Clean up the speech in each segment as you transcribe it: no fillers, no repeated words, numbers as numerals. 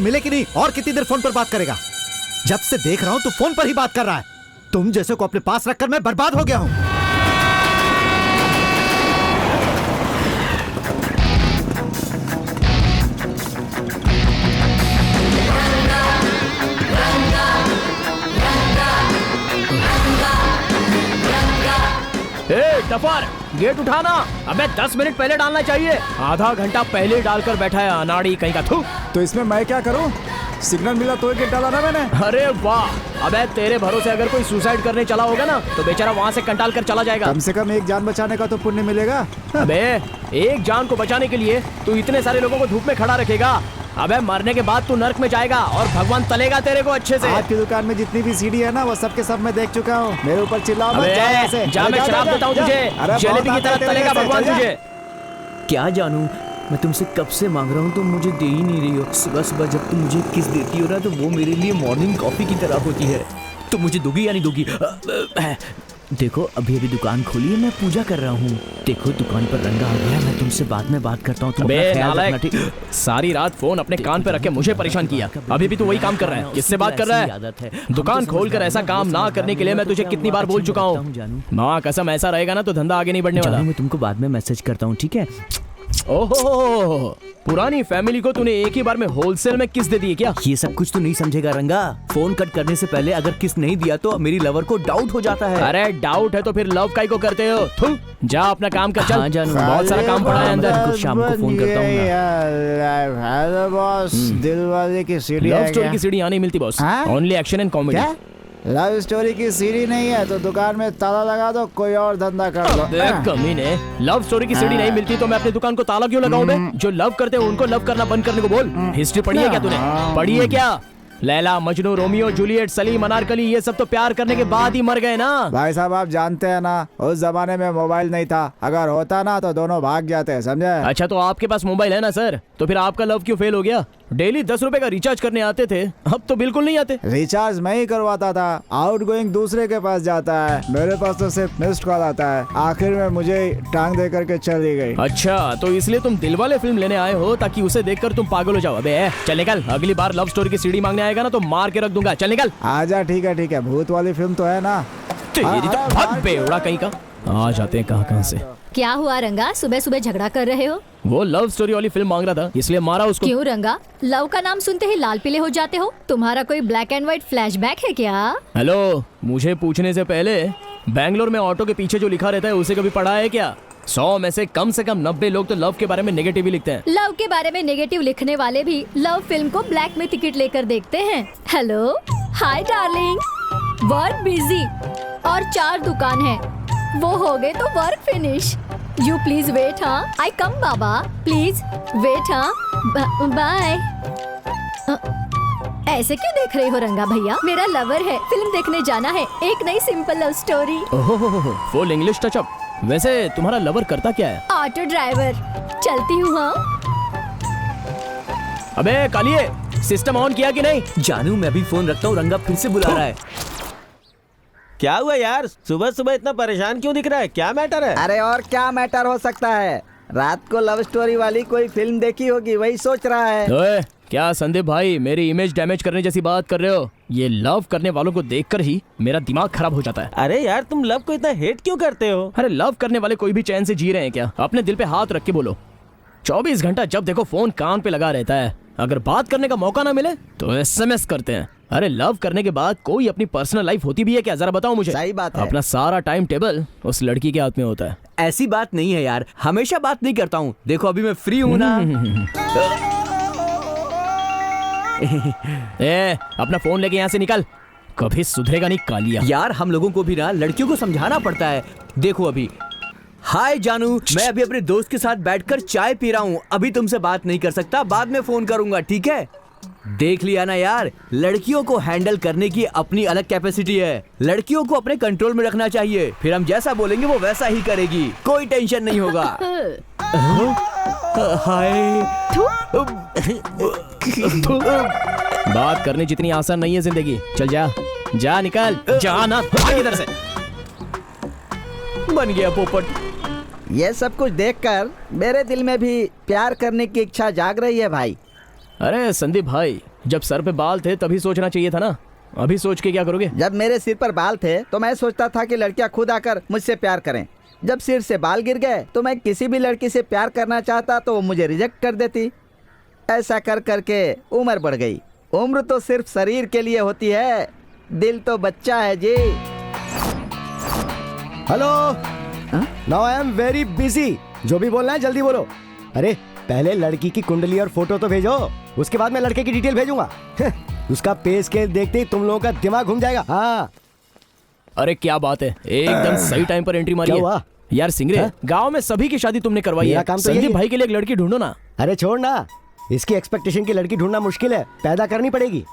मिले कि नहीं? और कितनी देर फोन पर बात करेगा? जब से देख रहा हूँ तू फोन पर ही बात कर रहा है। तुम जैसे को अपने पास रखकर मैं बर्बाद हो गया हूँ। टफर, गेट उठाना। अबे 10 मिनट पहले डालना चाहिए। आधा घंटा पहले डालकर बैठा है अनाड़ी कहीं का। थू। तो इसमें मैं क्या करूं? सिग्नल मिला तो गेट डाला ना मैंने। अरे वाह, अबे तेरे भरोसे अगर कोई सुसाइड करने चला होगा ना तो बेचारा वहाँ से कंटाल कर चला जाएगा। कम से कम एक जान बचाने का तो पुण्य मिलेगा। अबे एक जान को बचाने के लिए तू इतने सारे लोगों को धूप में खड़ा रखेगा? अबे मरने के बाद तू नर्क में जाएगा और भगवान तलेगा तेरे को अच्छे से। आपकी दुकान में जितनी भी सीढ़ी है ना वो सबके सब मैं देख चुका हूँ। मेरे ऊपर चिल्लाओ मत। जा, मैं शराब देता हूँ तुझे। जलेबी की तरह तलेगा भगवान तुझे। क्या जानूं, मैं तुमसे कब से मांग रहा हूँ, तुम मुझे दे ही नहीं रही हो। सुबह सुबह जब तुम मुझे किस देती हो ना तो वो मेरे लिए मॉर्निंग कॉफी की तरह होती है। तुम मुझे दोगी या नहीं दोगी? देखो अभी अभी दुकान खोली है, मैं पूजा कर रहा हूँ। देखो दुकान पर रंगा आ गया, मैं तुमसे बाद में बात करता हूँ। सारी रात फोन अपने कान पे रख के मुझे परेशान किया। अभी भी तू वही काम कर रहा है। किससे बात कर रहा है? दुकान खोलकर ऐसा काम ना करने के लिए मैं तुझे कितनी बार बोल चुका हूँ। माँ कसम ऐसा रहेगा ना तो धंधा आगे नहीं बढ़ने वाला। मैं तुमको बाद में मैसेज करता हूँ, ठीक है? ओहो, पुरानी फैमिली को तूने एक ही बार में होलसेल में किस दे दी क्या? ये सब कुछ तो नहीं समझेगा रंगा। फोन कट करने से पहले अगर किस नहीं दिया तो मेरी लवर को डाउट हो जाता है। अरे डाउट है तो फिर लव काई को करते हो? थू, जा अपना काम कर। चल। हाँ, जानू। बहुत सारा काम पड़ा है अंदर। कुछ शाम को फोन करता हूँ हेलो बॉस, दिल वाले की सीढ़ी। लव स्टोरी की सीढ़ी यहाँ नहीं मिलती boss, only action and comedy. Love story की सीढ़ी नहीं है तो दुकान में ताला लगा दो, कोई और धंधा कर लो। देख कमीने, लव स्टोरी की सीढ़ी नहीं मिलती तो मैं अपनी दुकान को ताला क्यों लगाऊं बे? जो लव करते हैं उनको लव करना बंद करने को बोल। हिस्ट्री पढ़ी है क्या तूने? पढ़ी है क्या? लैला मजनू, रोमियो जूलियट, सलीम अनारकली, ये सब तो प्यार करने के बाद ही मर गए ना। भाई साहब आप जानते हैं ना, उस जमाने में मोबाइल नहीं था। अगर होता ना तो दोनों भाग जाते, समझे? अच्छा तो आपके पास मोबाइल है ना सर, तो फिर आपका लव क्यों फेल हो गया? डेली 10 रुपए का रिचार्ज करने आते थे, अब तो बिल्कुल नहीं आते। रिचार्ज मैं ही करवाता था, आउट गोइंग दूसरे के पास जाता है, मेरे पास तो सिर्फ मिस्ड कॉल आता है। आखिर में मुझे टांग दे करके चली गई। अच्छा तो इसलिए तुम दिलवाले फिल्म लेने आए हो ताकि उसे देखकर तुम पागल हो जाओ। अबे चल निकल, अगली बार लव स्टोरी की सीडी मांगने आएगा ना तो मार के रख दूंगा। चल निकल। आजा, ठीक है, भूत वाली फिल्म तो है ना? तेरी तो बहुत बेवड़ा कहीं का। आ जाते हैं कहाँ से। क्या हुआ रंगा, सुबह सुबह झगड़ा कर रहे हो? वो लव स्टोरी वाली फिल्म मांग रहा था इसलिए मारा उसको। क्यों रंगा, लव का नाम सुनते ही लाल पीले हो जाते हो? तुम्हारा कोई ब्लैक एंड व्हाइट फ्लैशबैक है क्या? हेलो, मुझे पूछने से पहले बैंगलोर में ऑटो के पीछे जो लिखा रहता है उसे कभी पढ़ा है क्या? 100 में से कम 90 लोग तो लव के बारे में नेगेटिव ही लिखते हैं। लव के बारे में नेगेटिव लिखने वाले भी लव फिल्म को ब्लैक में टिकट लेकर देखते हैं। Hello, hi darling, work busy और 4 दुकान है, वो हो गए तो work finish. You please wait. हाँ, आई कम बाबा, प्लीज वेट। हाँ, बाय। ऐसे क्यों देख रहे हो रंगा भैया? मेरा लवर है, फिल्म देखने जाना है, एक नई सिंपल लव स्टोरी। ओहो, फुल इंग्लिश टचअप। वैसे तुम्हारा लवर करता क्या है? Auto driver. चलती हूँ। हाँ। अबे कालिए, सिस्टम ऑन किया कि नहीं? जानू मैं अभी फोन रखता हूँ, रंगा फिर से बुला रहा है। क्या हुआ यार, सुबह सुबह इतना परेशान क्यों दिख रहा है? क्या मैटर है? अरे और क्या मैटर हो सकता है, रात को लव स्टोरी वाली कोई फिल्म देखी होगी, वही सोच रहा है। ओए, क्या संदीप भाई मेरी इमेज डैमेज करने जैसी बात कर रहे हो? ये लव करने वालों को देखकर ही मेरा दिमाग खराब हो जाता है। अरे यार तुम लव को इतना हेट क्यों करते हो? अरे लव करने वाले कोई भी चैन से जी रहे हैं क्या? अपने दिल पे हाथ रख के बोलो। 24 घंटा जब देखो फोन कान पे लगा रहता है, अगर बात करने का मौका ना मिले तो SMS करते हैं। अरे लव करने के बाद कोई अपनी पर्सनल लाइफ होती भी है क्या? जरा बताओ मुझे। सही बात है। अपना सारा टाइम टेबल उस लड़की के हाथ में होता है। ऐसी बात नहीं है यार, हमेशा बात नहीं करता हूँ। देखो अभी मैं फ्री हूँ ना। अपना फोन लेके यहाँ से निकल, कभी सुधरेगा नहीं कालिया। यार हम लोगों को भी ना लड़कियों को समझाना पड़ता है। देखो अभी, हाय जानू, मैं अभी अपने दोस्त के साथ बैठकर चाय पी रहा हूँ, अभी तुमसे बात नहीं कर सकता, बाद में फोन करूंगा, ठीक है? देख लिया ना यार, लड़कियों को हैंडल करने की अपनी अलग कैपेसिटी है। लड़कियों को अपने कंट्रोल में रखना चाहिए, फिर हम जैसा बोलेंगे वो वैसा ही करेगी, कोई टेंशन नहीं होगा। हाय। बात करनी जितनी आसान नहीं है जिंदगी। चल जा, जा निकल, जा ना, भाग इधर से। बन गया पोपट। ये सब कुछ देखकर मेरे दिल में भी प्यार करने की इच्छा जाग रही है भाई। अरे संदीप भाई, जब सर पे बाल थे तभी सोचना चाहिए था ना। अभी सोच के क्या करोगे? जब मेरे सिर पर बाल थे तो मैं सोचता था कि लड़कियां खुद आकर मुझसे प्यार करें। जब सिर से बाल गिर गए तो मैं किसी भी लड़की से प्यार करना चाहता तो वो मुझे रिजेक्ट कर देती। ऐसा कर करके उम्र बढ़ गई। उम्र तो सिर्फ शरीर के लिए होती है, दिल तो बच्चा है जी। Hello, now I am very busy. जो भी बोलना है जल्दी बोलो। अरे पहले लड़की की कुंडली और फोटो तो भेजो, उसके बाद मैं लड़के की डिटेल भेजूंगा। उसका पे स्केल देखते ही तुम लोगों का दिमाग घूम जाएगा। हाँ अरे क्या बात है, एकदम सही टाइम पर एंट्री मारी क्या है। हुआ? यार सिंगरे, गांव में सभी की शादी तुमने करवाई मेरा है। काम तो यही संदीप है। भाई के लिए एक लड़की ढूंढो ना। अरे छोड़ ना, इसकी एक्सपेक्टेशन की लड़की ढूंढना मुश्किल है, पैदा करनी पड़ेगी।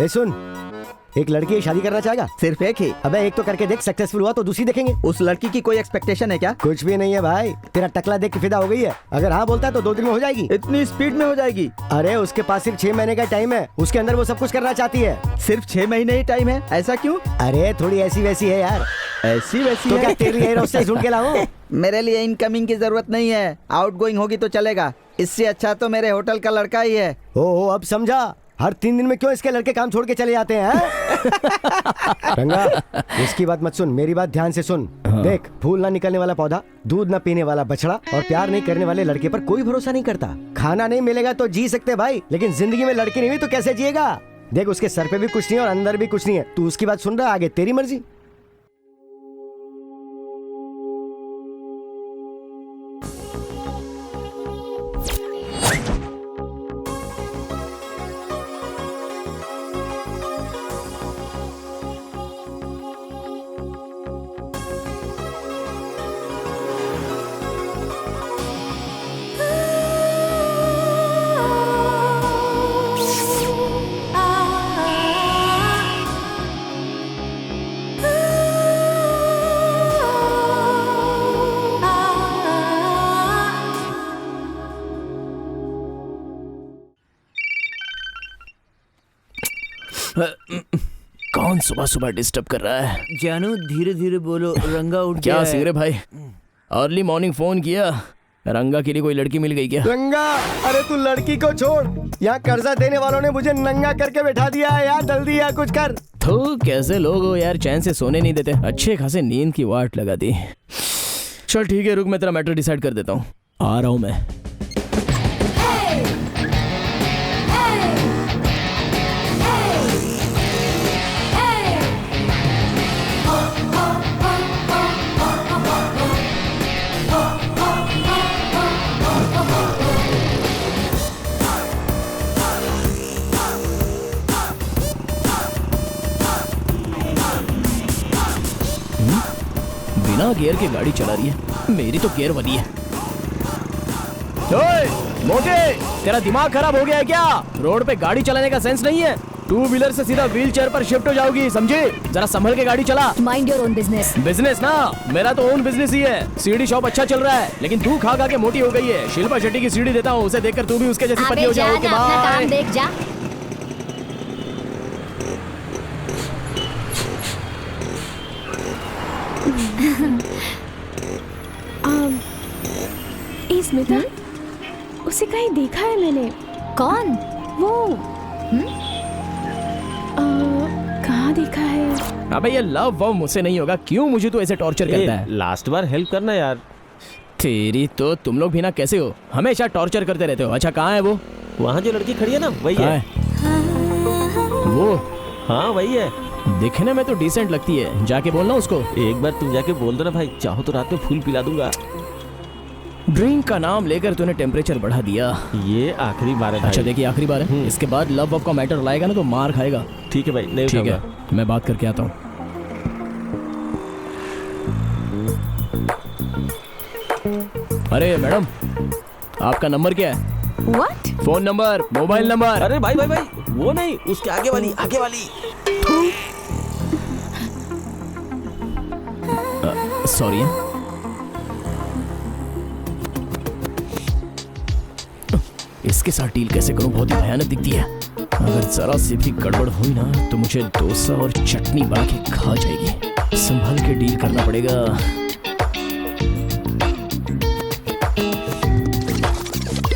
ए सुन, एक लड़की शादी करना चाहेगा? सिर्फ एक ही? अबे एक तो करके देख, सक्सेसफुल हुआ तो दूसरी देखेंगे। उस लड़की की कोई एक्सपेक्टेशन है क्या? कुछ भी नहीं है भाई, तेरा टकला देख के फिदा हो गई है। अगर हाँ बोलता है तो 2 दिन में हो जाएगी। इतनी स्पीड में हो जाएगी? अरे उसके पास सिर्फ 6 महीने का टाइम है, उसके अंदर वो सब कुछ करना चाहती है। सिर्फ 6 महीने ही टाइम है? ऐसा क्यों? अरे थोड़ी ऐसी वैसी है यार। ऐसी वैसी तो है? क्या तेरे लिए रोस्टर ढूंढ के लाऊं? मेरे लिए इनकमिंग की जरूरत नहीं है, आउटगोइंग होगी तो चलेगा। इससे अच्छा तो मेरे होटल का लड़का ही है। ओ अब समझा, हर 3 दिन में क्यों इसके लड़के काम छोड़ के चले जाते हैं? रंगा, इसकी बात मत सुन, मेरी बात ध्यान से सुन। देख, फूल ना निकलने वाला पौधा, दूध ना पीने वाला बछड़ा और प्यार नहीं करने वाले लड़के पर कोई भरोसा नहीं करता। खाना नहीं मिलेगा तो जी सकते भाई, लेकिन जिंदगी में लड़की नहीं हुई तो कैसे जिएगा? देख, उसके सर पे भी कुछ नहीं और अंदर भी कुछ नहीं है। तू उसकी बात सुन रहा है, आगे तेरी मर्जी। कौन सुबह सुबह डिस्टर्ब कर रहा है? जानू धीरे धीरे बोलो, रंगा उठ क्या गया है। सिंगरे भाई, अर्ली मॉर्निंग फोन किया, रंगा के लिए कोई लड़की मिल गई क्या? रंगा, अरे तू लड़की को छोड़, यहाँ कर्जा देने वालों ने मुझे नंगा करके बैठा दिया है यार। जल्दी यार कुछ कर। तो कैसे लोग हो यार, चैन से सोने नहीं देते। अच्छे खासे नींद की वाट लगा दी। चल ठीक है, रुक मैं तेरा मैटर डिसाइड कर देता हूँ, आ रहा हूँ मैं। बिना गियर के गाड़ी चला रही है, मेरी तो गियर वाली है। ओए, मोटे, तेरा दिमाग खराब हो गया है क्या? रोड पे गाड़ी चलाने का सेंस नहीं है। 2 व्हीलर से सीधा व्हील चेयर पर शिफ्ट हो जाओगी, समझे? जरा संभल के गाड़ी चला। Mind your own business. Business ना, मेरा तो ओन बिजनेस ही है। सीडी शॉप अच्छा चल रहा है, लेकिन तू खा खा के मोटी हो गई है। शिल्पा शेट्टी की सीडी देता हूँ, उसे देखकर तू भी उसके जैसी पतली हो जाओ। अपना काम देख जा। स्मिता, उसे कहीं देखा है मैंने। कौन? वो कहाँ देखा है? अबे ये लव वव मुझसे नहीं होगा, क्यों मुझे तो ऐसे टॉर्चर करता है? लास्ट बार हेल्प करना यार। तेरी तो, तुम लोग भी ना कैसे हो, हमेशा टॉर्चर करते रहते हो। अच्छा कहाँ है वो? वहाँ जो लड़की खड़ी है ना, वही कहाँ है। है वो? हाँ वही है। दिखने में तो डिसेंट लगती है, जाके बोलना उसको। एक बार तुम जाके बोल दो ना भाई, चाहो तो रात में फूल पिला दूंगा। ड्रिंक का नाम लेकर तूने टेम्परेचर बढ़ा दिया। ये आखिरी बार है भाई। अच्छा देखिए, आखिरी बार है, इसके बाद लव वव का मैटर लाएगा ना तो मार खाएगा। ठीक है भाई, नहीं ठीक उठाऊंगा। है, मैं बात करके आता हूँ। अरे मैडम, आपका नंबर क्या है? What? Phone number, mobile number. अरे भाई भाई भाई, वो नहीं, उसके आगे वाली, आगे वाली। सॉरी। इसके साथ डील कैसे करूं, बहुत ही भयानक दिखती है। अगर जरा सी भी गड़बड़ हुई ना तो मुझे डोसा और चटनी बना के खा जाएगी। संभल के डील करना पड़ेगा।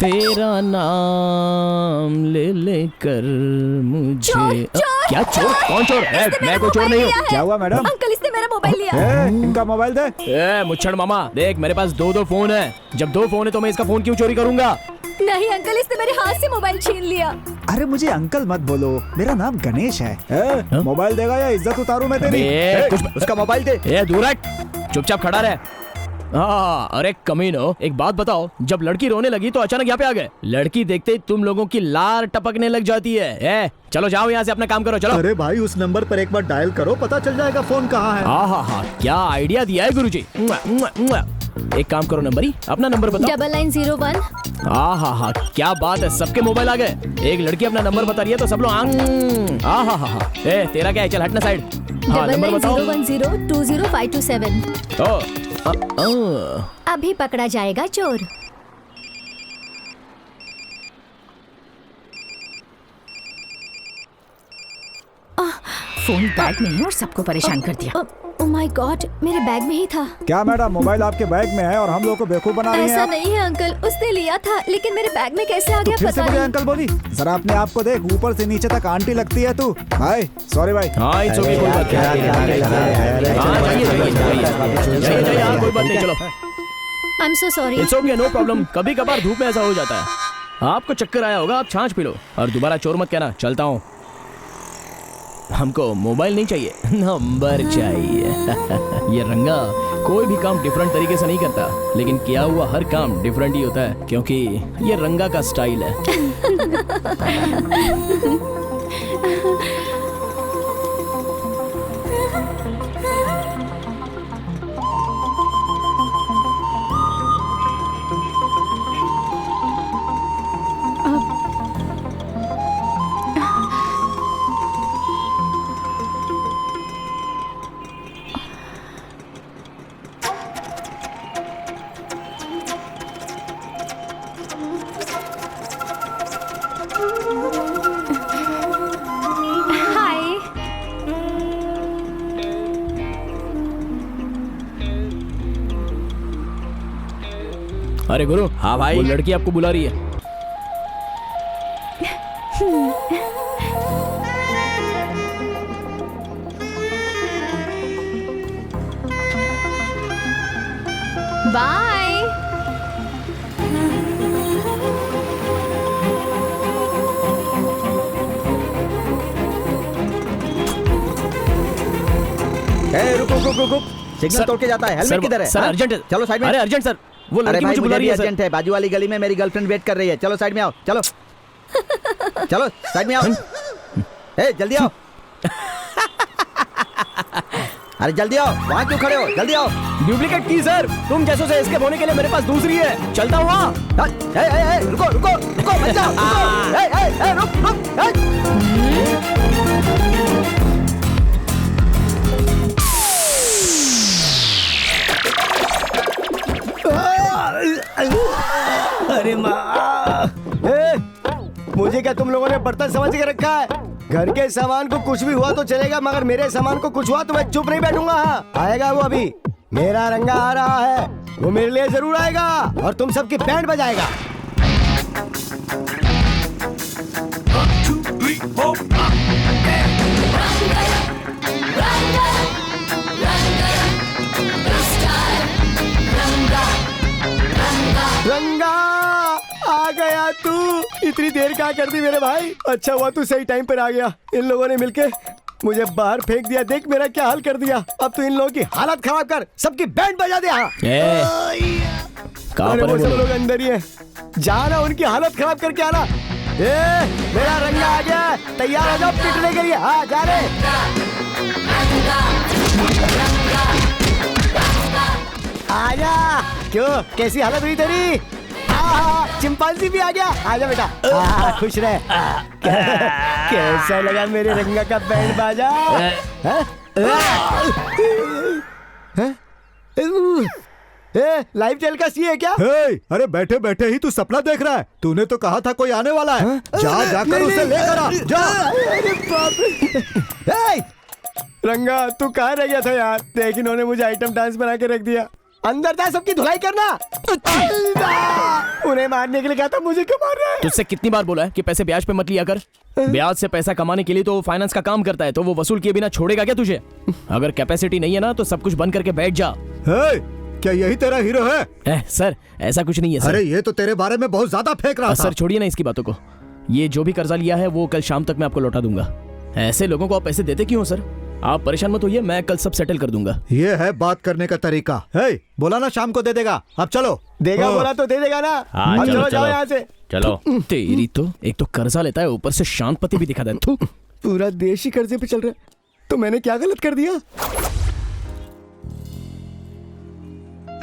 तेरा नाम ले लेकर मुझे चोर! क्या चोर? कौन चोर? मैं कोई चोर नहीं हूँ। क्या हुआ मैडम? अंकल इसने मेरा मोबाइल लिया। इनका मोबाइल दे। मुच्छड़ मामा देख, मेरे पास दो फोन है। जब 2 फोन है तो मैं इसका फोन क्यों चोरी करूंगा? नहीं अंकल, इसने मेरे हाथ से मोबाइल छीन लिया। अरे मुझे अंकल मत बोलो, मेरा नाम गणेश है। मोबाइल देगा या इज्जत उतारू मैं तेरी? उसका मोबाइल दे। दूर हट, चुपचाप खड़ा रहे। हाँ, अरे कमीनो, एक बात बताओ, जब लड़की रोने लगी तो अचानक यहाँ पे आ गए। लड़की देखते ही तुम लोगों की लार टपकने लग जाती है। चलो जाओ यहाँ से, अपना काम करो, चलो। अरे भाई उस नंबर पर एक बार डायल करो, पता चल जाएगा फोन कहाँ है। हाँ, क्या आइडिया दिया है गुरुजी। एक काम करो, नंबर ही अपना नंबर बताओ। 9901। हाँ, क्या बात है, सबके मोबाइल आ गए। एक लड़की अपना नंबर बता रही है तो सब लोग तेरा क्या है, चल हटना साइड। हाँ, नंबर बताओ। 9901020527। अभी पकड़ा जाएगा चोर। फोन बैग में है और सबको परेशान कर दिया। ओह माय गॉड, मेरे बैग में ही था। क्या मैडम, मोबाइल आपके बैग में है और हम लोग को बेवकूफ बना रही हैं ऐसा आप? नहीं है अंकल, उसने लिया था लेकिन मेरे बैग में कैसे आ गया फिर से पता मुझे नहीं। अंकल बोली? जरा अपने आप को देख, ऊपर से नीचे तक आंटी लगती है तू। भाई सॉरी भाई। हाँ, इट्स ओके, कोई बात नहीं। हाँ, जाइए, हाँ, कोई बात नहीं, चलो। I am so sorry. It's okay, no problem. कभी कभार धूप में ऐसा हो जाता है। आपको चक्कर आया होगा, आप छाछ पी लो और दोबारा चोर मत कहना। चलता हूँ। हमको मोबाइल नहीं चाहिए, नंबर चाहिए। ये रंगा कोई भी काम डिफरेंट तरीके से नहीं करता, लेकिन किया हुआ हर काम डिफरेंट ही होता है, क्योंकि ये रंगा का स्टाइल है। हाय। अरे गुरु, हाँ भाई। वो लड़की आपको बुला रही है। बाय। रुक। सिग्नल सर- तोड़ के जाता है। हेलमेट किधर है? सर हाँ? अर्जेंट है। चलो साइड में। अरे अर्जेंट सर, वो अरे लड़की भाई मुझे बुला मुझे रही भी है सर। अर्जेंट है, बाजू वाली गली में मेरी गर्लफ्रेंड वेट कर रही है। चलो साइड में आओ, चलो चलो साइड में आओ। ए जल्दी आओ। अरे जल्दी आओ, वहाँ क्यों खड़े हो? जल्दी आओ। डुप्लीकेट की सर, तुम जैसों से एस्केप होने के लिए मेरे पास दूसरी है। चलता हूँ वहाँ। रुको मत जाओ, रुक। अरे माँ, मुझे क्या तुम लोगों ने बर्तन समझ के रखा है? घर के सामान को कुछ भी हुआ तो चलेगा, मगर मेरे सामान को कुछ हुआ तो मैं चुप नहीं बैठूंगा। आएगा वो अभी, मेरा रंगा आ रहा है, वो मेरे लिए जरूर आएगा और तुम सबकी बैंड बजाएगा। रंगा आ गया तू। इतनी देर क्या कर दी मेरे भाई? अच्छा हुआ तू सही टाइम पर आ गया। इन लोगों ने मिलके मुझे बाहर फेंक दिया। देख मेरा क्या हाल कर दिया। अब तू इन लोगों की हालत खराब कर, सबकी बैंड बजा दे। अरे वो सब लोग अंदर ही है, जाना उनकी हालत खराब करके आना। मेरा रंगा आ गया, तैयार हो जाओ पिटने के लिए। हाँ जा रहे। आजा। क्यों, कैसी हालत हुई तेरी? चिंपांजी भी आ गया। आजा बेटा, खुश रहे। कैसा लगा मेरे रंगा का बैंड बाजा? लाइव टेलीकास्ट ये है क्या? अरे बैठे बैठे ही तू सपना देख रहा है? तूने तो कहा था कोई आने वाला है। जा जाकर उसे लेकर आ जा। अरे बाप रे। रंगा तू कहाँ रह गया था यार? देख इन्होंने मुझे आइटम डांस बना के रख दिया। अंदर जा, सबकी धुलाई करना। उन्हें मारने के लिए कहा था, मुझे क्यों मार रहा है? तुझसे कितनी बार बोला है कि पैसे ब्याज पे मत लिया कर। ब्याज से पैसा कमाने के लिए तो वो फाइनेंस का काम करता है, तो वो वसूल किए बिना छोड़ेगा क्या तुझे? अगर कैपेसिटी नहीं है ना तो सब कुछ बंद करके बैठ जा। हे, क्या यही तेरा हीरो है? सर ऐसा कुछ नहीं है सर। अरे ये तो तेरे बारे में बहुत ज्यादा फेंक रहा था। सर छोड़िए ना इसकी बातों को। ये जो भी कर्जा लिया है वो कल शाम तक मैं आपको लौटा दूंगा। ऐसे लोगों को आप पैसे देते क्यों हो सर? आप परेशान मत होइए, मैं कल सब सेटल कर दूंगा। ये है बात करने का तरीका। हे, बोला ना शाम को दे देगा, अब चलो। देगा बोला तो दे देगा ना। हाँ, अब चलो, जाओ चलो। यहाँ से। चलो। तेरी तो एक तो कर्जा लेता है, ऊपर से शांत पति भी दिखा दे। पूरा देश ही कर्जे पे चल रहा है, तो मैंने क्या गलत कर दिया?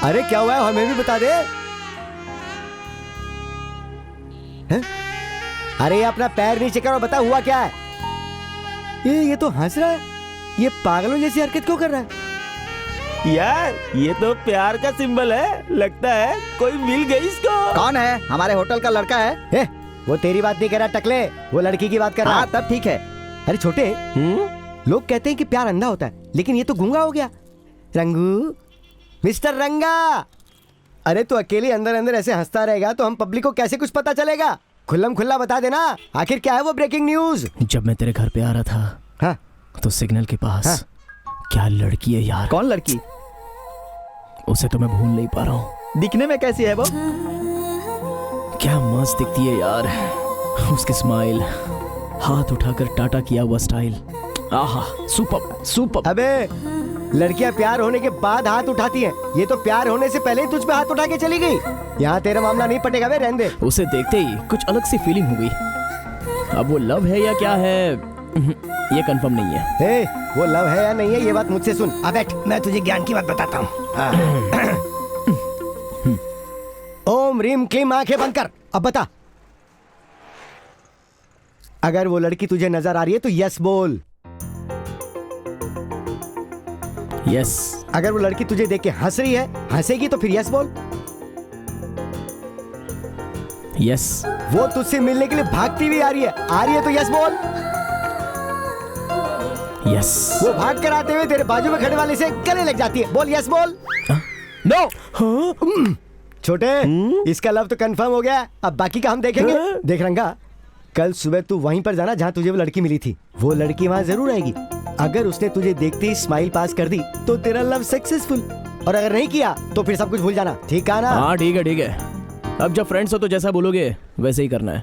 अरे क्या हुआ है, हमें भी बता दे। हैं? अरे ये अपना पैर नीचे करो, बता हुआ क्या है? ये तो हंस रहा है, ये पागलों जैसी हरकत क्यों कर रहा है? यार ये तो प्यार का सिंबल है, लगता है कोई मिल गई इसको। कौन है? हमारे होटल का लड़का है। वो तेरी बात नहीं कर रहा टकले, वो लड़की की बात कर रहा हाँ है। तब ठीक है। अरे छोटे, लोग कहते हैं कि प्यार अंधा होता है, लेकिन ये तो गूंगा हो गया। रंगू, मिस्टर रंगा, अरे तू अकेले अंदर अंदर ऐसे हंसता रहेगा तो हम पब्लिक को कैसे कुछ पता चलेगा? खुल्लम खुल्ला बता देना, आखिर क्या है वो ब्रेकिंग न्यूज? जब मैं तेरे घर पे आ रहा था हाँ? तो सिग्नल के पास क्या लड़की है यार। कौन लड़की? उसे तो मैं भूल नहीं पा रहा हूँ। दिखने में कैसी है वो? क्या मस्त दिखती है यार, उसकी स्माइल, हाथ उठाकर टाटा किया हुआ स्टाइल, आहा सुपर सुपर। अबे लड़कियां प्यार होने के बाद हाथ उठाती हैं, ये तो प्यार होने से पहले ही तुझ पे हाथ उठा के चली गई। यहाँ तेरा मामला नहीं पटेगा बे, रहने दे। उसे देखते ही कुछ अलग सी फीलिंग हो गई। अब वो लव है या क्या है ये कंफर्म नहीं है। हे, वो लव है या नहीं है ये बात मुझसे सुन। अब बैठ, मैं तुझे ज्ञान की बात बताता हूँ। ओम रीम क्लीम, आंखें बंद कर। अब बता, अगर वो लड़की तुझे नजर आ रही है तो यस बोल। यस। अगर वो लड़की तुझे देख के हंस रही है, हंसेगी तो फिर यस बोल। यस। वो तुझसे मिलने के लिए भागती हुई आ रही है तो यस बोल। यस। वो भाग कर आते हुए तेरे बाजू में खड़े वाले से गले लग जाती है, बोल यस बोल। नो। छोटे, इसका लव तो कंफर्म हो गया, अब बाकी का हम देखेंगे। देख रंगा, कल सुबह तू वहीं पर जाना जहाँ तुझे वो लड़की मिली थी। वो लड़की वहाँ जरूर आएगी। अगर उसने तुझे देखते ही स्माइल पास कर दी तो तेरा लव सक्सेसफुल, और अगर नहीं किया तो फिर सब कुछ भूल जाना, ठीक है ना? हाँ ठीक है ठीक है। अब जब फ्रेंड्स हो तो जैसा बोलोगे वैसे ही करना है।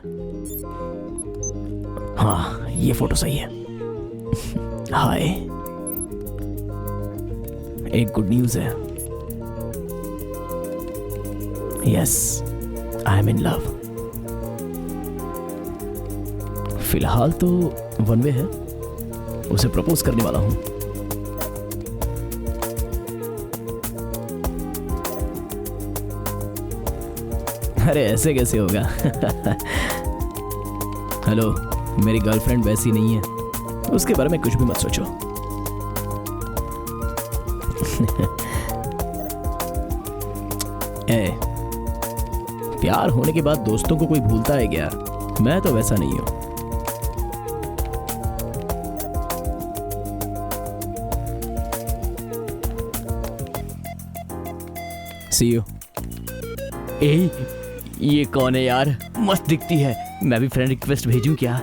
हाँ ये फोटो सही है। हाय, एक गुड न्यूज है। Yes, I am in love. फिलहाल तो वन वे है, उसे प्रपोज करने वाला हूं। अरे ऐसे कैसे होगा? हेलो, मेरी गर्लफ्रेंड वैसी नहीं है, उसके बारे में कुछ भी मत सोचो। प्यार होने के बाद दोस्तों को कोई भूलता है क्या? मैं तो वैसा नहीं हूं। See you. ये कौन है यार? मस्त दिखती है। मैं भी फ्रेंड रिक्वेस्ट भेजूं क्या?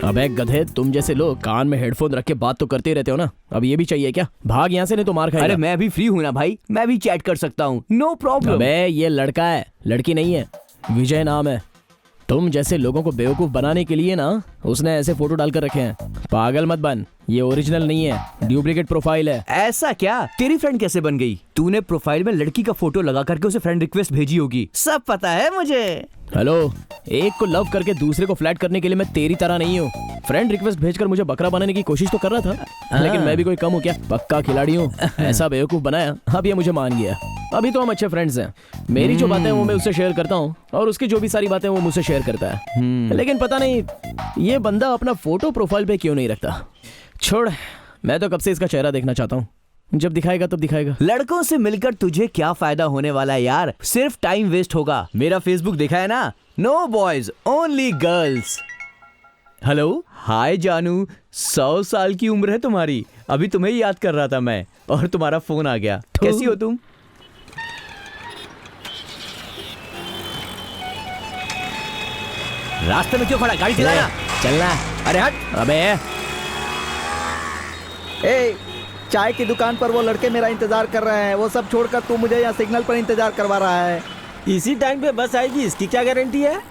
अबे गधे, तुम जैसे लोग कान में हेडफोन रख के बात तो करते रहते हो ना, अब ये भी चाहिए क्या? भाग यहाँ से, नहीं तो मार खाएगा। अरे मैं भी फ्री हूँ ना भाई, मैं भी चैट कर सकता हूँ, नो प्रॉब्लम। अबे ये लड़का है, लड़की नहीं है। विजय नाम है। तुम जैसे लोगों को बेवकूफ बनाने के लिए ना उसने ऐसे फोटो डालकर रखे हैं। पागल मत बन, ये ओरिजिनल नहीं है, डुप्लीकेट प्रोफाइल है। ऐसा क्या? तेरी फ्रेंड कैसे बन गई? तूने प्रोफाइल में लड़की का फोटो लगा करके उसे फ्रेंड रिक्वेस्ट भेजी होगी, सब पता है मुझे। हेलो, एक को लव करके दूसरे को फ्लैट करने के लिए मैं तेरी तरह नहीं हूँ। फ्रेंड रिक्वेस्ट भेजकर मुझे बकरा बनाने की कोशिश तो कर रहा था, लेकिन मैं भी कोई कम हूँ क्या? पक्का खिलाड़ी हूँ। ऐसा बेवकूफ बनाया, अब ये मुझे मान गया। अभी तो हम अच्छे फ्रेंड्स हैं। मेरी जो बातें वो मैं उससे शेयर करता हूँ और उसकी जो भी सारी बातें वो मुझसे शेयर करता है। लेकिन पता नहीं ये बंदा अपना फोटो प्रोफाइल पे क्यों नहीं रखता। छोड़, मैं तो कब से इसका चेहरा देखना चाहता हूँ, जब दिखाएगा तब दिखाएगा। लड़कों से मिलकर तुझे क्या फायदा होने वाला है यार? सिर्फ टाइम वेस्ट होगा। मेरा फेसबुक देखा है ना? No boys only girls. Hello, hi जानू, 100 साल की उम्र है तुम्हारी। अभी तुम्हें याद कर रहा था मैं और तुम्हारा फोन आ गया। कैसी हो तुम? रास्ते में क्यों खड़ा, गाड़ी चलाना। चलना। अरे हट। अबे ए, चाय की दुकान पर वो लड़के मेरा इंतजार कर रहे हैं। वो सब छोड़कर तू मुझे यहाँ सिग्नल पर इंतजार करवा रहा है। इसी टाइम पे बस आएगी, इसकी क्या गारंटी है?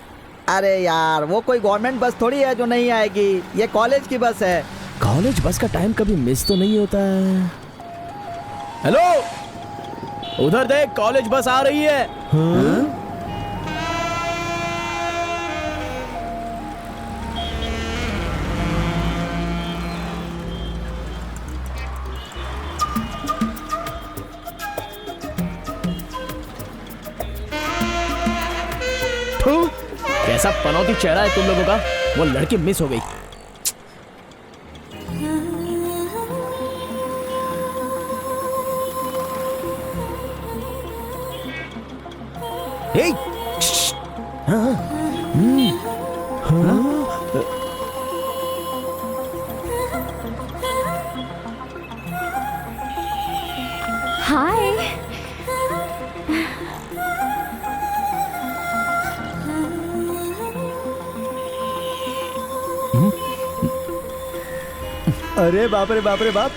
अरे यार, वो कोई गवर्नमेंट बस थोड़ी है जो नहीं आएगी। ये कॉलेज की बस है। कॉलेज बस का टाइम कभी मिस तो नहीं होता है। हेलो, उधर देख, कॉलेज बस आ रही है। हाँ? कैसा पनौती चेहरा है तुम लोगों का। वो लड़की मिस हो गई। हे, हाय। अरे बाप रे बाप रे बाप।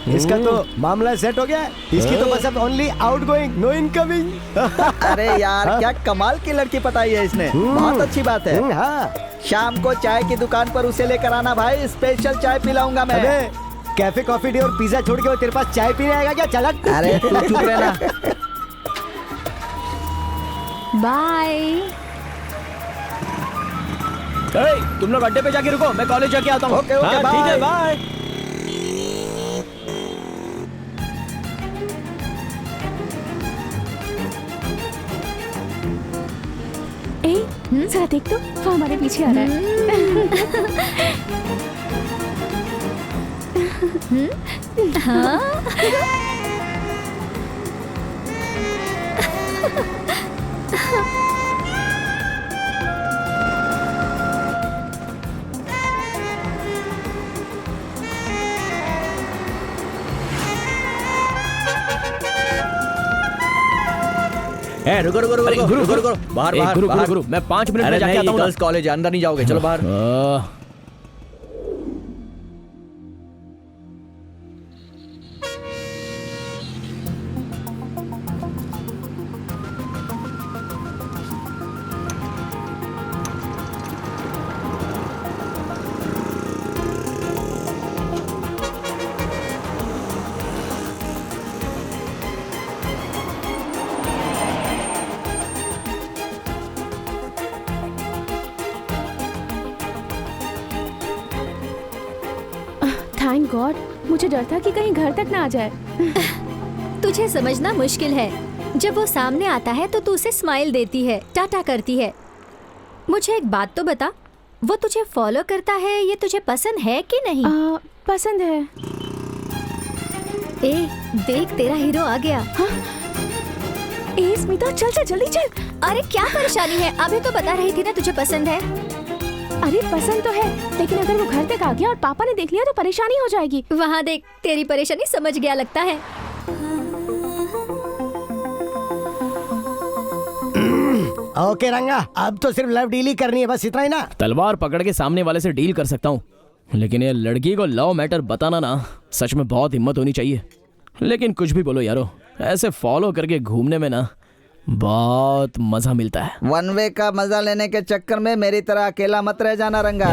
इसका तो मामला सेट हो गया है। इसकी तो बस अब only outgoing, no incoming. अरे यार, क्या कमाल की लड़की पटाई है इसने। बहुत अच्छी बात है। हाँ। शाम को चाय की दुकान पर उसे लेकर आना भाई, स्पेशल चाय पिलाऊंगा मैं। अबे, कैफे कॉफी डे और पिज्जा छोड़ के वो तेरे पास चाय पीने आएगा क्या? चला। अरे तू चुप रहना। बाय। तुम लोग अड्डे पे जाके रुको, मैं कॉलेज जाके आता हूँ। ओके ओके, हाँ, ठीक है, बाय। बाय। जरा देख तो, वो हमारे पीछे आ रहा है। हाँ? रुको रुको रुको रुको रुको रुको, बाहर बाहर गुरु बाहर। गुरु, मैं 5 मिनट में अरे जाके नहीं, आता हूँ। गर्ल्स कॉलेज है, अंदर नहीं जाओगे, चलो बाहर। थैंक गॉड, मुझे डर था कि कहीं घर तक ना आ जाए। तुझे समझना मुश्किल है। जब वो सामने आता है तो तू उसे स्माइल देती है, टाटा करती है। मुझे एक बात तो बता, वो तुझे फॉलो करता है, ये तुझे पसंद है कि नहीं? पसंद है। ए, देख तेरा हीरो आ गया। हाँ? ए स्मिता, चल चल जल्दी चल। अरे क्या परेशानी है? अभी तो बता रही थी ना तुझे पसंद है। अरे पसंद तो है, लेकिन अगर वो घर तक आ गया और पापा ने देख लिया तो परेशानी हो जाएगी। वहाँ देख, तेरी परेशानी समझ गया लगता है। ओके रंगा, अब तो सिर्फ लव डील ही करनी है, बस इतना ही ना। तलवार पकड़ के सामने वाले से डील कर सकता हूँ, लेकिन ये लड़की को लव मैटर बताना ना, सच में बहुत हिम्मत होनी चाहिए। लेकिन कुछ भी बोलो यारो, ऐसे फॉलो करके घूमने में ना बहुत मजा मिलता है। वन वे का मजा लेने के चक्कर में मेरी तरह अकेला मत रह जाना रंगा।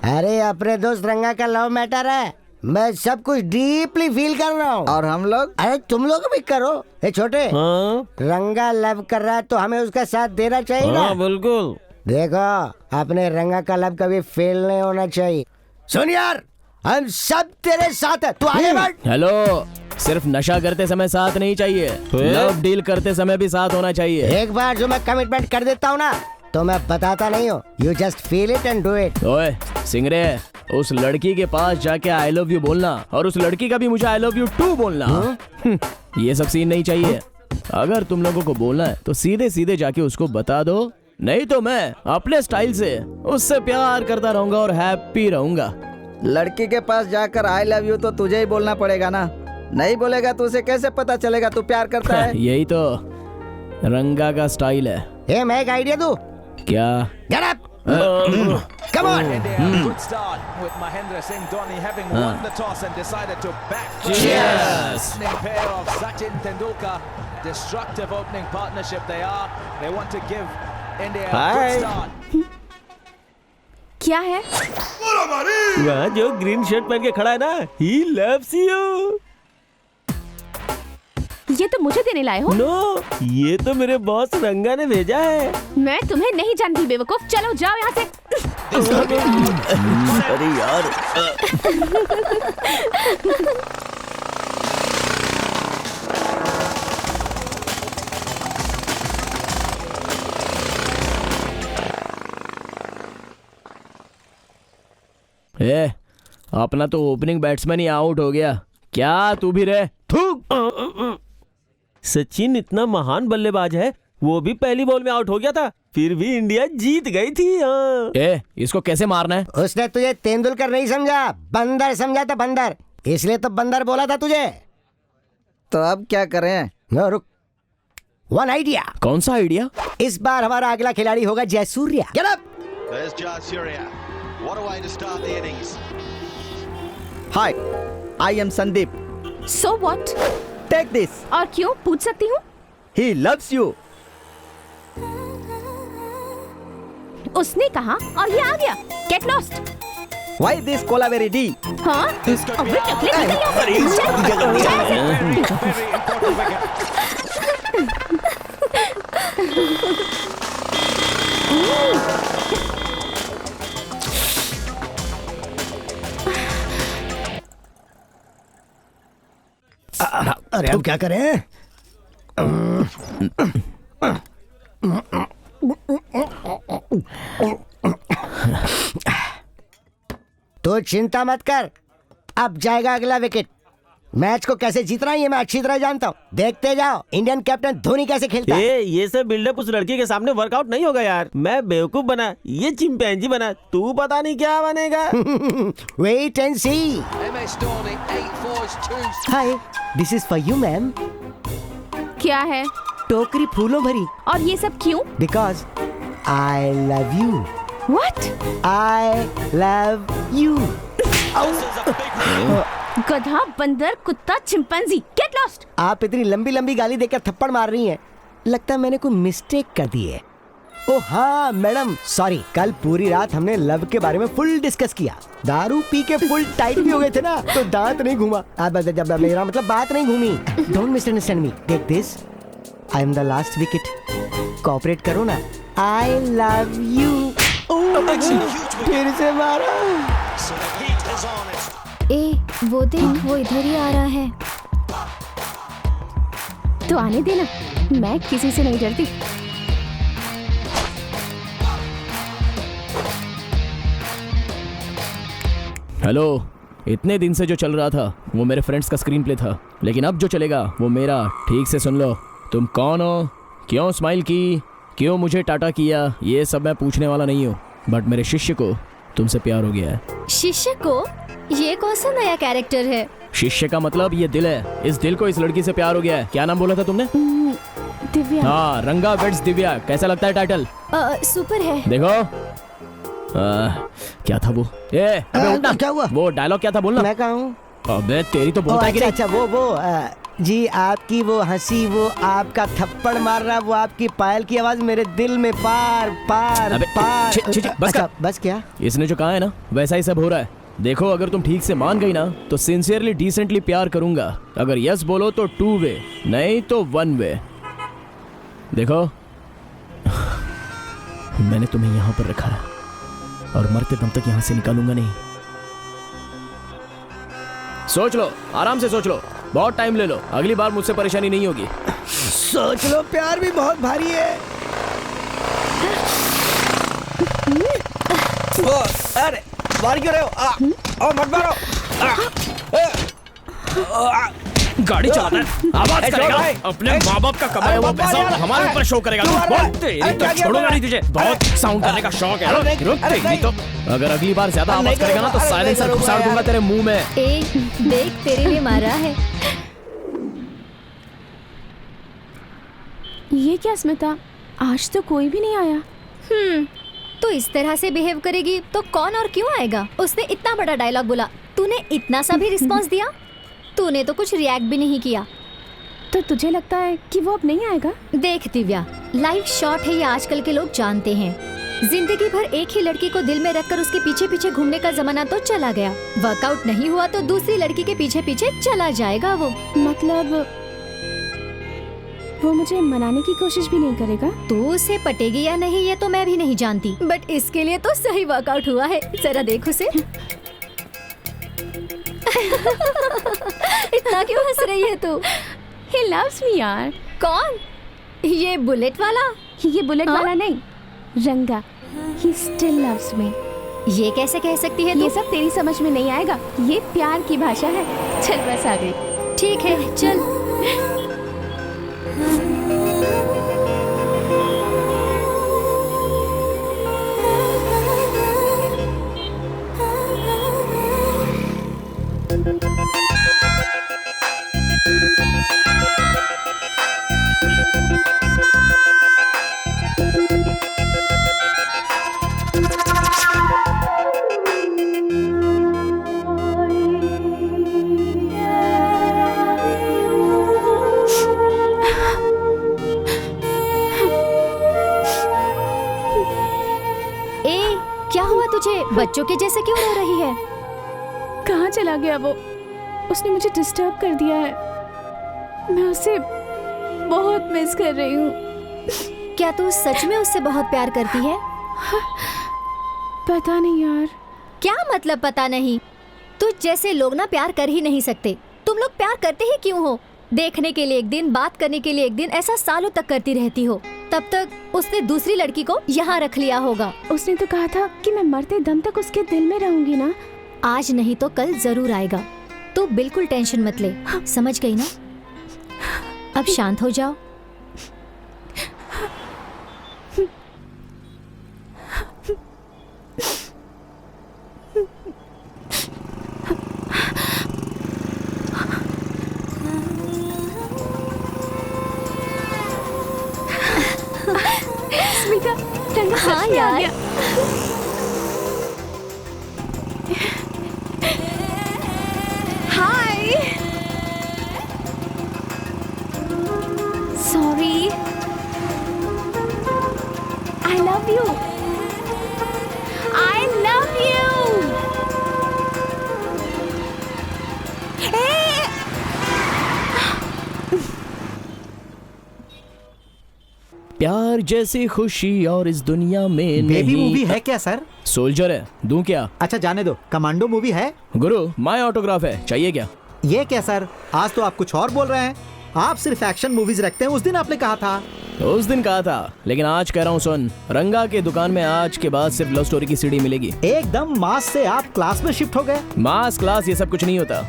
अरे अपने दोस्त रंगा का लव मैटर है, मैं सब कुछ डीपली फील कर रहा हूँ। और हम लोग? अरे तुम लोग भी करो। ए छोटे, हाँ? रंगा लव कर रहा है तो हमें उसका साथ देना चाहिए ना। हाँ, बिल्कुल। देखो, अपने रंगा का लव कभी फेल नहीं होना चाहिए। सुन यार, हम सब तेरे साथ है, तू आगे बढ़। हेलो, सिर्फ नशा करते समय साथ नहीं चाहिए, लव डील करते समय भी साथ होना चाहिए। एक बार जो मैं कमिटमेंट कर देता हूँ ना, तो मैं बताता नहीं हूँ। You just feel it and do it. ओए सिंगरे, उस लड़की के पास जाके आई लव यू बोलना और उस लड़की का भी मुझे आई लव यू टू बोलना। ये सब सीन नहीं चाहिए। अगर तुम लोगों को बोलना है तो सीधे सीधे जाके उसको बता दो, नहीं तो मैं अपने स्टाइल से उससे प्यार करता रहूंगा और हैप्पी रहूंगा। लड़की के पास जाकर आई लव यू तो तुझे ही बोलना पड़ेगा ना। नहीं बोलेगा तो उसे कैसे पता चलेगा तू प्यार करता है? यही तो रंगा का स्टाइल है। मैं एक आइडिया दूं? क्या? Get up! Come on. Good start with Mahendra Singh Dhoni having won the toss and decided to back. Cheers. Opening pair of Sachin Tendulkar, destructive opening partnership they are. They want to give India a Hi. good start. क्या है? वहाँ जो green shirt पहन के खड़ा है ना, he loves you. ये तो मुझे देने लाए हो? नो, ये तो मेरे बॉस रंगा ने भेजा है। मैं तुम्हें नहीं जानती बेवकूफ, चलो जाओ यहाँ से। अरे यार। ए, अपना तो ओपनिंग बैट्समैन ही आउट हो गया, क्या तू भी रहे? सचिन इतना महान बल्लेबाज है, वो भी पहली बॉल में आउट हो गया था, फिर भी इंडिया जीत गई थी। हाँ। ए, इसको कैसे मारना है? उसने तुझे तेंदुलकर नहीं समझा, बंदर समझा था, बंदर, इसलिए तो बंदर बोला था तुझे। तो अब क्या करें? नो रुक, वन आइडिया। कौन सा आइडिया? इस बार हमारा अगला खिलाड़ी होगा Jayasuriya. Get up. There's Jayasuriya. What a way to start the innings. Hi, I am Sandeep. So what? Take this. और क्यों, पूछ सकती हूँ? He loves you. उसने कहा और ये आ गया। Get lost. Why this Kolaveri Di? हाँ? अबे टकले निकल यहाँ अरे अब क्या करें? तो चिंता मत कर, अब जाएगा अगला विकेट। मैच को कैसे जीतना है ये मैं अच्छी तरह जानता हूँ, देखते जाओ इंडियन कैप्टन धोनी कैसे खेलता है। ये सब बिल्डअप उस लड़की के सामने वर्कआउट नहीं होगा यार। मैं बेवकूफ बना, ये चिंपैंजी बना, तू पता नहीं क्या बनेगा। Wait and see. MS Dhoni 8 fours 2. Hi, this is for you ma'am. क्या है? टोकरी फूलों भरी। और ये सब क्यों? Because I love you. What? I love you. गधा, बंदर, कुत्ता, चिंपैंजी, गेट लॉस्ट। आप इतनी लंबी लंबी गाली देकर थप्पड़ मार रही हैं, लगता है मैंने कोई मिस्टेक कर दी है। ओ हाँ मैडम, सॉरी, कल पूरी रात हमने लव के बारे में फुल डिस्कस किया, दारू पी के फुल टाइट भी हो गए थे ना, तो दांत नहीं घूमा। जब मेरा मतलब बात नहीं घूमी। Don't misunderstand me, take this, I am the last wicket, cooperate करो ना। I love you. फिर से मारा। ए, वो देख, वो इधर ही आ रहा है। तो आने देना, मैं किसी से नहीं डरती। हेलो, इतने दिन से जो चल रहा था वो मेरे फ्रेंड्स का स्क्रीन प्ले था, लेकिन अब जो चलेगा वो मेरा। ठीक से सुन लो, तुम कौन हो, क्यों स्माइल की, क्यों मुझे टाटा किया, ये सब मैं पूछने वाला नहीं हूँ, बट मेरे शिष्य को तुमसे प्यार हो गया है। शिष्य को? ये कौन सा नया कैरेक्टर है? शिष्य का मतलब ये दिल है, इस दिल को इस लड़की से प्यार हो गया है। क्या नाम बोला था तुमने? दिव्या। हाँ, रंगा वेड्स दिव्या। कैसा लगता है टाइटल? सुपर है। देखो क्या था वो? अबे उठना। क्या हुआ? वो डायलॉग क्या था बोलना। मैं कहूँ? अबे तेरी तो बहुत है कि नहीं? अच्छा वो जी, आपकी वो हंसी, वो आपका थप्पड़ मारना, वो आपकी पायल की आवाज मेरे दिल में पार पार अबे, पार। छी, बस कर। बस क्या? इसने जो कहा है ना वैसा ही सब हो रहा है। देखो, अगर तुम ठीक से मान गई ना तो सिंसियरली डिसेंटली प्यार करूंगा। अगर यस बोलो तो 2 वे, नहीं तो 1 वे। देखो मैंने तुम्हें यहाँ पर रखा है और मरते दम तक यहाँ से निकालूंगा नहीं। सोच लो, आराम से सोच लो, बहुत टाइम ले लो, अगली बार मुझसे परेशानी नहीं होगी। सोच लो, प्यार भी बहुत भारी है। अरे मार क्यों रहे हो? मत मारो। गाड़ी चलाता है, आवाज करेगा, अपने माँ बाप का कमाया हुआ पैसा हमारे ऊपर शो करेगा। तेरी तो छोड़ूंगा नहीं तुझे, बहुत साउंड करने का शौक है। तेरी तो अगर अगली बार ज्यादा आवाज करेगा ना तो साइलेंसर घुसाड़ दूंगा तेरे मुंह में। ए, देख, तेरे लिए मारा है। ये क्या स्मिता, आज तो कोई भी नहीं आया। तो इस तरह से बिहेव करेगी तो कौन और क्यों आएगा? उसने इतना बड़ा डायलॉग बोला, तूने इतना सा भी रिस्पांस दिया? तूने तो कुछ रिएक्ट भी नहीं किया। तो तुझे लगता है कि वो अब नहीं आएगा? देख दिव्या, लाइफ शॉर्ट है ये आजकल के लोग जानते हैं। जिंदगी भर एक ही लड़की को दिल में रखकर उसके पीछे पीछे घूमने का जमाना तो चला गया। वर्कआउट नहीं हुआ तो दूसरी लड़की के पीछे पीछे चला जाएगा वो। मतलब वो मुझे मनाने की कोशिश भी नहीं करेगा? तू उसे पटेगी या नहीं ये तो मैं भी नहीं जानती, बट इसके लिए तो सही वर्कआउट हुआ है। जरा देख उसे। इतना क्यों हंस रही है तू? He loves me यार। कौन? ये बुलेट वाला? ये बुलेट वाला नहीं, रंगा। He still loves me। ये कैसे कह सकती है तू? ये सब तेरी समझ में नहीं आएगा, ये प्यार की भाषा है। चल बस आ गई। ठीक है चल। बच्चों के जैसे क्यों रो रही है? कहाँ चला गया वो? उसने मुझे डिस्टर्ब कर दिया है। मैं उसे बहुत मिस कर रही हूँ। क्या तू सच में उससे बहुत प्यार करती है? पता नहीं यार। क्या मतलब पता नहीं? तुझ जैसे लोग ना प्यार कर ही नहीं सकते। तुम लोग प्यार करते ही क्यों हो? देखने के लिए एक दिन, बात करने के लिए एक दिन, ऐसा सालों तक करती रहती हो। तब तक उसने दूसरी लड़की को यहाँ रख लिया होगा। उसने तो कहा था कि मैं मरते दम तक उसके दिल में रहूंगी ना। आज नहीं तो कल जरूर आएगा। तू बिल्कुल टेंशन मत ले। समझ गई ना? अब शांत हो जाओ। हाँ यार। Hi. Sorry. I love you. I love you. प्यार जैसी खुशी और इस दुनिया में बेबी नहीं। मूवी है क्या सर? सोल्जर है, दूं क्या? अच्छा जाने दो। कमांडो मूवी है? गुरु माय ऑटोग्राफ है, चाहिए क्या? ये क्या सर, आज तो आप कुछ और बोल रहे हैं। आप सिर्फ एक्शन मूवीज रखते हैं, उस दिन आपने कहा था। उस दिन कहा था, लेकिन आज कह रहा हूँ सुन। रंगा के दुकान में आज के बाद सिर्फ लव स्टोरी की सीडी मिलेगी। एकदम मास से आप क्लास में शिफ्ट हो गए। मास क्लास ये सब कुछ नहीं होता।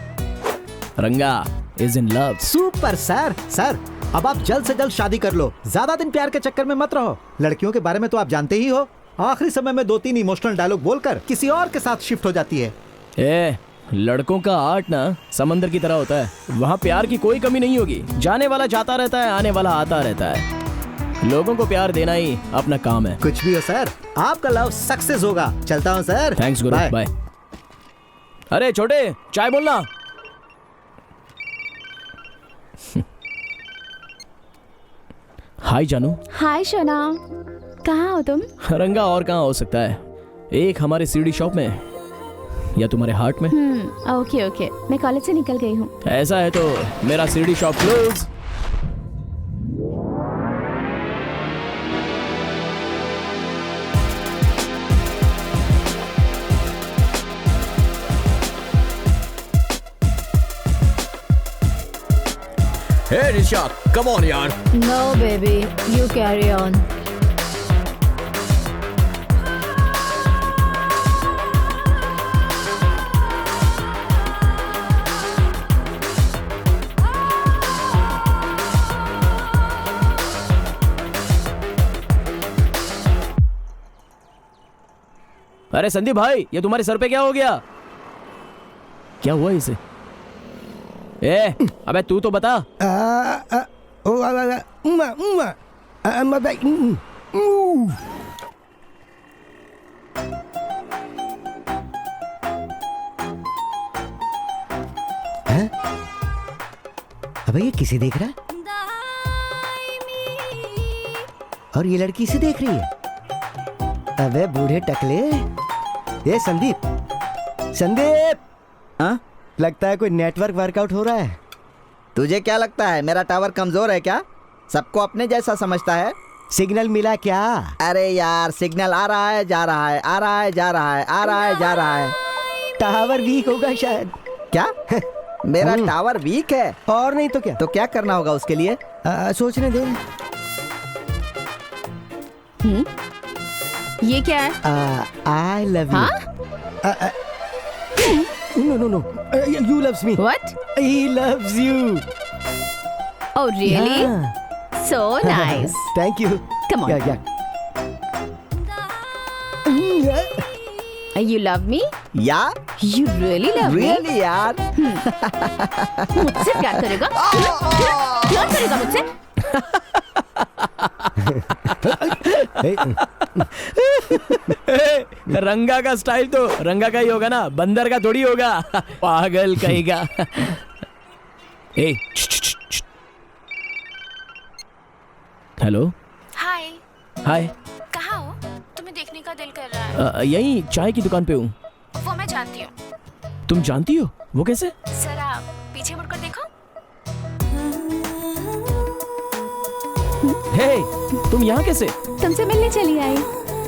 रंगा is in love. Super sir. Sir अब आप जल्द से जल्द शादी कर लो, ज्यादा दिन प्यार के चक्कर में मत रहो। लड़कियों के बारे में तो आप जानते ही हो, आखिरी समय में 2-3 इमोशनल डायलॉग बोलकर किसी और के साथ शिफ्ट हो जाती है। ए, लड़कों का आर्ट ना समंदर की तरह होता है, वहाँ प्यार की कोई कमी नहीं होगी। जाने वाला जाता रहता है, आने वाला आता रहता है। लोगों को प्यार देना ही अपना काम है। कुछ भी हो सर, आपका लव सक्सेस होगा। चलता हूँ सर। थैंक्स गुरु, बाय। अरे छोटे, चाय बोलना। हाय जानू। हाय शोना, कहाँ हो तुम? रंगा और कहाँ हो सकता है, एक हमारे सीडी शॉप में या तुम्हारे हार्ट में। ओके ओके, मैं कॉलेज से निकल गई हूँ। ऐसा है तो मेरा CD shop close. Hey Nisha, come on यार। No baby, you carry on. अरे संदीप भाई, ये तुम्हारे सर पे क्या हो गया? क्या हुआ इसे? ए, अबे तू तो बता। अबे ये किसे देख रहा है? और ये लड़की इसे देख रही है। अबे बूढ़े टकले, ये संदीप, संदीप, हाँ? लगता है कोई नेटवर्क वर्कआउट हो रहा है। तुझे क्या लगता है मेरा टावर कमजोर है क्या? सबको अपने जैसा समझता है। सिग्नल मिला क्या? अरे यार सिग्नल आ रहा है जा रहा है, आ रहा है जा रहा है, आ रहा है जा रहा है। टावर वीक होगा शायद। क्या? मेरा टावर वीक है? और नहीं तो क्या? तो क्या करना होगा उसके लिए? सोचने दे। ये क्या है? I love you. No no no, you loves me. What? He loves you. Oh really? So nice. Thank you. Come on. You love me? या You really love me? Really यार। मुझसे प्यार करेगा? प्यार करेगा मुझसे? रंगा का स्टाइल तो रंगा का ही होगा ना, बंदर का थोड़ी होगा। पागल कहेगा। ए, हेलो। हाय। हाय। कहाँ हो? तुम्हें देखने का दिल कर रहा है। यही चाय की दुकान पे हूँ। वो मैं जानती हूँ। तुम जानती हो? वो कैसे? जरा पीछे मुड़कर देखो। हे, तुम यहाँ कैसे? तुमसे मिलने चली आई।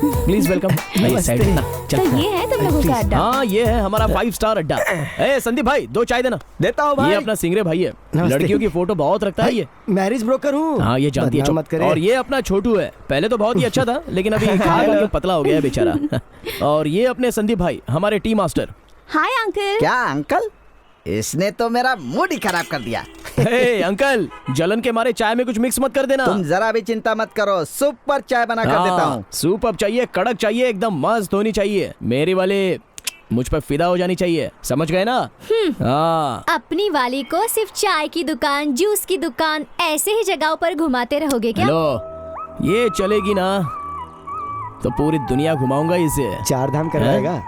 Please welcome. तो ये है तुम लोगों का अड्डा? हाँ ये है हमारा 5 स्टार अड्डा। ए संदीप भाई 2 चाय देना। देता हूँ भाई। ये अपना सिंगरे भाई है, लड़कियों की फोटो बहुत रखता है ये। मैरिज ब्रोकर हूँ। हाँ ये जानती है। मत करे। और ये अपना छोटू है, पहले तो बहुत ही अच्छा था लेकिन अभी खा के पतला हो गया है बेचारा। और ये अपने संदीप भाई हमारे टी मास्टर। Hi uncle. क्या अंकल? इसने तो मेरा मूड ही खराब कर दिया। हे अंकल, जलन के मारे चाय में कुछ मिक्स मत कर देना। तुम जरा भी चिंता मत करो, सुपर चाय बना कर देता हूँ। सूप अब चाहिए, कड़क चाहिए, एकदम मस्त होनी चाहिए। मेरी वाले मुझ पर फिदा हो जानी चाहिए, समझ गए ना? हाँ। अपनी वाली को सिर्फ चाय की दुकान, जूस की दुकान, ऐसे ही जगहों पर घुमाते रहोगे क्या? लो, ये चलेगी ना तो पूरी दुनिया घुमाऊंगा इसे। 4 धाम करवाएगा।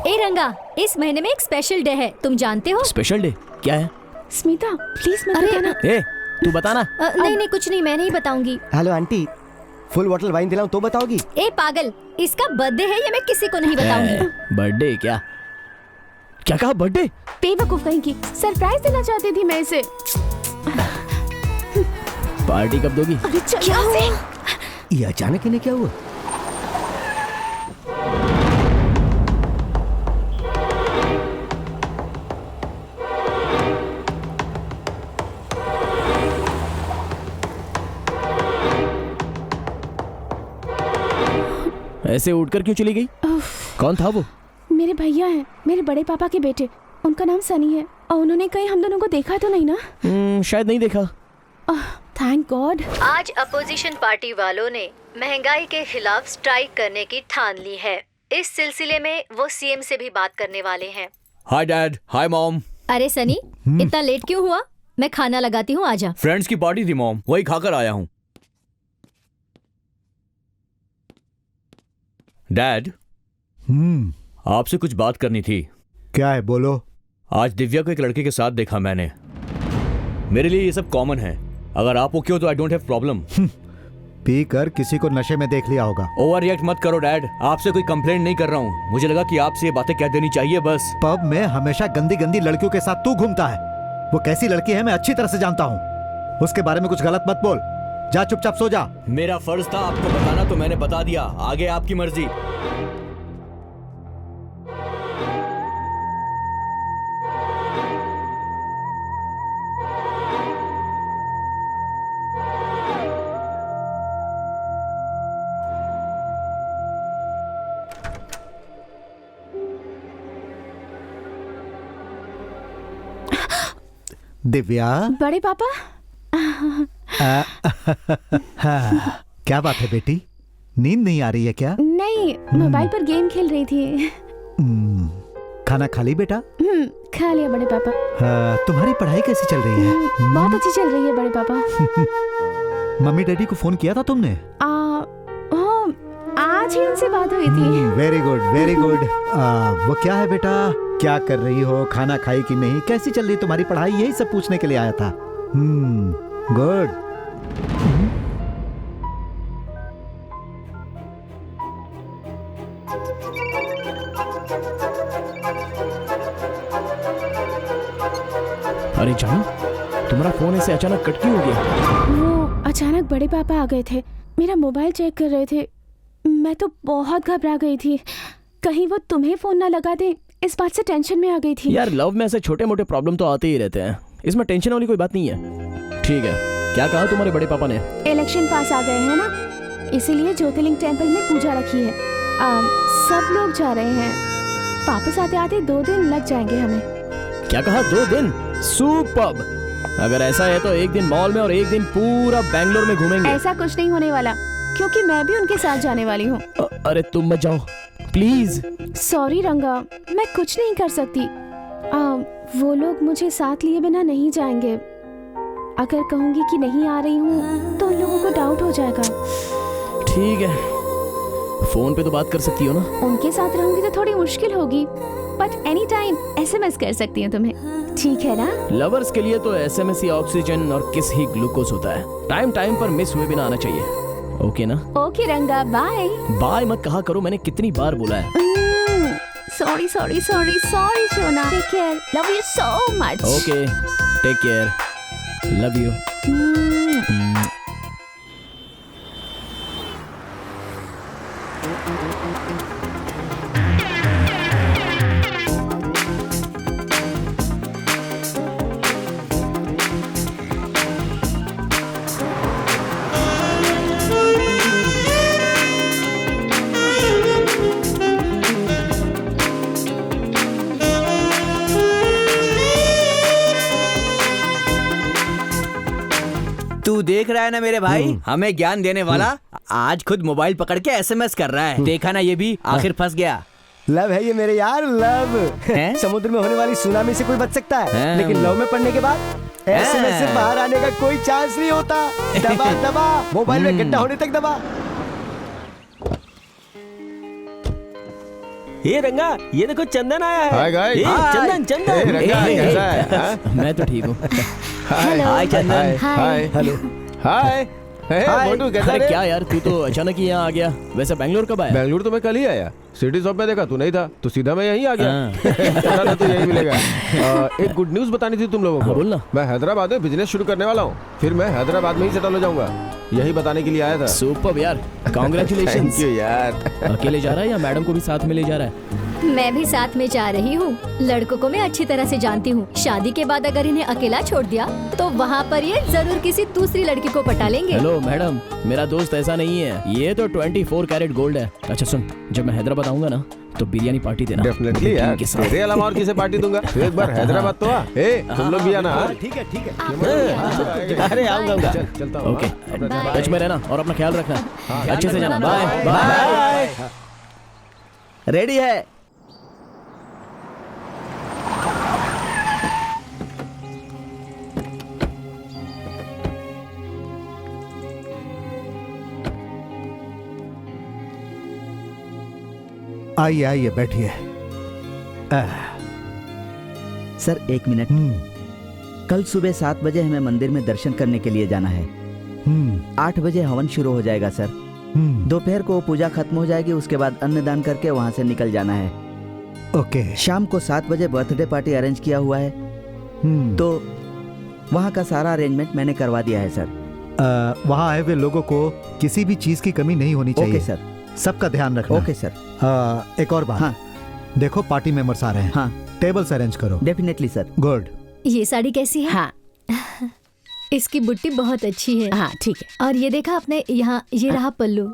ए रंगा, इस महीने में एक स्पेशल डे है, तुम जानते हो? स्पेशल डे क्या है? स्मिता प्लीज मत बताना। ए तू बताना। नहीं नहीं कुछ नहीं, मैं नहीं बताऊंगी। Hello aunty, full bottle wine दिलाऊं तो बताओगी? ए पागल, इसका बर्थडे है, ये मैं किसी को नहीं बताऊंगी। बर्थडे क्या? क्या कहा बर्थडे? बेवकूफ कहीं की, सरप्राइज देना चाहती थी मैं इसे। पार्टी कब दोगी? अरे चल यहाँ से। ये अचानक इन्हें क्या हुआ? ऐसे उठकर क्यों चली गई? कौन था वो? मेरे भैया हैं, मेरे बड़े पापा के बेटे। उनका नाम सनी है और उन्होंने कहीं हम दोनों को देखा तो नहीं ना? शायद नहीं देखा। Thank God. आज अपोजिशन पार्टी वालों ने महंगाई के खिलाफ स्ट्राइक करने की ठान ली है। इस सिलसिले में वो सीएम से भी बात करने वाले हैं। Hi dad, hi mom. अरे सनी, इतना लेट क्यों हुआ? मैं खाना लगाती हूँ, आजा। फ्रेंड्स की पार्टी थी मॉम, वही खाकर आया हूँ। डैड, आपसे कुछ बात करनी थी। क्या है, बोलो। आज दिव्या को एक लड़के के साथ देखा मैंने। मेरे लिए ये सब कॉमन है, अगर आप ओके हो तो I don't have problem. P कर किसी को नशे में देख लिया होगा। ओवर रिएक्ट मत करो डैड, आपसे कोई कंप्लेंट नहीं कर रहा हूँ। मुझे लगा कि आपसे ये बातें कह देनी चाहिए बस। पब में हमेशा गंदी गंदी लड़कियों के साथ तू घूमता है। वो कैसी लड़की है मैं अच्छी तरह से जानता हूँ। उसके बारे में कुछ गलत मत बोल। जा चुपचाप सो जा। मेरा फर्ज था आपको बताना तो मैंने बता दिया, आगे आपकी मर्जी। दिव्या। बड़े पापा। क्या बात है बेटी, नींद नहीं आ रही है क्या? नहीं, मोबाइल पर गेम खेल रही थी। खाना खा ली बेटा? खा लिया बड़े पापा। तुम्हारी पढ़ाई कैसी चल रही है? बहुत अच्छी चल रही है बड़े पापा। मम्मी डैडी को फोन किया था तुमने? आज ही उनसे बात हुई थी। Very good very good. वो क्या है बेटा, क्या कर रही हो, खाना खाई कि नहीं, कैसी चल रही तुम्हारी पढ़ाई, यही सब पूछने के लिए आया था। गुड। अरे जानू, तुम्हारा फोन ऐसे अचानक कट क्यों हो गया? वो अचानक बड़े पापा आ गए थे, मेरा मोबाइल चेक कर रहे थे। मैं तो बहुत घबरा गई थी, कहीं वो तुम्हें फोन ना लगा दे, इस बात से टेंशन में आ गई थी। यार लव में ऐसे छोटे मोटे प्रॉब्लम तो आते ही रहते हैं, इसमें टेंशन वाली कोई बात नहीं है। ठीक है, क्या कहा तुम्हारे बड़े पापा ने? इलेक्शन पास आ गए हैं ना, इसीलिए ज्योतिर्लिंग टेम्पल में पूजा रखी है। सब लोग जा रहे हैं, वापस आते आते 2 दिन लग जाएंगे हमें। क्या कहा, 2 दिन? सुपर्ब। अगर ऐसा है तो एक दिन मॉल में और एक दिन पूरा बैंगलोर में घूमेंगे। ऐसा कुछ नहीं होने वाला, क्योंकि मैं भी उनके साथ जाने वाली हूँ। अरे तुम मत जाओ प्लीज। सॉरी रंगा, मैं कुछ नहीं कर सकती। वो लोग मुझे साथ लिए बिना नहीं जाएंगे। अगर कहूँगी कि नहीं आ रही हूँ तो उन लोगों को डाउट हो जाएगा। ठीक है, फोन पे तो बात कर सकती हो ना? उनके साथ रहूंगी तो थोड़ी मुश्किल होगी, बट एनी टाइम SMS कर सकती हूँ तुम्हें, ठीक है ना? लवर्स के लिए तो SMS ही ऑक्सीजन और किस ही ग्लूकोज होता है। टाइम टाइम पर मिस हुए बिना आना चाहिए, ओके ना? ओके रंगा, बाय। बाय मत कहा करो, मैंने कितनी बार बोला है। सॉरी सॉरी सॉरी सॉरी सोना, take care, love you so much. Okay, take care, love you. तू देख रहा है ना मेरे भाई, हमें ज्ञान देने वाला आज खुद मोबाइल पकड़ के SMS कर रहा है। देखा ना, ये भी आखिर फंस गया। लव है ये मेरे यार, लव। समुद्र में होने वाली सुनामी से कोई बच सकता है, लेकिन लव में पड़ने के बाद SMS से बाहर आने का कोई चांस नहीं होता। दबा दबा, मोबाइल में गड्ढा होने तक दबा। ये रंगा, ये देखो चंदन आया है। Hi guys. चंदन चंदन। रंगा कैसा है? मैं तो ठीक हूँ। हाय चंदन। हाय। हेलो। हाय। मोटू कैसा अरे है? क्या यार, तू तो अचानक ही यहाँ आ गया। वैसे बैंगलोर कब आया? बैंगलोर तो मैं कल ही आया। सिटी शॉप में देखा तू नहीं था, तो सीधा मैं यहीं आ गया। पता था तू यहीं मिलेगा। एक गुड न्यूज बतानी थी तुम लोगों को। बोलना। मैं हैदराबाद में बिजनेस शुरू करने वाला हूँ, फिर मैं हैदराबाद में ही सेटल हो जाऊंगा, यही बताने के लिए आया था। सुपर्ब यार, कांग्रेचुलेशन। थैंक यू यार। अकेले जा रहा है या मैडम को भी साथ में ले जा रहा है? मैं भी साथ में जा रही हूँ। लड़कों को मैं अच्छी तरह से जानती हूँ। शादी के बाद अगर इन्हें अकेला छोड़ दिया तो वहाँ पर ये जरूर किसी दूसरी लड़की को पटा लेंगे। हेलो मैडम, मेरा दोस्त ऐसा नहीं है, ये तो 24 कैरेट गोल्ड है। अच्छा सुन, जब मैं हैदराबाद आऊंगा ना तो बिरयानी पार्टी देना। डेफिनेटली यार, तेरे अलावा और किसे पार्टी दूंगा। एक बार हैदराबाद तो आ। तुम लोग भी आना। ठीक है ठीक है। अरे आऊंगा। चलता हूँ। ओके, टच में रहना और अपना ख्याल रखना, अच्छे से जाना। Bye bye. रेडी है? आइए आइए बैठिए। Sir 1 minute. कल सुबह 7 बजे हमें मंदिर में दर्शन करने के लिए जाना है। 8 बजे हवन शुरू हो जाएगा सर। दोपहर को पूजा खत्म हो जाएगी, उसके बाद अन्नदान करके वहाँ से निकल जाना है। ओके। शाम को 7 बजे बर्थडे पार्टी अरेंज किया हुआ है, तो वहाँ का सारा अरेंजमेंट मैंने करवा दिया है सर। वहाँ आए हुए लोगों को किसी भी चीज की कमी नहीं होनी चाहिए। Okay sir. सबका ध्यान रखना। Okay sir. एक और बात। हाँ। देखो पार्टी मेंबर्स आ रहे हैं। हाँ। टेबल्स अरेंज करो। Definitely sir. गुड। ये साड़ी कैसी है? हाँ, इसकी बुट्टी बहुत अच्छी है। हाँ ठीक है। और ये देखा आपने, यहाँ ये रहा पल्लू।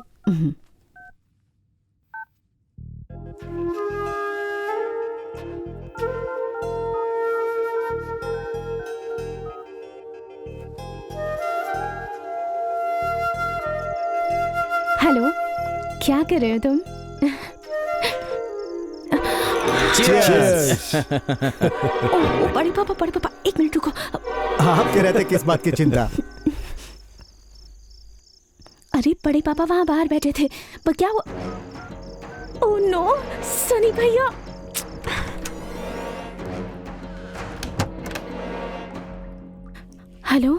हेलो, क्या कर रहे हो तुम? ओ, बड़े पापा 1 मिनट रुको। आप कह रहे थे किस बात की चिंता? अरे बड़े पापा वहाँ बाहर बैठे थे, पर क्या हुआ? ओह नो, सनी भैया। हेलो,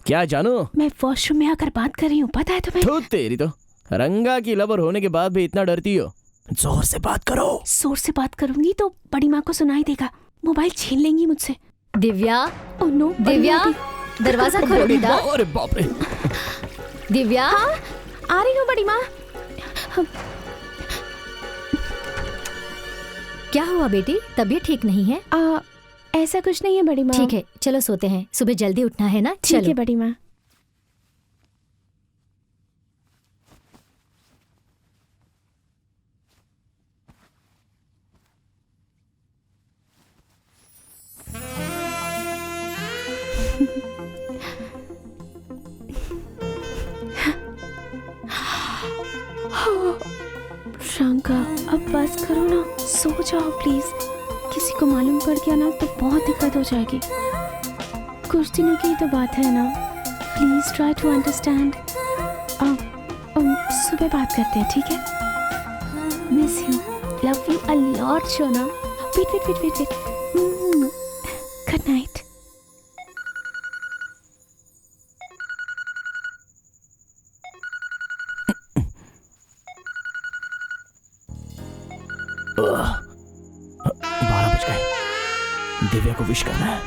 क्या जानू? मैं वॉशरूम में आकर बात कर रही हूँ, पता है तुम्हें? तो तेरी तो रंगा की लवर होने के बाद भी इतना डरती हो। जोर से बात करो। जोर से बात करूंगी तो बड़ी माँ को सुनाई देगा, मोबाइल छीन लेंगी मुझसे। दिव्या, ओह नो, दिव्या, दरवाजा खोलो बेटा। अरे बाप रे। दिव्या, हाँ, आ रही हूँ बड़ी माँ। क्या हुआ बेटी? तबीयत ठीक नहीं है? ऐसा कुछ नहीं है बड़ी माँ। ठीक है, चलो सोते हैं, सुबह जल्दी उठना है ना। ठीक है बड़ी माँ। शंका, अब बस करो ना, सो जाओ प्लीज। किसी को मालूम पड़ गया ना तो बहुत दिक्कत हो जाएगी। कुछ दिनों की तो बात है ना, प्लीज ट्राई टू अंडरस्टैंड। सुबह बात करते हैं, ठीक है? Miss you, love you a lot शोना। वेट। Good night. दिव्या को विश करना है।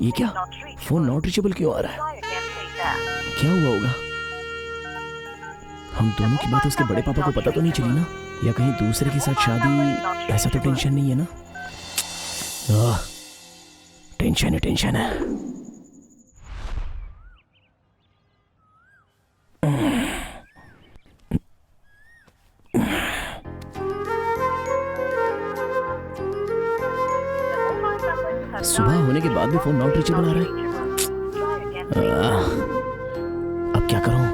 ये क्या? फोन नॉट रीचेबल क्यों आ रहा है? क्या हुआ होगा? हम दोनों की बात उसके बड़े पापा को पता तो नहीं चली ना? या कहीं दूसरे के साथ शादी? ऐसा तो टेंशन नहीं है ना? टेंशन है। सुबह होने के बाद भी फोन नॉट रीचेबल आ रहा है। अब क्या करूं?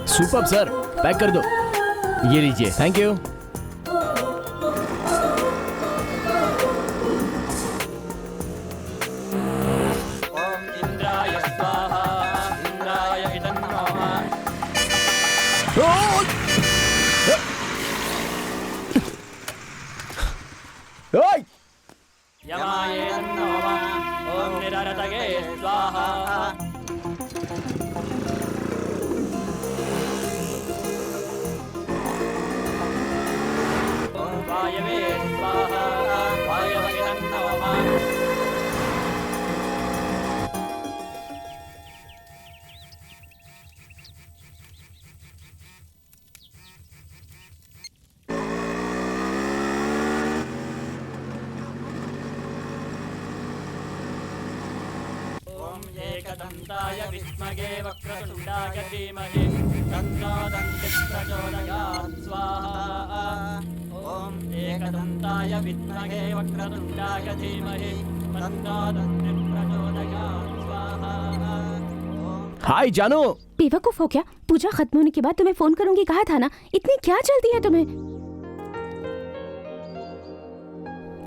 सुपर्ब सर, पैक कर दो। ये लीजिए। Thank you. एकदन्ताय विद्महे वक्रतुण्डाय धीमहि तन्नो दन्तिः प्रचोदयात् स्वाहा। ॐ एकदन्ताय विद्महे वक्रतुण्डाय धीमहि तन्नो दन्तिः प्रचोदयात् स्वाहा। हाय जानू। बेवकूफ हो क्या? पूजा खत्म होने के बाद तुम्हें फोन करूंगी कहा था ना, इतनी क्या जल्दी है तुम्हें?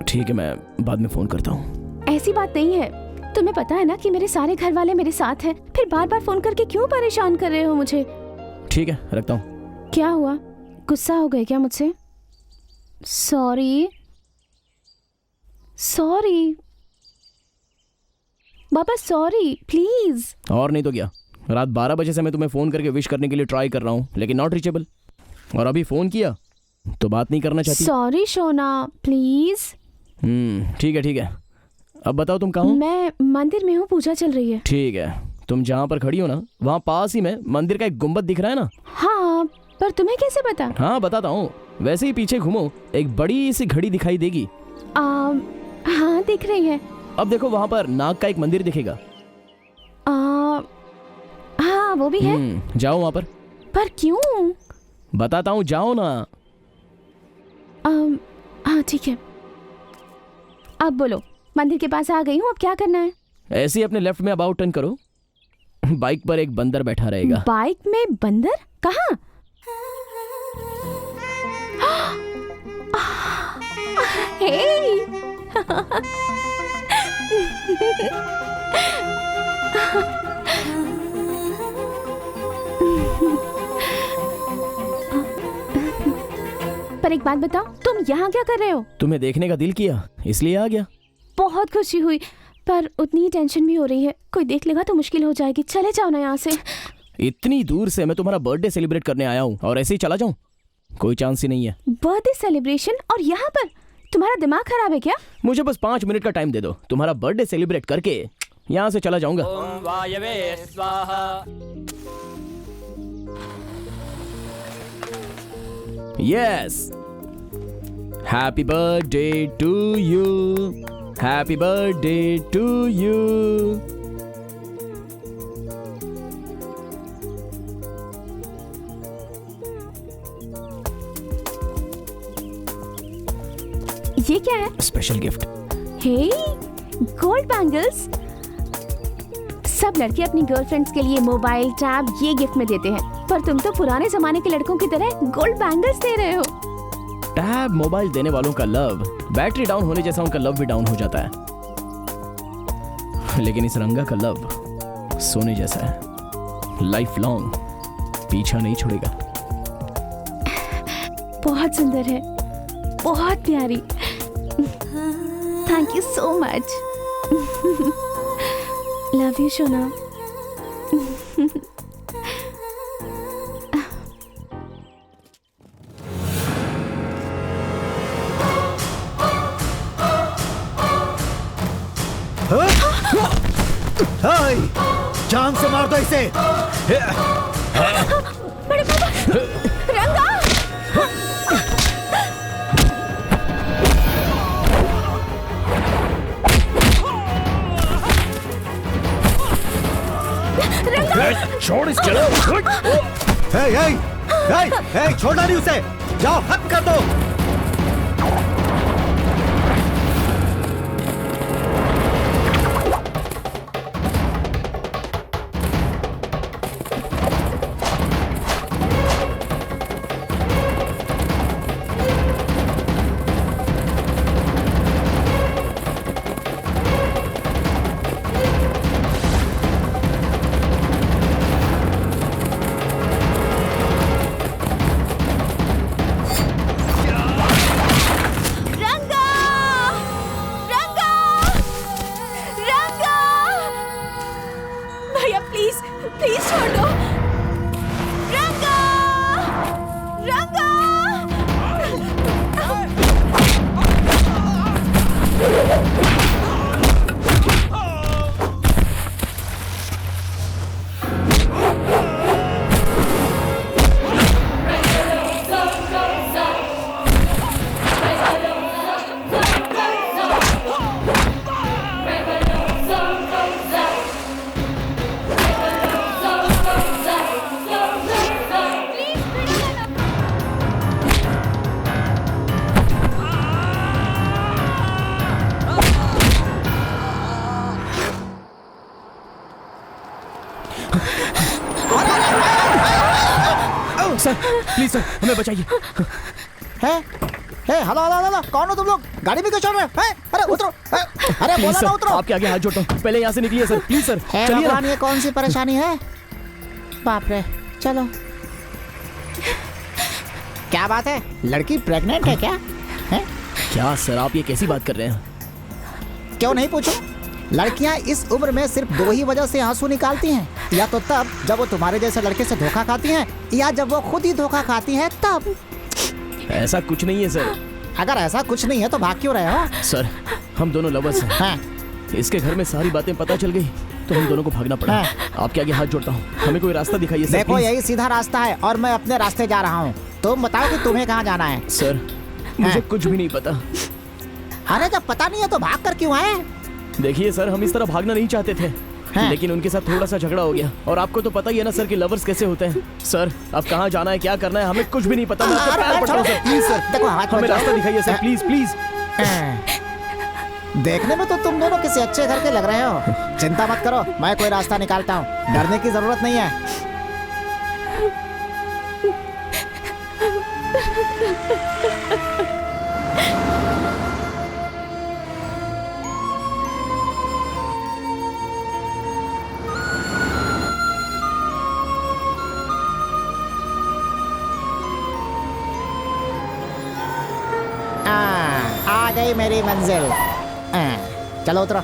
ठीक है, मैं बाद में फोन करता हूँ। ऐसी बात नहीं है, तुम्हें पता है ना कि मेरे सारे घर वाले मेरे साथ हैं, फिर बार बार फोन करके क्यों परेशान कर रहे हो मुझे? ठीक है, रखता हूँ। क्या हुआ? गुस्सा हो गए क्या मुझसे? Sorry Baba, sorry please. और नहीं तो क्या, रात 12 बजे से मैं तुम्हें फोन करके विश करने के लिए ट्राई कर रहा हूँ, लेकिन नॉट रीचेबल। और अभी फोन किया तो बात नहीं करना चाहती। Sorry Shona, please. ठीक है। अब बताओ तुम कहाँ हो? मैं मंदिर में हूँ, पूजा चल रही है। ठीक है, तुम जहाँ पर खड़ी हो ना, वहाँ पास ही में मंदिर का एक गुम्बद दिख रहा है ना? हाँ, पर तुम्हें कैसे पता? हाँ बताता हूँ, वैसे ही पीछे घूमो, एक बड़ी सी घड़ी दिखाई देगी। हाँ दिख रही है। अब देखो वहाँ पर नाग का एक मंदिर दिखेगा। हाँ वो भी है। जाओ वहाँ पर क्यों? बताता हूँ, जाओ ना। हाँ ठीक है, अब बोलो। मंदिर के पास आ गई हूँ, अब क्या करना है? ऐसे ही अपने लेफ्ट में अबाउट टर्न करो, बाइक पर एक बंदर बैठा रहेगा। बाइक में बंदर? कहाँ? पर एक बात बताओ, तुम यहाँ क्या कर रहे हो? तुम्हें देखने का दिल किया इसलिए आ गया। बहुत खुशी हुई, पर उतनी टेंशन भी हो रही है। कोई देख लेगा तो मुश्किल हो जाएगी। चले जाओ ना यहाँ से। इतनी दूर से मैं तुम्हारा बर्थडे सेलिब्रेट करने आया हूँ और ऐसे ही चला जाऊँ? कोई चांस ही नहीं है। बर्थडे सेलिब्रेशन और यहाँ पर? तुम्हारा दिमाग खराब है क्या? मुझे बस 5 मिनट का टाइम दे दो, तुम्हारा बर्थडे सेलिब्रेट करके यहाँ से चला जाऊंगा। ओम वायवे स्वाहा। Yes, happy birthday to you, happy birthday to you. ये क्या है? Special gift. Hey, gold bangles. सब लड़के अपनी गर्लफ्रेंड्स के लिए मोबाइल, टैब ये गिफ्ट में देते हैं, पर तुम तो पुराने जमाने के लड़कों की तरह गोल्ड बैंगल्स दे रहे हो। टैब मोबाइल देने वालों का लव बैटरी डाउन होने जैसा उनका लव भी डाउन हो जाता है, लेकिन इस रंगा का लव सोने जैसा है, लाइफ लॉन्ग पीछा नहीं छोड़ेगा। बहुत सुंदर है, बहुत प्यारी। Thank you so much. Love you Shona. जान से मार दो इसे। बड़े पापा, रंगा। छोड़ इस चलो। छोड़ना नहीं उसे, जाओ खत्म कर दो। सर प्लीज सर हमें बचाइए। हेलो हेलो हेलो, कौन हो तुम लोग? गाड़ी में क्यों चढ़ रहे हो? अरे उतरो। अरे बोला ना उतरो। आपके आगे हाथ जोड़ता हूँ, पहले यहाँ से निकलिए सर, प्लीज सर। चलिए। भगवान, ये कौन सी परेशानी है? बाप रे, चलो। क्या बात है, लड़की प्रेग्नेंट है क्या? क्या सर आप ये कैसी बात कर रहे हैं? क्यों नहीं पूछो? लड़कियां इस उम्र में सिर्फ 2 ही वजह से आंसू निकालती हैं, या तो तब जब वो तुम्हारे जैसे लड़के से धोखा खाती हैं, या जब वो खुद ही धोखा खाती हैं तब। ऐसा कुछ नहीं है सर। अगर ऐसा कुछ नहीं है तो भाग क्यों रहे हो? सर हम दोनों लवर्स हैं। हाँ। इसके घर में सारी बातें पता चल गई तो हम दोनों को भागना पड़ा। हाँ। आपके आगे हाथ जोड़ता हूँ, हमें कोई रास्ता दिखाइए सर। देखो यही सीधा रास्ता है और मैं अपने रास्ते जा रहा हूँ, तुम बताओ कि तुम्हें कहाँ जाना है? सर मुझे कुछ भी नहीं पता। अरे जब पता नहीं है तो भाग कर क्यों आए? देखिए सर हम इस तरह भागना नहीं चाहते थे, लेकिन उनके साथ थोड़ा सा झगड़ा हो गया, और आपको तो पता ही है ना सर कि लवर्स कैसे होते हैं। सर अब कहाँ जाना है, क्या करना है, हमें कुछ भी नहीं पता। मैं आपके पैर पड़ रहा हूं सर, प्लीज सर देखो हमें रास्ता दिखाइए सर, प्लीज प्लीज। देखने में तो तुम दोनों किसी अच्छे घर के लग रहे हो। चिंता मत करो, मैं कोई रास्ता निकालता हूँ, डरने की जरूरत नहीं है। आ गई मेरी मंजिल। चलो उतरो।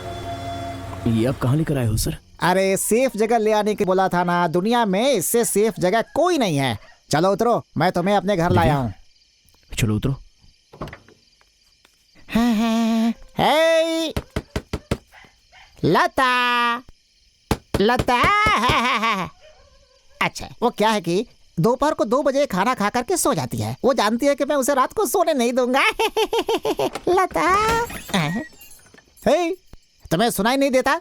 ये आप कहाँ लेकर आए हो सर? अरे सेफ जगह ले आने की बोला था ना, दुनिया में इससे सेफ जगह कोई नहीं है। चलो उतरो, मैं तुम्हें अपने घर लाया हूँ। चलो उतरो। हे लता, लता। अच्छा, वो क्या है कि दोपहर को 2 बजे खाना खा करके सो जाती है। वो जानती है कि मैं उसे रात को सोने नहीं दूंगा। लता। हे, तुम्हें सुनाई नहीं देता?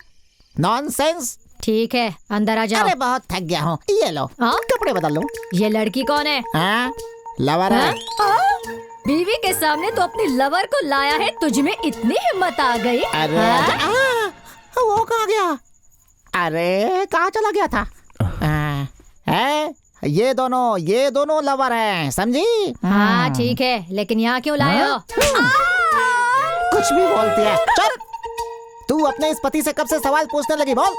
नॉनसेंस। ठीक है, अंदर आ जाओ। अरे बहुत थक गया हूँ। ये लो, कपड़े बदल लो। ये लड़की कौन है? लवर है। बीवी के सामने तो अपनी लवर को लाया है, तुझ में इतनी हिम्मत आ गई? अरे वो कहाँ गया? अरे कहाँ चला गया था? ये दोनों लवर हैं, समझी? हाँ ठीक है, लेकिन यहाँ क्यों लाए हो? कुछ भी बोलती है। चुप! तू अपने इस पति से कब से सवाल पूछने लगी? बोल।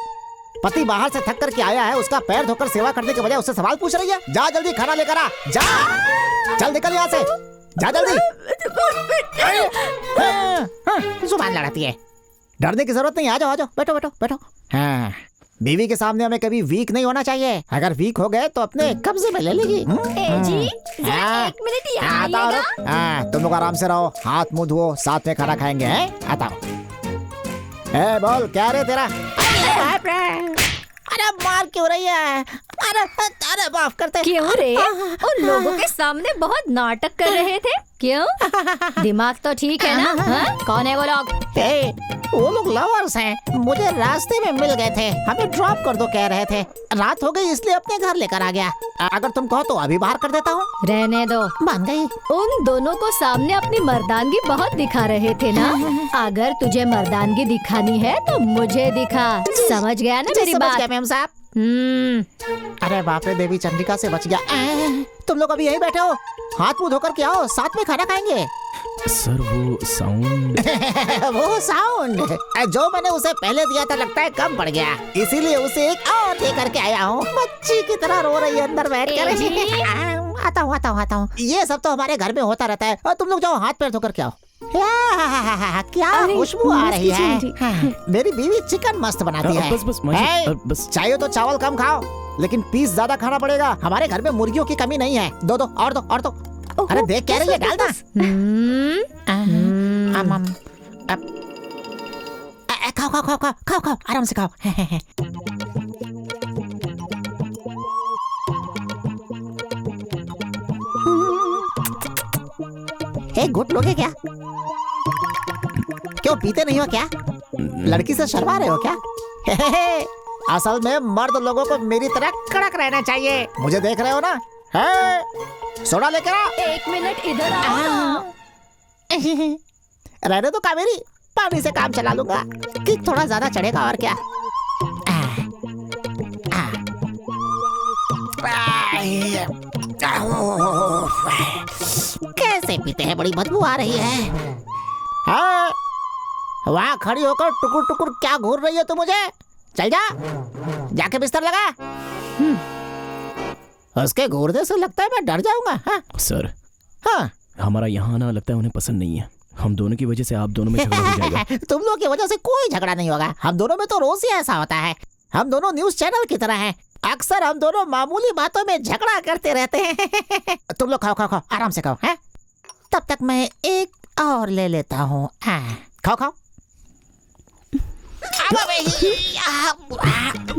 पति बाहर से थक करके आया है, उसका पैर धोकर सेवा करने के बजाय उससे सवाल पूछ रही है। जा जल्दी खाना लेकर आ, जा। चल निकल यहाँ से, जा जल्दी। जुबान लड़ाती है। डरने की जरूरत नहीं, आ जाओ आ जाओ, बैठो बैठो बैठो। हाँ, बीवी के सामने हमें कभी वीक नहीं होना चाहिए। अगर वीक हो गए तो अपने कब्जे में ले लेगी। जी, एक मिनट यहाँ आइएगा। तुम लोग आराम से रहो, हाथ मुंह धो, साथ में खाना खाएंगे। आता बोल, क्या रे तेरा? अरे मार क्यों रही है? अरे माफ करते। क्यों रे? उन लोगों के सामने बहुत नाटक कर रहे थे, क्यों? दिमाग तो ठीक है ना? हाँ? कौन है वो लोग? वो लोग लवर्स हैं। मुझे रास्ते में मिल गए थे, हमें ड्रॉप कर दो कह रहे थे। रात हो गई इसलिए अपने घर लेकर आ गया। अगर तुम कहो तो अभी बाहर कर देता हूँ। रहने दो। मान गई। उन दोनों को सामने अपनी मर्दानगी बहुत दिखा रहे थे ना। अगर तुझे मर्दानगी दिखानी है तो मुझे दिखा। समझ गया ना मेरी बात? मैम साहब। अरे बाप रे, देवी चंद्रिका से बच गया। तुम लोग अभी यहीं बैठे हो, हाथ मुंह धोकर के आओ, साथ में खाना खाएंगे। सर वो साउंड वो साउंड जो मैंने उसे पहले दिया था, लगता है कम पड़ गया, इसीलिए उसे एक और दे करके आया हूँ। बच्ची की तरह रो रही है अंदर बैठ कर। आता हूँ। ये सब तो हमारे घर में होता रहता है। और तुम लोग जाओ, हाथ पैर धोकर के आओ। क्या खुशबू आ रही है। मेरी बीवी चिकन मस्त बनाती है। बस चाहिए तो चावल कम खाओ, लेकिन पीस ज्यादा खाना पड़ेगा। हमारे घर में मुर्गियों की कमी नहीं है। दो और दो। अरे देख क्या रही है, डाल दो। खाओ, आराम से खाओ। एक घुट लोगे क्या? क्यों पीते नहीं हो क्या? लड़की से शर्मा रहे हो क्या? असल में मर्द लोगों को मेरी तरह कड़क रहना चाहिए। मुझे देख रहे हो ना? सोडा लेकर आ। 1 मिनट इधर आओ। रहने दो कावेरी, पानी से काम चला लूंगा। कि थोड़ा ज्यादा चढ़ेगा और क्या। कैसे पीते हैं, बड़ी बदबू आ रही है। वहाँ खड़ी होकर टुकुर टुकुर क्या घूर रही है तू मुझे? चल जा, जाके बिस्तर लगा। उसके घूरने से लगता है मैं डर जाऊंगा। सर, हाँ, हमारा यहाँ आना लगता है उन्हें पसंद नहीं है। हम दोनों की वजह से आप दोनों में झगड़ा हो जाएगा। तुम लोग की वजह से कोई झगड़ा नहीं होगा। हम दोनों में तो रोज ही ऐसा होता है। हम दोनों न्यूज चैनल की तरह हैं। अक्सर हम दोनों मामूली बातों में झगड़ा करते रहते हैं। तुम लोग खाओ, आराम से खाओ। हैं? तब तक मैं एक और ले लेता हूँ। खाओ।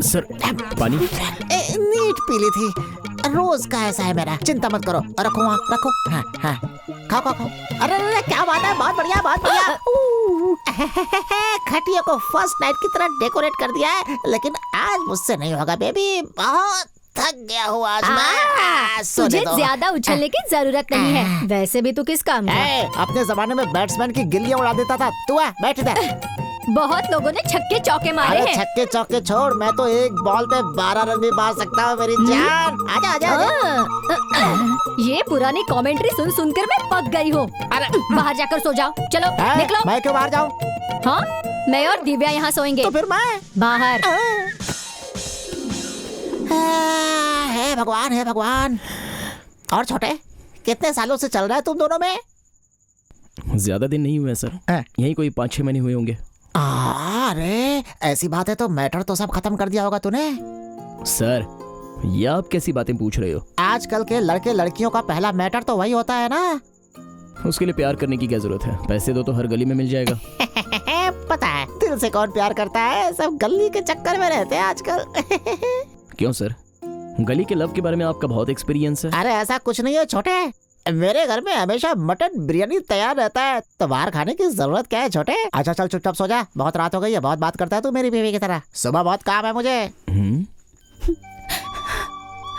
सर, पानी नीट पी ली थी। रोज का ऐसा है मेरा। चिंता मत करो, रखो वहाँ, रखो। हाँ, खाओ। अरे क्या बात है, बहुत बढ़िया। खटिया को फर्स्ट नाइट की तरह डेकोरेट कर दिया है, लेकिन आज मुझसे नहीं होगा बेबी। बहुत थक गया हूँ आज मैं। तुझे ज्यादा उछलने की जरूरत नहीं है। वैसे भी तू किस काम का? अपने जमाने में बैट्समैन की गिल्लियां उड़ा देता था। तू है, बैठ इधर। बहुत लोगों ने छक्के चौके मारे हैं। छक्के चौके छोड़, मैं तो एक बॉल पे 12 रन भी मार सकता हूँ मेरी जान। आजा। ये पुरानी कमेंट्री सुनकर मैं पक गई हूँ। बाहर जाकर सो जाओ। चलो निकलो। मैं क्यों बाहर जाऊँ? हाँ, मैं और दिव्या यहाँ सोएंगे। तो फिर मैं बाहर। हे भगवान। और छोटे, कितने सालों से चल रहा है तुम दोनों में? ज्यादा दिन नहीं हुए सर, यही कोई 5-6 महीने हुए होंगे। अरे ऐसी बात है तो मैटर तो सब खत्म कर दिया होगा तूने। सर ये आप कैसी बातें पूछ रहे हो? आजकल के लड़के लड़कियों का पहला मैटर तो वही होता है ना। उसके लिए प्यार करने की क्या जरूरत है? पैसे दो तो हर गली में मिल जाएगा। पता है दिल से कौन प्यार करता है, सब गली के चक्कर में रहते हैं आजकल। क्यों सर, गली के लव के बारे में आपका बहुत एक्सपीरियंस है। अरे ऐसा कुछ नहीं है छोटे, मेरे घर में हमेशा मटन बिरयानी तैयार रहता है, तो बाहर खाने की जरूरत क्या है छोटे। अच्छा चल चुपचाप सो जा, बहुत रात हो गई है, बहुत बात करता है तू मेरी बीवी की तरह। सुबह बहुत काम है मुझे।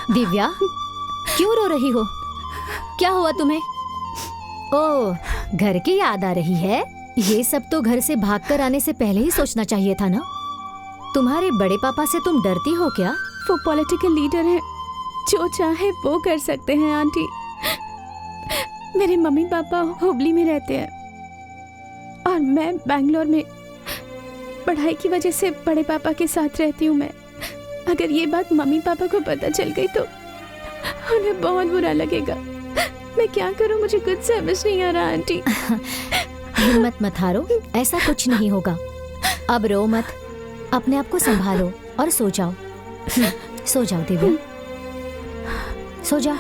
दिव्या क्यों रो रही हो? क्या हुआ तुम्हें? ओह, घर की याद आ रही है। ये सब तो घर से भागकर आने से पहले ही सोचना चाहिए था ना। तुम्हारे बड़े पापा से तुम डरती हो क्या? वो पॉलिटिकल लीडर हैं, जो चाहे वो कर सकते हैं आंटी। मेरे मम्मी पापा हुबली में रहते हैं और मैं बैंगलोर में। पढ़ाई की वजह से बड़े पापा के साथ रहती हूँ मैं। अगर ये बात मम्मी पापा को पता चल गई तो उन्हें बहुत बुरा लगेगा। मैं क्या करूँ, मुझे कुछ समझ नहीं आ रहा आंटी। हिम्मत मत हारो, ऐसा कुछ नहीं होगा। अब रो मत, अपने आप को संभालो और सो जाओ। सो जाओ दिव्या, सो जा।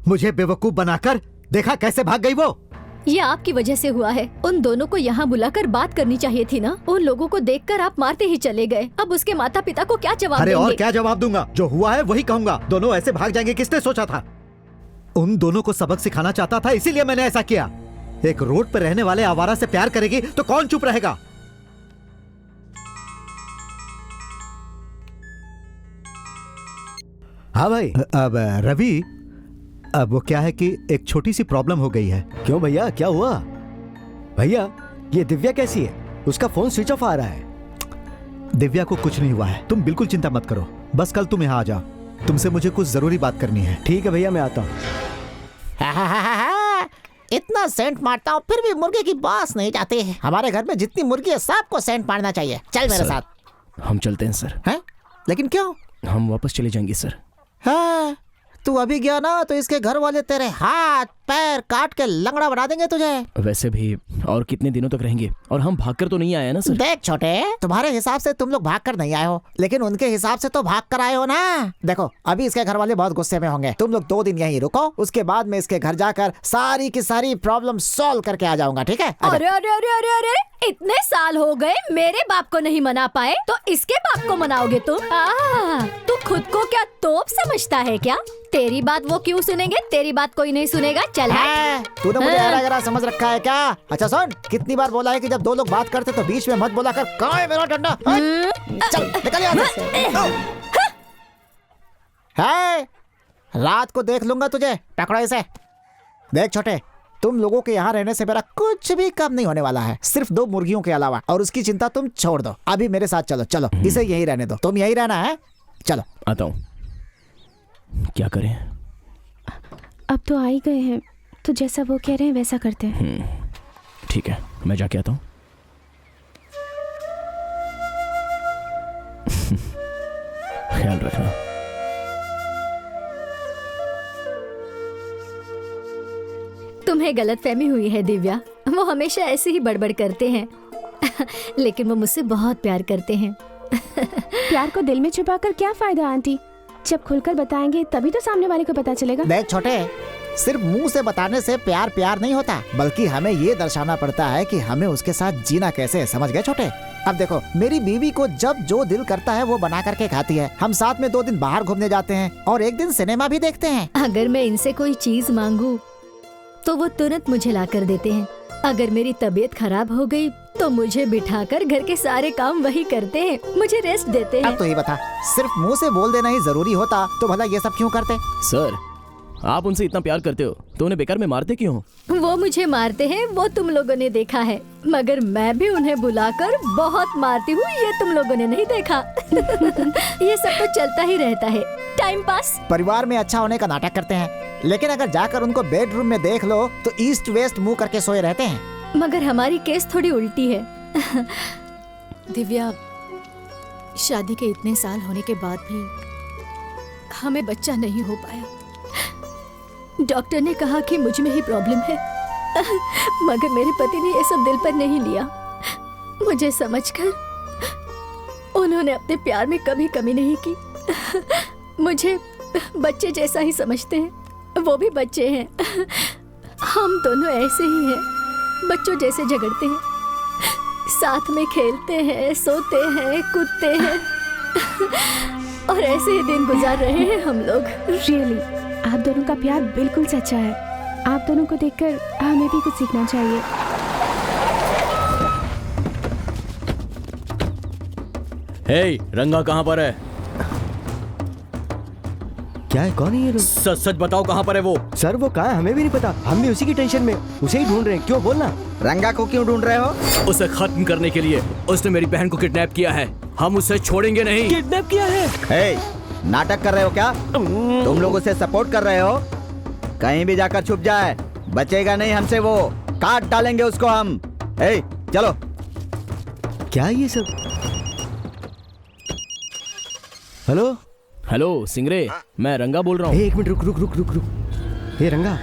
मुझे बेवकूफ बनाकर देखा कैसे भाग गई वो। ये आपकी वजह से हुआ है। उन दोनों को यहाँ बुलाकर बात करनी चाहिए थी ना। उन लोगों को देखकर आप मारते ही चले गए। अब उसके माता पिता को क्या जवाब अरे देंगे? और क्या जवाब दूंगा, जो हुआ है वही कहूंगा। दोनों ऐसे भाग जाएंगे किसने सोचा था? उन दोनों को सबक सिखाना चाहता था, इसीलिए मैंने ऐसा किया। एक रोड पर रहने वाले आवारा से प्यार करेगी तो कौन चुप रहेगा? हाँ भाई। अब रवि, अब वो क्या है कि एक छोटी सी प्रॉब्लम हो गई है। क्यों भैया, क्या हुआ? भैया ये दिव्या कैसी है? उसका फोन स्विच ऑफ आ रहा है। दिव्या को कुछ नहीं हुआ है, तुम बिल्कुल चिंता मत करो। बस कल तुम यहाँ आ जाओ, तुमसे मुझे कुछ जरूरी बात करनी है। ठीक है भैया, मैं आता हूँ। इतना सेंट मारता हूँ फिर भी मुर्गे की बास नहीं जाती है। हमारे घर में जितनी मुर्गी है सबको सेंट मारना चाहिए। चल मेरे साथ। हम चलते हैं सर। हैं? लेकिन क्यों? हम वापस चले जाएंगे सर। हाँ, तू अभी गया ना तो इसके घर वाले तेरे हाथ पैर काट के लंगड़ा बना देंगे तुझे। वैसे भी और कितने दिनों तक रहेंगे, और हम भागकर तो नहीं आए ना सर। देख छोटे, तुम्हारे हिसाब से तुम लोग भागकर नहीं आए हो, लेकिन उनके हिसाब से तो भागकर आए हो ना। देखो अभी इसके घर वाले बहुत गुस्से में होंगे। तुम लोग 2 दिन यहीं रुको, उसके बाद मैं इसके घर जाकर सारी की सारी प्रॉब्लम सॉल्व करके आ जाऊंगा, ठीक है? अरे अरे अरे अरे अरे, इतने साल हो गए मेरे बाप को नहीं मना पाए तो इसके बाप को मनाओगे तुम? तू खुद को क्या तोप समझता है क्या? तेरी बात वो क्यों सुनेंगे? तेरी बात कोई नहीं सुनेगा। चल तूने मुझे ऐरा समझ रखा है क्या? अच्छा सुन, कितनी बार बोला है कि जब 2 लोग बात करते तो बीच में मत बोला कर। कहाँ है मेरा डंडा? चल निकल यहाँ से। है, रात को देख लूंगा तुझे, पकड़ो इसे। देख छोटे, तुम लोगों के यहाँ रहने से मेरा कुछ भी कम नहीं होने वाला है, सिर्फ 2 मुर्गियों के अलावा। और उसकी चिंता तुम छोड़ दो, अभी मेरे साथ चलो। चलो इसे यहीं रहने दो, तुम यहीं रहना है। चलो आता हूँ। क्या करें? अब तो आ ही गए हैं, तो जैसा वो कह रहे हैं वैसा करते हैं। ठीक है, मैं जाके आता हूँ। ख्याल रखना। तुम्हें गलतफहमी हुई है दिव्या, वो हमेशा ऐसे ही बड़बड़ करते हैं। लेकिन वो मुझसे बहुत प्यार करते हैं। प्यार को दिल में छुपाकर क्या फायदा आंटी? जब खुलकर बताएंगे तभी तो सामने वाले को पता चलेगा। देख छोटे, सिर्फ मुंह से बताने से प्यार प्यार नहीं होता, बल्कि हमें ये दर्शाना पड़ता है कि हमें उसके साथ जीना कैसे है। समझ गए छोटे? अब देखो, मेरी बीवी को जब जो दिल करता है वो बना करके खाती है। हम साथ में 2 दिन बाहर घूमने जाते हैं और 1 दिन सिनेमा भी देखते हैं। अगर मैं इनसे कोई चीज मांगू तो वो तुरंत मुझे ला कर देते हैं। अगर मेरी तबीयत खराब हो गई तो मुझे बिठाकर घर के सारे काम वही करते हैं, मुझे रेस्ट देते हैं। अब तो ये बता, सिर्फ मुंह से बोल देना ही जरूरी होता तो भला ये सब क्यों करते? सर, आप उनसे इतना प्यार करते हो तो उन्हें बेकार में मारते क्यों हो? वो मुझे मारते हैं वो तुम लोगों ने देखा है, मगर मैं भी उन्हें बुलाकर बहुत मारती हूँ, ये तुम लोगों ने नहीं देखा। ये सब तो चलता ही रहता है, टाइम पास। परिवार में अच्छा होने का नाटक करते हैं, लेकिन अगर जाकर उनको बेडरूम में देख लो तो ईस्ट वेस्ट मुंह करके सोए रहते हैं। मगर हमारी केस थोड़ी उल्टी है। दिव्या, शादी के इतने साल होने के बाद भी हमें बच्चा नहीं हो पाया। डॉक्टर ने कहा कि मुझ में ही प्रॉब्लम है, मगर मेरे पति ने ये सब दिल पर नहीं लिया। मुझे समझकर उन्होंने अपने प्यार में कभी कमी नहीं की। मुझे बच्चे जैसा ही समझते हैं, वो भी बच्चे हैं। हम दोनों ऐसे ही हैं, बच्चों जैसे झगड़ते हैं, साथ में खेलते हैं, सोते हैं, कूदते हैं और ऐसे ही दिन गुजार रहे हैं हम लोग। रियली, आप दोनों का प्यार बिल्कुल सच्चा है। आप दोनों को देखकर हमें भी कुछ सीखना चाहिए। हे, रंगा कहाँ पर है? क्या है, कौन है ये लोग? सच सच बताओ, कहाँ पर है वो? सर वो कहाँ है हमें भी नहीं पता, हम भी उसी की टेंशन में उसे ही ढूंढ रहे हैं। क्यों, बोलना। रंगा को क्यों ढूंढ रहे हो? उसे खत्म करने के लिए। उसने मेरी बहन को किडनैप किया है, हम उसे छोड़ेंगे नहीं। किडनैप किया है? हे, नाटक कर रहे हो क्या? तुम लोग उसे सपोर्ट कर रहे हो? कहीं भी जाकर छुप जाए, बचेगा नहीं हमसे वो, काट डालेंगे उसको हम। हे, चलो। क्या ये सब? हेलो हेलो सिंगरे, मैं रंगा बोल रहा हूँ। एक मिनट, रुक रुक रुक रुक रुक। हे रंगा,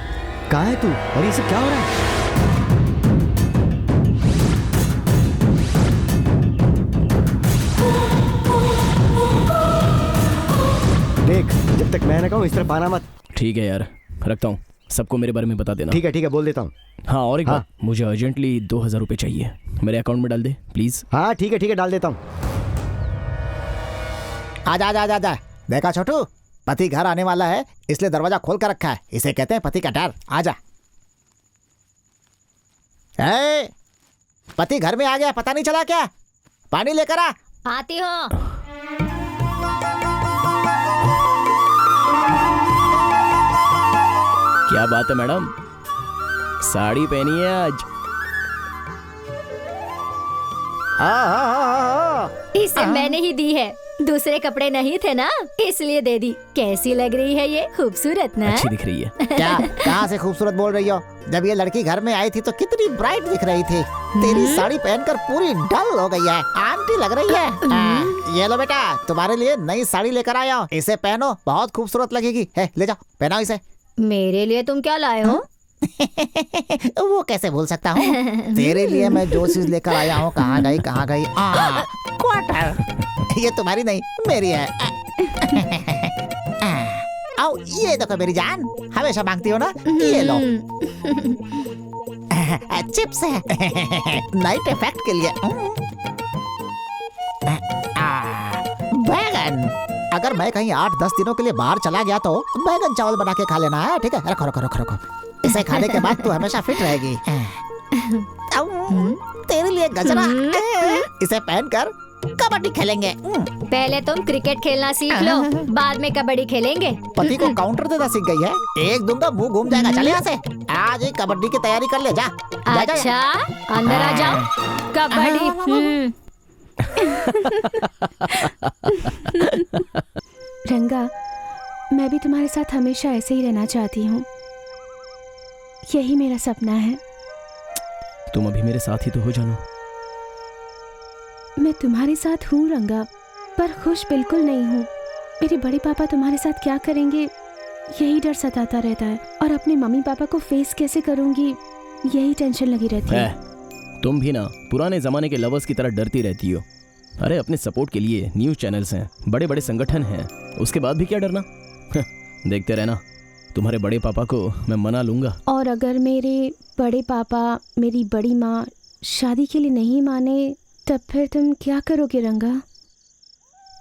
कहाँ है तू और ये सब क्या हो रहा है? देख, जब तक मैं ना कहूँ इस तरफ आना मत। ठीक है यार, रखता हूँ। सबको मेरे बारे में बता देना। ठीक है, बोल देता हूँ। हाँ, और एक बात, मुझे अर्जेंटली 2000 रुपए चाहिए, मेरे अकाउंट में डाल दे प्लीज। हाँ ठीक है, डाल देता हूँ। आजा आजा आजा आजा। देखा छोटू, पति घर आने वाला है इसलिए दरवाजा खोल कर रखा है, इसे कहते हैं पति का डर। आजा। ए, पति घर में आ गया, पता नहीं चला क्या? पानी लेकर आ। आती हो। क्या बात है मैडम, साड़ी पहनी है आज? इसे मैंने ही दी है, दूसरे कपड़े नहीं थे ना, इसलिए दे दी। कैसी लग रही है ये? खूबसूरत ना? अच्छी दिख रही है। क्या, कहाँ से खूबसूरत बोल रही हो? जब ये लड़की घर में आई थी तो कितनी ब्राइट दिख रही थी। तेरी साड़ी पहनकर पूरी डल हो गई है, आंटी लग रही है। ये लो बेटा, तुम्हारे लिए नई साड़ी लेकर आया हूँ, इसे पहनो, बहुत खूबसूरत लगेगी। है, ले जाओ, पहनाओ इसे। मेरे लिए तुम क्या लाए हो? वो कैसे भूल सकता हूँ? तेरे लिए मैं जो चीज लेकर आया हूँ, कहाँ गई? क्वार्टर। ये तुम्हारी नहीं, मेरी है। आओ, ये देखो मेरी जान, हमेशा मांगती हो ना, ये लो। चिप्स है, नाइट इफेक्ट के लिए। बैगन, अगर मैं कहीं 8-10 दिनों के लिए बाहर चला गया तो बैगन चावल बना के खा लेना है, ठीक है? रखो रखो रखो रखो, इसे खाने के बाद तू हमेशा फिट रहेगी। तेरे लिए गजरा, इसे पहनकर कबड्डी खेलेंगे। पहले तुम क्रिकेट खेलना सीख लो, बाद में कबड्डी खेलेंगे। पति को काउंटर देना सीख गई है, एक दूंगा मुंह घूम जाएगा। चल यहाँ से, आज ही कबड्डी की तैयारी कर ले, जा। अच्छा, अंदर आ जाओ, कबड्डी। रंगा, मैं भी तुम्हारे साथ हमेशा ऐसे ही रहना चाहती हूँ, यही मेरा सपना है। तुम अभी मेरे साथ ही तो हो जानू। मैं तुम्हारे साथ हूँ रंगा, पर खुश बिल्कुल नहीं हूँ। मेरे बड़े पापा तुम्हारे साथ क्या करेंगे, यही डर सताता रहता है, और अपने मम्मी पापा को फेस कैसे करूँगी, यही टेंशन लगी रहती है। तुम भी ना पुराने जमाने के लवर्स की तरह डरती रहती हो। अरे अपने सपोर्ट के लिए न्यूज़ चैनल्स हैं, बड़े बड़े संगठन हैं, उसके बाद भी क्या डरना? देखते रहना, तुम्हारे बड़े पापा को मैं मना लूंगा। और अगर मेरे बड़े पापा मेरी बड़ी माँ शादी के लिए नहीं माने, तब फिर तुम क्या करोगे रंगा?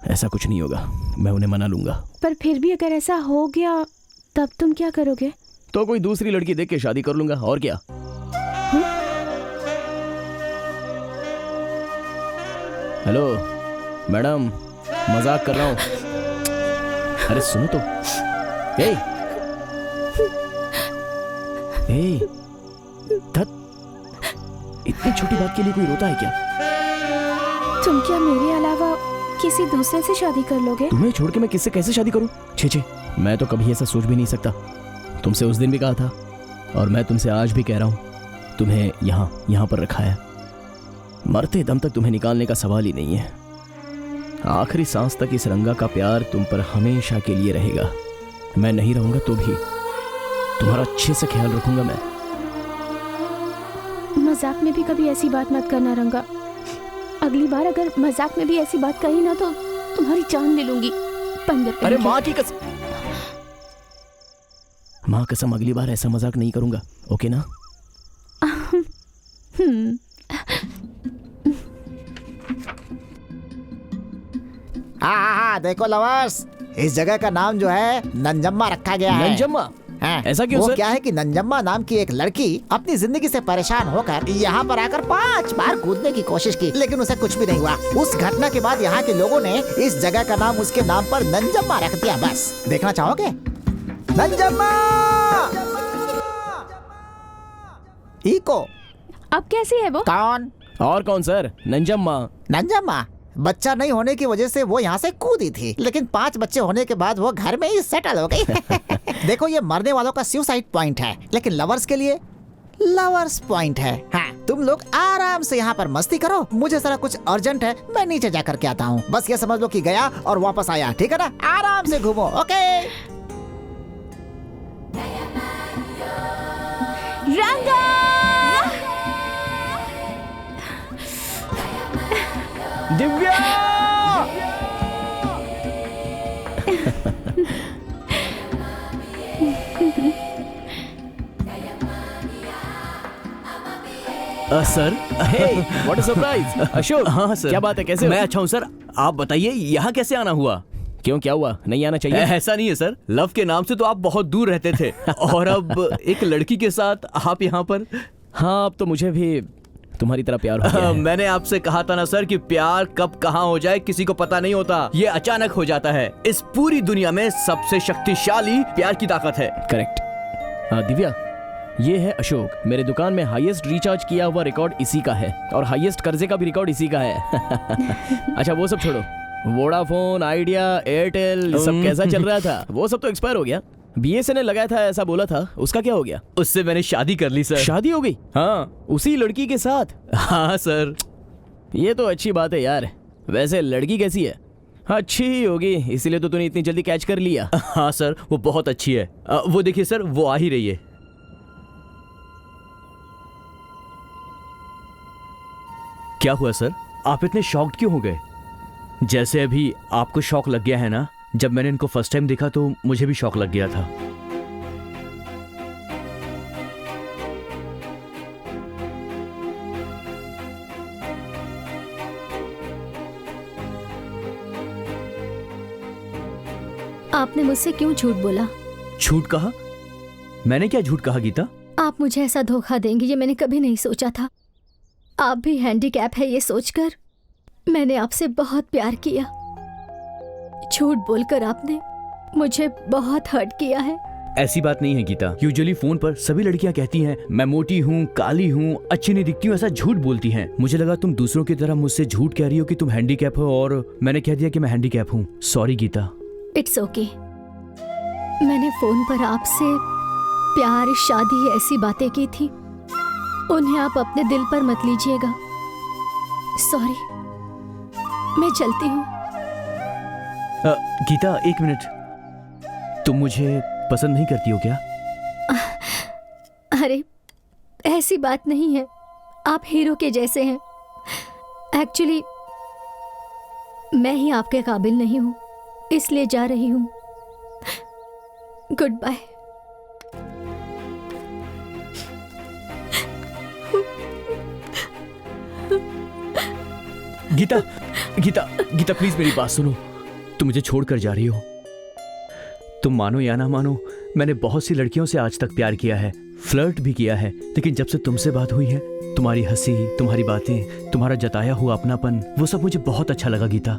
ऐसा कुछ नहीं होगा, मैं उन्हें मना लूंगा। पर फिर भी अगर ऐसा हो गया तब तुम क्या करोगे? तो कोई दूसरी लड़की देख के शादी कर लूंगा, और क्या। हेलो मैडम, मजाक कर रहा हूँ। अरे सुनो तो। ए धत, इतनी छोटी बात के लिए कोई रोता है क्या? तुम क्या मेरे अलावा किसी दूसरे से शादी कर लोगे? तुम्हें छोड़ के मैं किससे कैसे शादी करूं? छे, मैं तो कभी ऐसा सोच भी नहीं सकता। तुमसे उस दिन भी कहा था और मैं तुमसे आज भी कह रहा हूं, तुम्हें यहाँ पर रखा है। मरते दम तक तुम्हें निकालने का सवाल ही नहीं है। आखिरी सांस तक इस रंगा का प्यार तुम पर हमेशा के लिए रहेगा। मैं नहीं रहूंगा तो भी तुम्हारा अच्छे से ख्याल रखूंगा मैं। मजाक में भी कभी ऐसी बात मत करना रंगा। अगली बार अगर मजाक में भी ऐसी बात कही ना तो तुम्हारी जान ले लूंगी। बंदर। अरे माँ की कसम, माँ कसम अगली बार ऐसा मजाक नहीं करूंगा, ओके ना? हाँ, देखो लवर्स, इस जगह का नाम जो है नंजम्मा रखा गया है। नंजम्मा? ऐसा क्यों वो सर? क्या है कि नंजम्मा नाम की एक लड़की अपनी जिंदगी से परेशान होकर यहाँ पर आकर 5 बार कूदने की कोशिश की, लेकिन उसे कुछ भी नहीं हुआ। उस घटना के बाद यहाँ के लोगों ने इस जगह का नाम उसके नाम पर नंजम्मा रख दिया। बस देखना चाहोगे? नंजम्मा इको। अब कैसी है वो? कौन? और कौन सर? नंजम्मा। नंजम्मा बच्चा नहीं होने की वजह से वो यहाँ से कूदी थी, लेकिन 5 बच्चे होने के बाद वो घर में ही सेटल हो गई। देखो, ये मरने वालों का सुसाइड पॉइंट है, लेकिन लवर्स के लिए लवर्स पॉइंट है। हाँ, तुम लोग आराम से यहाँ पर मस्ती करो। मुझे जरा कुछ अर्जेंट है, मैं नीचे जा करके आता हूँ। बस ये समझ लो कि गया और वापस आया, ठीक है ना? आराम से घूमो, ओके? रंगा! Divya! Sir, what a surprise. Ashok, हाँ सर। क्या बात है, कैसे हो? मैं अच्छा हूँ सर, आप बताइए यहाँ कैसे आना हुआ? क्यों, क्या हुआ? नहीं आना चाहिए? ऐसा नहीं है सर, लव के नाम से तो आप बहुत दूर रहते थे और अब एक लड़की के साथ आप यहाँ पर। हाँ, अब तो मुझे भी तुम्हारी तरह प्यार हो गया है। मैंने आपसे कहा था ना सर कि प्यार कब कहाँ हो जाए किसी को पता नहीं होता, ये अचानक हो जाता है। इस पूरी दुनिया में सबसे शक्तिशाली प्यार की ताकत है। करेक्ट। हाँ दिव्या, ये है अशोक। मेरे दुकान में हाईएस्ट रिचार्ज किया हुआ रिकॉर्ड इसी का है और हाईएस्ट कर्जे का भी रिकॉर्ड इसी का है। अच्छा वो सब छोड़ो, वोडाफोन, आइडिया, एयरटेल सब कैसा चल रहा था? वो सब तो एक्सपायर हो गया। BSNL लगाया था ऐसा बोला था, उसका क्या हो गया? उससे मैंने शादी कर ली सर। शादी हो गई? हाँ। उसी लड़की के साथ? हाँ सर। ये तो अच्छी बात है यार। वैसे लड़की कैसी है? अच्छी ही होगी, इसीलिए तो तूने इतनी जल्दी कैच कर लिया। हाँ सर, वो बहुत अच्छी है। वो देखिए सर, वो आ ही रही है। क्या हुआ सर, आप इतने शॉक्ड क्यों हो गए? जैसे अभी आपको शॉक लग गया है ना, जब मैंने इनको फर्स्ट टाइम देखा तो मुझे भी शॉक लग गया था। आपने मुझसे क्यों झूठ बोला? झूठ कहा? मैंने क्या झूठ कहा गीता? आप मुझे ऐसा धोखा देंगे ये मैंने कभी नहीं सोचा था। आप भी हैंडीकैप है ये सोचकर मैंने आपसे बहुत प्यार किया। झूठ बोलकर आपने मुझे बहुत हर्ट किया है। ऐसी बात नहीं है गीता। यूजुअली फोन पर सभी लड़कियां कहती हैं मैं मोटी हूँ, काली हूँ, अच्छी नहीं दिखती हूँ, ऐसा झूठ बोलती हैं। मुझे लगा तुम दूसरों की तरह मुझसे झूठ कह रही हो कि तुम हैंडीकैप हो और मैंने कह दिया कि मैं हैंडीकैप हूँ। सॉरी गीता। It's okay. मैंने फोन पर आपसे प्यार, शादी ऐसी बातें की थी, उन्हें आप अपने दिल पर मत लीजिएगा। सॉरी, मैं चलती हूँ। गीता एक मिनट, तुम मुझे पसंद नहीं करती हो क्या? अरे ऐसी बात नहीं है, आप हीरो के जैसे हैं। एक्चुअली मैं ही आपके काबिल नहीं हूँ, इसलिए जा रही हूँ। Goodbye. Gita, Gita, Gita please मेरी बात सुनो। तुम मुझे छोड़कर जा रही हो। तुम मानो या ना मानो, मैंने बहुत सी लड़कियों से आज तक प्यार किया है। फ्लर्ट भी किया है, लेकिन जब से तुमसे बात हुई है, तुम्हारी हंसी, तुम्हारी बातें, तुम्हारा जताया हुआ अपनापन, वो सब मुझे बहुत अच्छा लगा गीता।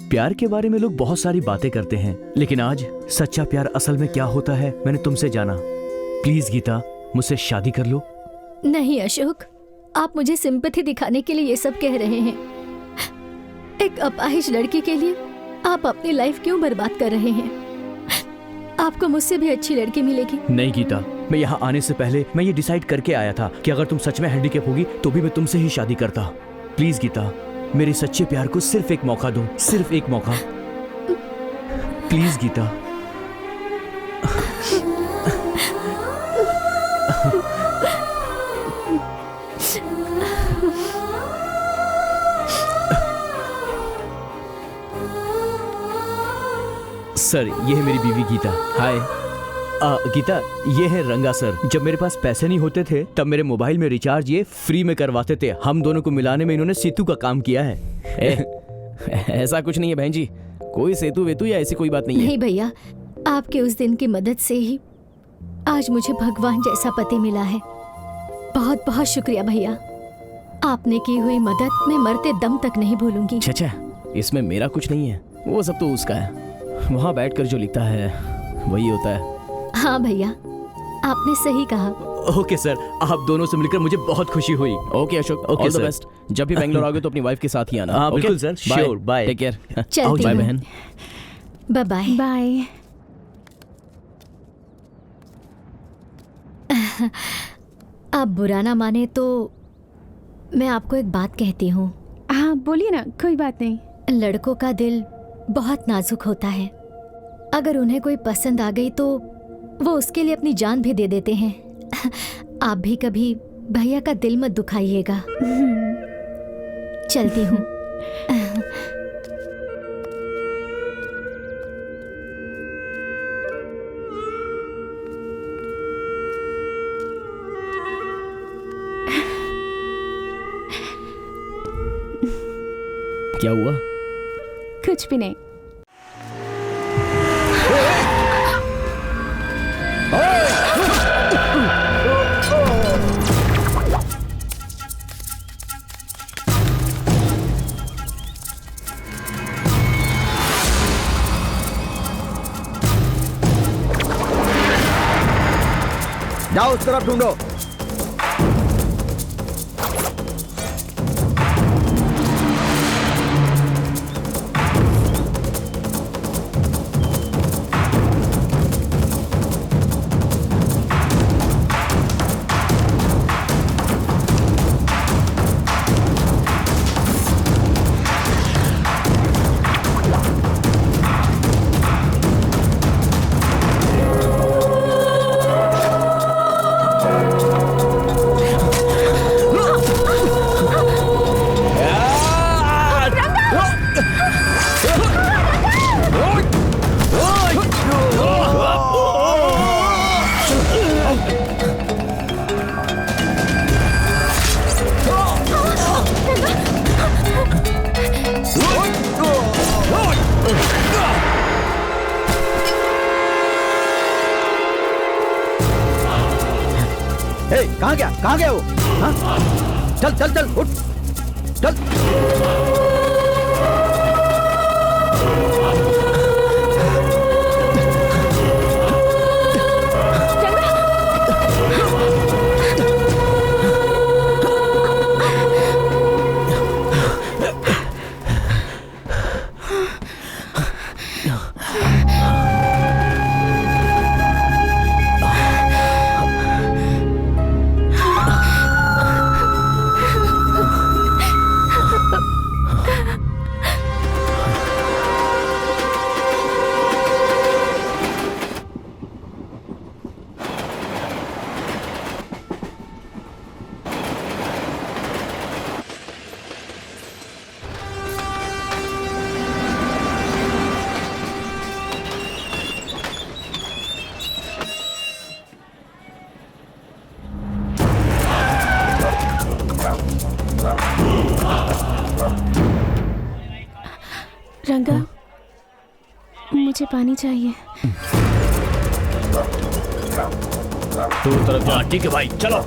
प्यार के बारे में लोग बहुत सारी बातें करते हैं, लेकिन आज सच्चा प्यार असल में क्या होता है मैंने तुमसे जाना। प्लीज गीता, मुझसे शादी कर लो। नहीं अशोक, आप मुझे सिंपैथी दिखाने के लिए ये सब कह रहे हैं। एक अपाहिज लड़की के लिए आप अपनी लाइफ क्यों बर्बाद कर रहे हैं? आपको मुझसे भी अच्छी लड़की मिलेगी। नहीं गीता, मैं यहाँ आने से पहले मैं ये डिसाइड करके आया था कि अगर तुम सच में हैंडीकैप होगी तो भी मैं तुमसे ही शादी करता। प्लीज गीता, मेरे सच्चे प्यार को सिर्फ एक मौका दो, सिर्फ एक मौका। प्लीज गीता। सर, ये है मेरी बीवी गीता। हाय। गीता, ये है रंगा सर। जब मेरे पास पैसे नहीं होते थे तब मेरे मोबाइल में रिचार्ज ये फ्री में करवाते थे। हम दोनों को मिलाने में इन्होंने सेतु का काम किया है। ऐसा कुछ नहीं है बहन जी, कोई सेतु वेतु या ऐसी कोई बात नहीं है। नहीं भैया, आपके उस दिन की मदद से ही आज मुझे भगवान जैसा पति मिला है। बहुत बहुत शुक्रिया भैया। आपने की हुई मदद मैं मरते दम तक नहीं भूलूंगी। अच्छा, इसमें मेरा कुछ नहीं है, वो सब तो उसका है। वहाँ बैठकर जो लिखता है वही होता है। हाँ भैया, आपने सही कहा। ओके सर, आप दोनों से मिलकर मुझे बहुत खुशी हुई। Okay Ashok, okay all the sir. Best. जब भी बैंगलोर आओगे तो अपनी वाइफ के साथ ही आना। हाँ, ओके? बिल्कुल sir, bye. Sure, bye. Take care. चलती बाय हूँ। बहन। Bye bye. बाय। आप बुरा ना माने तो मैं आपको एक बात कहती हूँ। हाँ बोलिए ना, कोई बात नहीं। लड़कों का दिल बहुत नाजुक होता है। अगर उन्हें कोई पसंद आ गई तो वो उसके लिए अपनी जान भी दे देते हैं। आप भी कभी भैया का दिल मत दुखाइएगा। चलती हूँ। क्या हुआ? कुछ भी नहीं। जाओ उस तरफ ढूंढो। कहाँ गया, कहाँ गया वो? हाँ? चल चल चल उठ, चल। रंगा, मुझे पानी चाहिए। तू तरफ जा। ठीक है भाई, चलो।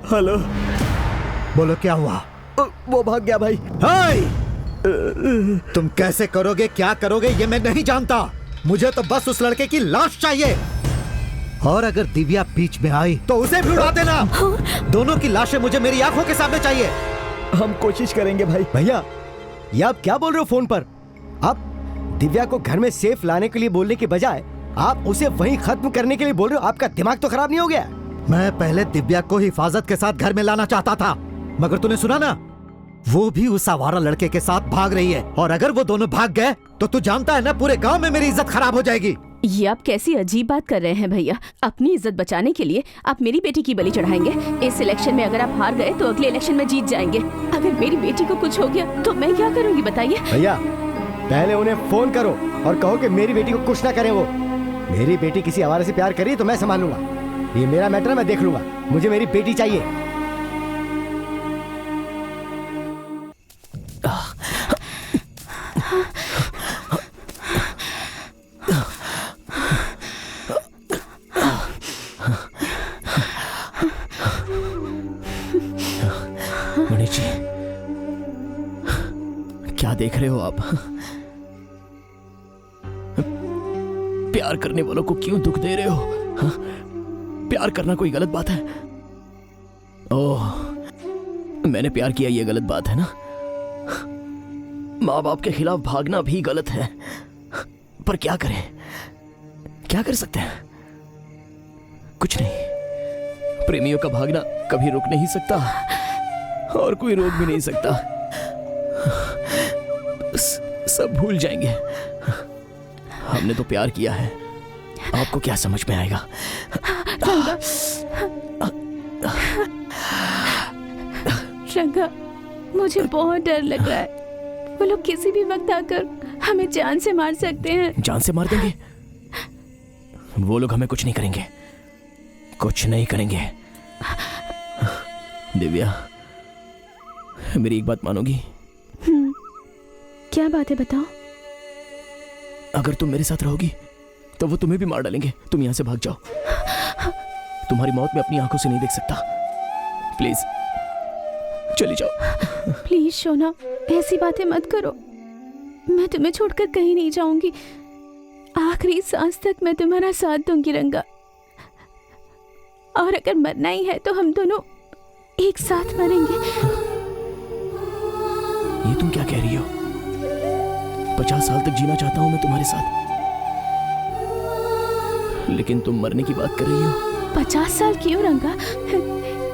हेलो, बोलो क्या हुआ? वो भाग गया भाई। हाय! तुम कैसे करोगे, क्या करोगे, ये मैं नहीं जानता। मुझे तो बस उस लड़के की लाश चाहिए, और अगर दिव्या बीच में आई तो उसे भी उड़ा देना। दोनों की लाशें मुझे मेरी आंखों के सामने चाहिए। हम कोशिश करेंगे भाई। भैया, ये आप क्या बोल रहे हो फोन पर? आप दिव्या को घर में सेफ लाने के लिए बोलने के बजाय आप उसे वहीं खत्म करने के लिए बोल रहे हो। आपका दिमाग तो खराब नहीं हो गया? मैं पहले दिव्या को हिफाजत के साथ घर में लाना चाहता था, मगर तूने सुना ना, वो भी उस आवारा लड़के के साथ भाग रही है, और अगर वो दोनों भाग गए तो तू जानता है ना, पूरे गांव में मेरी इज्जत खराब हो जाएगी। ये आप कैसी अजीब बात कर रहे हैं भैया। अपनी इज्जत बचाने के लिए आप मेरी बेटी की बलि चढ़ाएंगे। इस इलेक्शन में अगर आप हार गए तो अगले इलेक्शन में जीत जाएंगे। अगर मेरी बेटी को कुछ हो गया तो मैं क्या करूँगी बताइए? भैया, पहले उन्हें फोन करो और कहो कि मेरी बेटी को कुछ ना करे। वो मेरी बेटी किसी आवारा से प्यार करी तो मैं संभाल लूंगा। ये मेरा मैटर है, मैं देख लूंगा। मुझे मेरी बेटी चाहिए। मणि जी, क्या देख रहे हो आप? प्यार करने वालों को क्यों दुख दे रहे हो? प्यार करना कोई गलत बात है? ओह, मैंने प्यार किया, ये गलत बात है ना? माँ बाप के खिलाफ भागना भी गलत है, पर क्या करें, क्या कर सकते हैं? कुछ नहीं। प्रेमियों का भागना कभी रुक नहीं सकता और कोई रोक भी नहीं सकता। सब भूल जाएंगे। हमने तो प्यार किया है, आपको क्या समझ में आएगा? रंगा, मुझे बहुत डर लग रहा है। वो लोग किसी भी वक्त आकर हमें जान से मार सकते हैं। जान से मार देंगे? वो लोग हमें कुछ नहीं करेंगे, कुछ नहीं करेंगे। दिव्या, मेरी एक बात मानोगी? क्या बात है, बताओ। अगर तुम मेरे साथ रहोगी तो वो तुम्हें भी मार डालेंगे। तुम यहाँ से भाग जाओ। तुम्हारी मौत मैं अपनी आंखों से नहीं देख सकता। प्लीज चली जाओ। प्लीज शोना, ऐसी बातें मत करो। मैं तुम्हें छोड़कर कहीं नहीं जाऊंगी। आखिरी सांस तक मैं तुम्हारा साथ दूंगी रंगा। और अगर मरना ही है तो हम दोनों एक साथ मरेंगे। ये तुम क्या कह रही हो? 50 साल तक जीना चाहता हूं मैं तुम्हारे साथ, लेकिन तुम मरने की बात कर रही हो। 50 साल क्यों रंगा?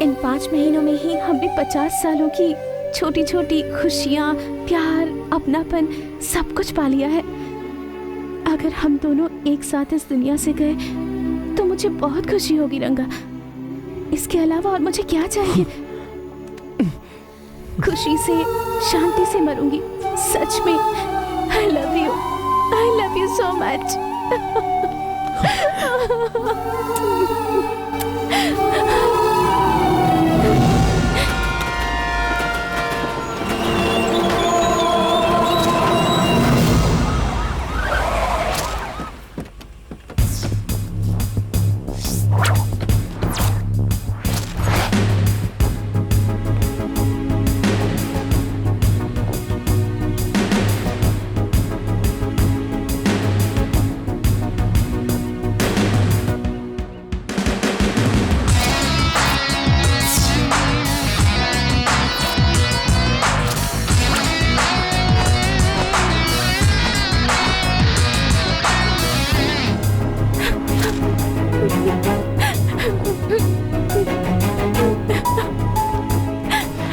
इन 5 महीनों में ही हमने 50 सालों की छोटी छोटी खुशियाँ, प्यार, अपनापन सब कुछ पा लिया है। अगर हम दोनों एक साथ इस दुनिया से गए तो मुझे बहुत खुशी होगी रंगा। इसके अलावा और मुझे क्या चाहिए? खुशी से, शांति से मरूंगी। सच में I love you so much.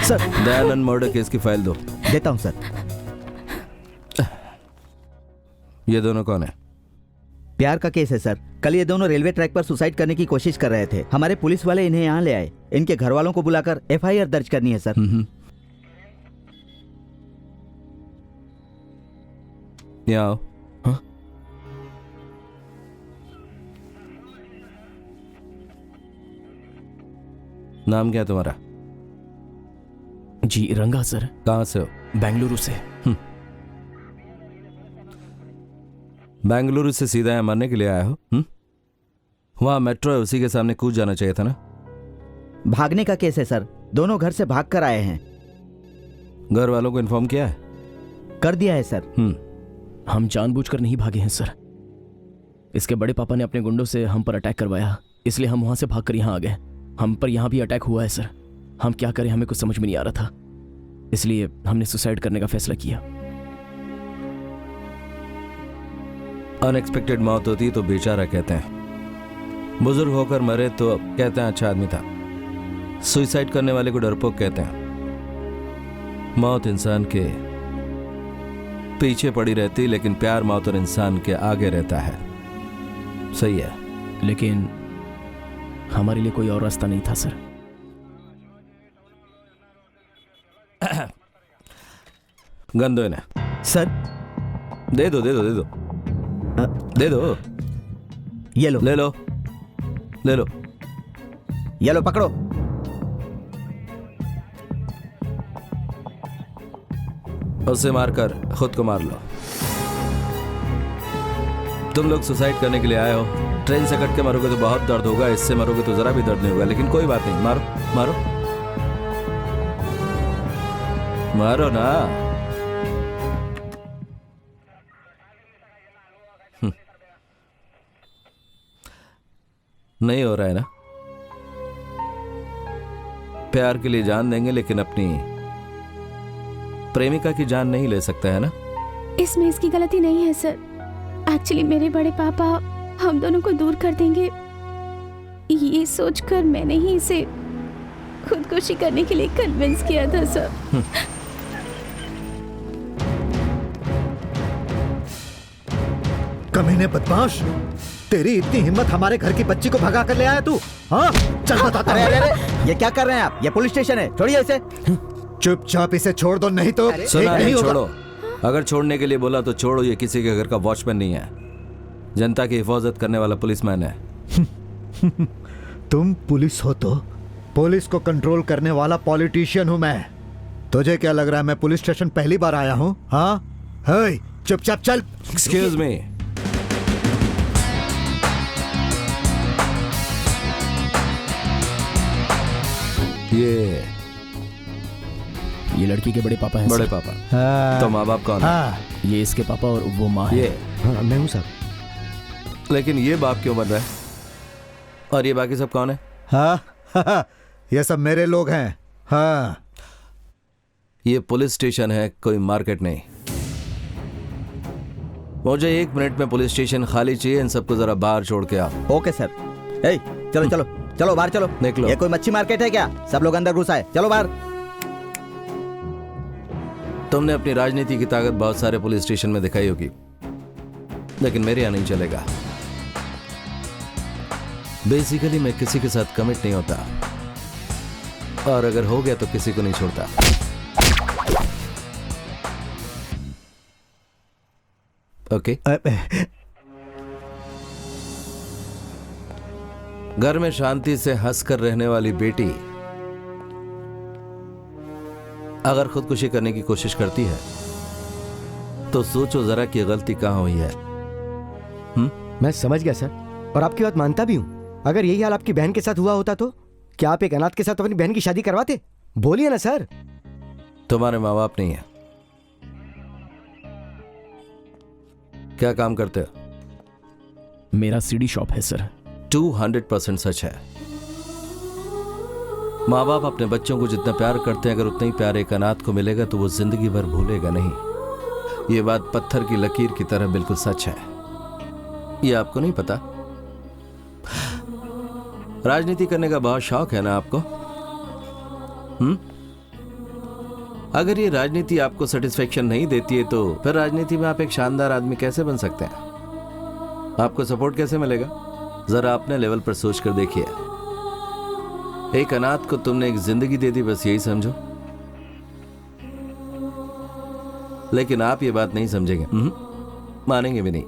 Sir, Dayanand murder case की फाइल दो। देता हूँ सर। ये दोनों कौन है? प्यार का केस है सर। कल ये दोनों रेलवे ट्रैक पर सुसाइड करने की कोशिश कर रहे थे। हमारे पुलिस वाले इन्हें यहाँ ले आए। इनके घर वालों को बुलाकर FIR दर्ज करनी है सर। यहाँ आओ। हाँ? नाम क्या है तुम्हारा? जी रंगा सर। कहाँ से हो? बेंगलुरु से। बेंगलुरु से सीधा यहाँ मरने के लिए आया हो? वहाँ मेट्रो है, उसी के सामने कूद जाना चाहिए था ना। भागने का केस है सर। दोनों घर से भाग कर आए हैं। घर वालों को इन्फॉर्म किया है? कर दिया है सर। हम जानबूझकर नहीं भागे हैं सर। इसके बड़े पापा ने अपने गुंडों से हम पर अटैक करवाया, इसलिए हम वहां से भागकर यहाँ आ गए। हम पर यहाँ भी अटैक हुआ है सर। हम क्या करें, हमें कुछ समझ में नहीं आ रहा था, इसलिए हमने सुसाइड करने का फैसला किया। अनएक्सपेक्टेड मौत होती तो बेचारा कहते हैं, बुजुर्ग होकर मरे तो कहते हैं अच्छा आदमी था। सुसाइड करने वाले को डरपोक कहते हैं। मौत इंसान के पीछे पड़ी रहती, लेकिन प्यार मौत और इंसान के आगे रहता है। सही है, लेकिन हमारे लिए कोई और रास्ता नहीं था सर। गन दो इन्हें। सर दे दो दे दो दे दो दे दो। ये लो। ले लो ले लो। ये लो पकड़ो। उसे मारकर खुद को मार लो। तुम लोग सुसाइड करने के लिए आए हो। ट्रेन से कट के मरोगे तो बहुत दर्द होगा, इससे मरोगे तो जरा भी दर्द नहीं होगा, लेकिन कोई बात नहीं, मारो मारो मारो ना। नहीं हो रहा है ना? प्यार के लिए जान देंगे, लेकिन अपनी प्रेमिका की जान नहीं ले सकता है ना? इसमें इसकी गलती नहीं है सर। एक्चुअली मेरे बड़े पापा हम दोनों को दूर कर देंगे, ये सोचकर मैंने ही इसे खुदकुशी करने के लिए कन्विंस किया था सर। कमीने बदमाश, तेरी इतनी हिम्मत हमारे घर की बच्ची को भगा कर ले आया तू? हाँ चल बताता हूं। अरे ये क्या कर रहे हैं आप? ये पुलिस स्टेशन है, छोड़िए इसे। चुपचाप इसे छोड़ दो, नहीं तो सुना नहीं होगा। छोड़ो। अगर छोड़ने के लिए बोला तो छोड़ो। ये किसी के घर का वॉचमैन नहीं है, जनता की हिफाजत करने वाला पुलिसमैन है। तुम पुलिस हो तो? पुलिस को कंट्रोल करने वाला पॉलिटिशियन हूं मैं। तुझे क्या लग रहा है मैं पुलिस स्टेशन पहली बार आया हूं? हाँ हे, चुपचाप चल। Excuse me. ये लड़की के बड़े पापा हैं। बड़े सर। पापा। हाँ। तो माँ बाप कौन है? ये इसके पापा और वो माँ है। ये हाँ, मैं हूँ सर। लेकिन ये बाप क्यों बन रहा है? और ये बाकी सब कौन है? हाँ ये सब मेरे लोग हैं। हाँ ये पुलिस स्टेशन है, कोई मार्केट नहीं। मुझे 1 मिनट में पुलिस स्टेशन खाली चाहिए। इन सबको जरा बाहर छोड़ के आओ। Okay sir. ए, चलो चलो चलो बाहर चलो। निकलो। ये कोई मच्छी मार्केट है क्या? सब लोग अंदर घुस आए, चलो बाहर। तुमने अपनी राजनीति की ताकत बहुत सारे पुलिस स्टेशन में दिखाई होगी, लेकिन मेरे यहाँ नहीं चलेगा। बेसिकली मैं किसी के साथ कमिट नहीं होता, और अगर हो गया तो किसी को नहीं छोड़ता। ओके? घर में शांति से हंसकर रहने वाली बेटी अगर खुदकुशी करने की कोशिश करती है तो सोचो जरा कि गलती कहां हुई है। मैं समझ गया सर, और आपकी बात मानता भी हूं। अगर यही हाल आपकी बहन के साथ हुआ होता तो क्या आप एक अनाथ के साथ अपनी बहन की शादी करवाते? बोलिए ना सर। तुम्हारे माँ बाप नहीं है, क्या काम करते हो? मेरा सीडी शॉप है सर। 200% सच है। माँ बाप अपने बच्चों को जितना प्यार करते हैं, अगर उतना ही प्यार एक अनाथ को मिलेगा तो वो जिंदगी भर भूलेगा नहीं। ये बात पत्थर की लकीर की तरह बिल्कुल सच है। ये आपको नहीं पता? राजनीति करने का बहुत शौक है ना आपको? अगर ये राजनीति आपको सेटिस्फेक्शन नहीं देती है तो फिर राजनीति में आप एक शानदार आदमी कैसे बन सकते हैं? आपको सपोर्ट कैसे मिलेगा? जरा अपने लेवल पर सोच कर देखिए। एक अनाथ को तुमने एक जिंदगी दे दी, बस यही समझो। लेकिन आप ये बात नहीं समझेंगे, मानेंगे भी नहीं,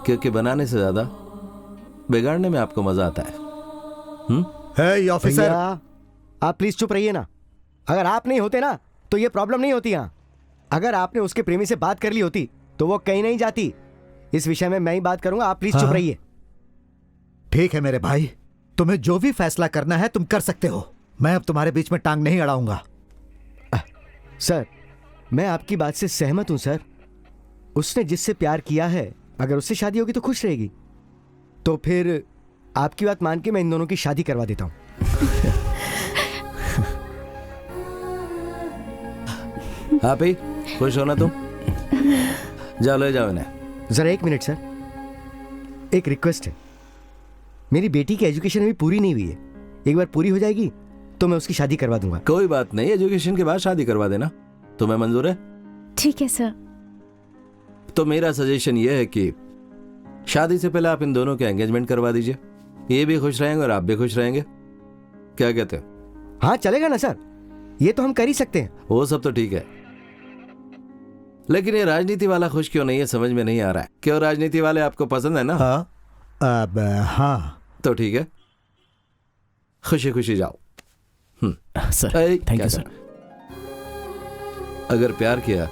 क्योंकि बनाने से ज्यादा बिगाड़ने में आपको मजा आता है। ऑफिसर, आप प्लीज चुप रहिए ना। अगर आप नहीं होते ना तो ये प्रॉब्लम नहीं होती। यहाँ अगर आपने उसके प्रेमी से बात कर ली होती तो वो कहीं नहीं जाती। इस विषय में मैं ही बात करूंगा, आप प्लीज चुप रहिए। ठीक है मेरे भाई, तुम्हें जो भी फैसला करना है तुम कर सकते हो। मैं अब तुम्हारे बीच में टांग नहीं अड़ाऊंगा। सर, मैं आपकी बात से सहमत हूं सर। उसने जिससे प्यार किया है, अगर उससे शादी होगी तो खुश रहेगी। तो फिर आपकी बात मान के मैं इन दोनों की शादी करवा देता हूं। आप ही खुश हो ना तुम? जाओ ले जाओ इन्हें। जरा एक मिनट सर, एक रिक्वेस्ट है। मेरी बेटी की एजुकेशन अभी पूरी नहीं हुई है। एक बार पूरी हो जाएगी तो मैं उसकी शादी करवा दूंगा। कोई बात नहीं, एजुकेशन के बाद शादी करवा देना। तुम्हें मंजूर है? ठीक है सर। तो मेरा सजेशन यह है कि शादी से पहले आप इन दोनों के एंगेजमेंट करवा दीजिए। ये भी खुश रहेंगे और आप भी खुश रहेंगे। क्या कहते हो? हाँ चलेगा ना सर, ये तो हम कर ही सकते हैं। वो सब तो ठीक है, लेकिन ये राजनीति वाला खुश क्यों नहीं है समझ में नहीं आ रहा है। क्यों राजनीति वाले आपको पसंद है ना? हाँ, अब हाँ तो ठीक है, खुशी खुशी जाओ। Sir thank you sir. अगर प्यार किया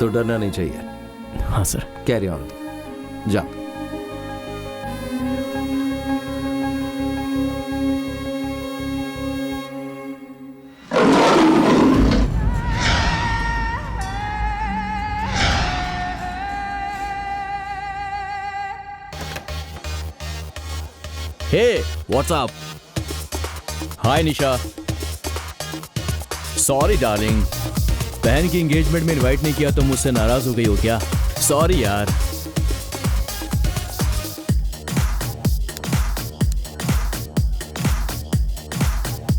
तो डरना नहीं चाहिए। हाँ सर। कैरी ऑन, जाओ। Hey, what's up? Hi निशा। सॉरी डार्लिंग, बहन की एंगेजमेंट में इनवाइट नहीं किया तो मुझसे नाराज हो गई हो क्या? सॉरी यार।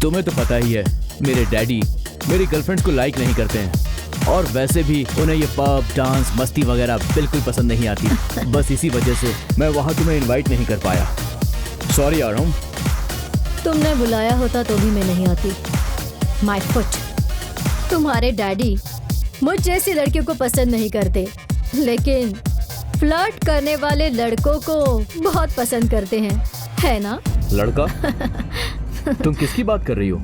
तुम्हें तो पता ही है, मेरे डैडी मेरी गर्लफ्रेंड को लाइक नहीं करते हैं, और वैसे भी उन्हें ये पब डांस मस्ती वगैरह बिल्कुल पसंद नहीं आती। बस इसी वजह से मैं वहां तुम्हें इनवाइट नहीं कर पाया। सॉरी यार। तुमने बुलाया होता तो भी मैं नहीं आती। My foot. तुम्हारे डैडी मुझ जैसी लड़कियों को पसंद नहीं करते, लेकिन फ्लर्ट करने वाले लड़कों को बहुत पसंद करते हैं, है ना? लड़का? तुम किसकी बात कर रही हो?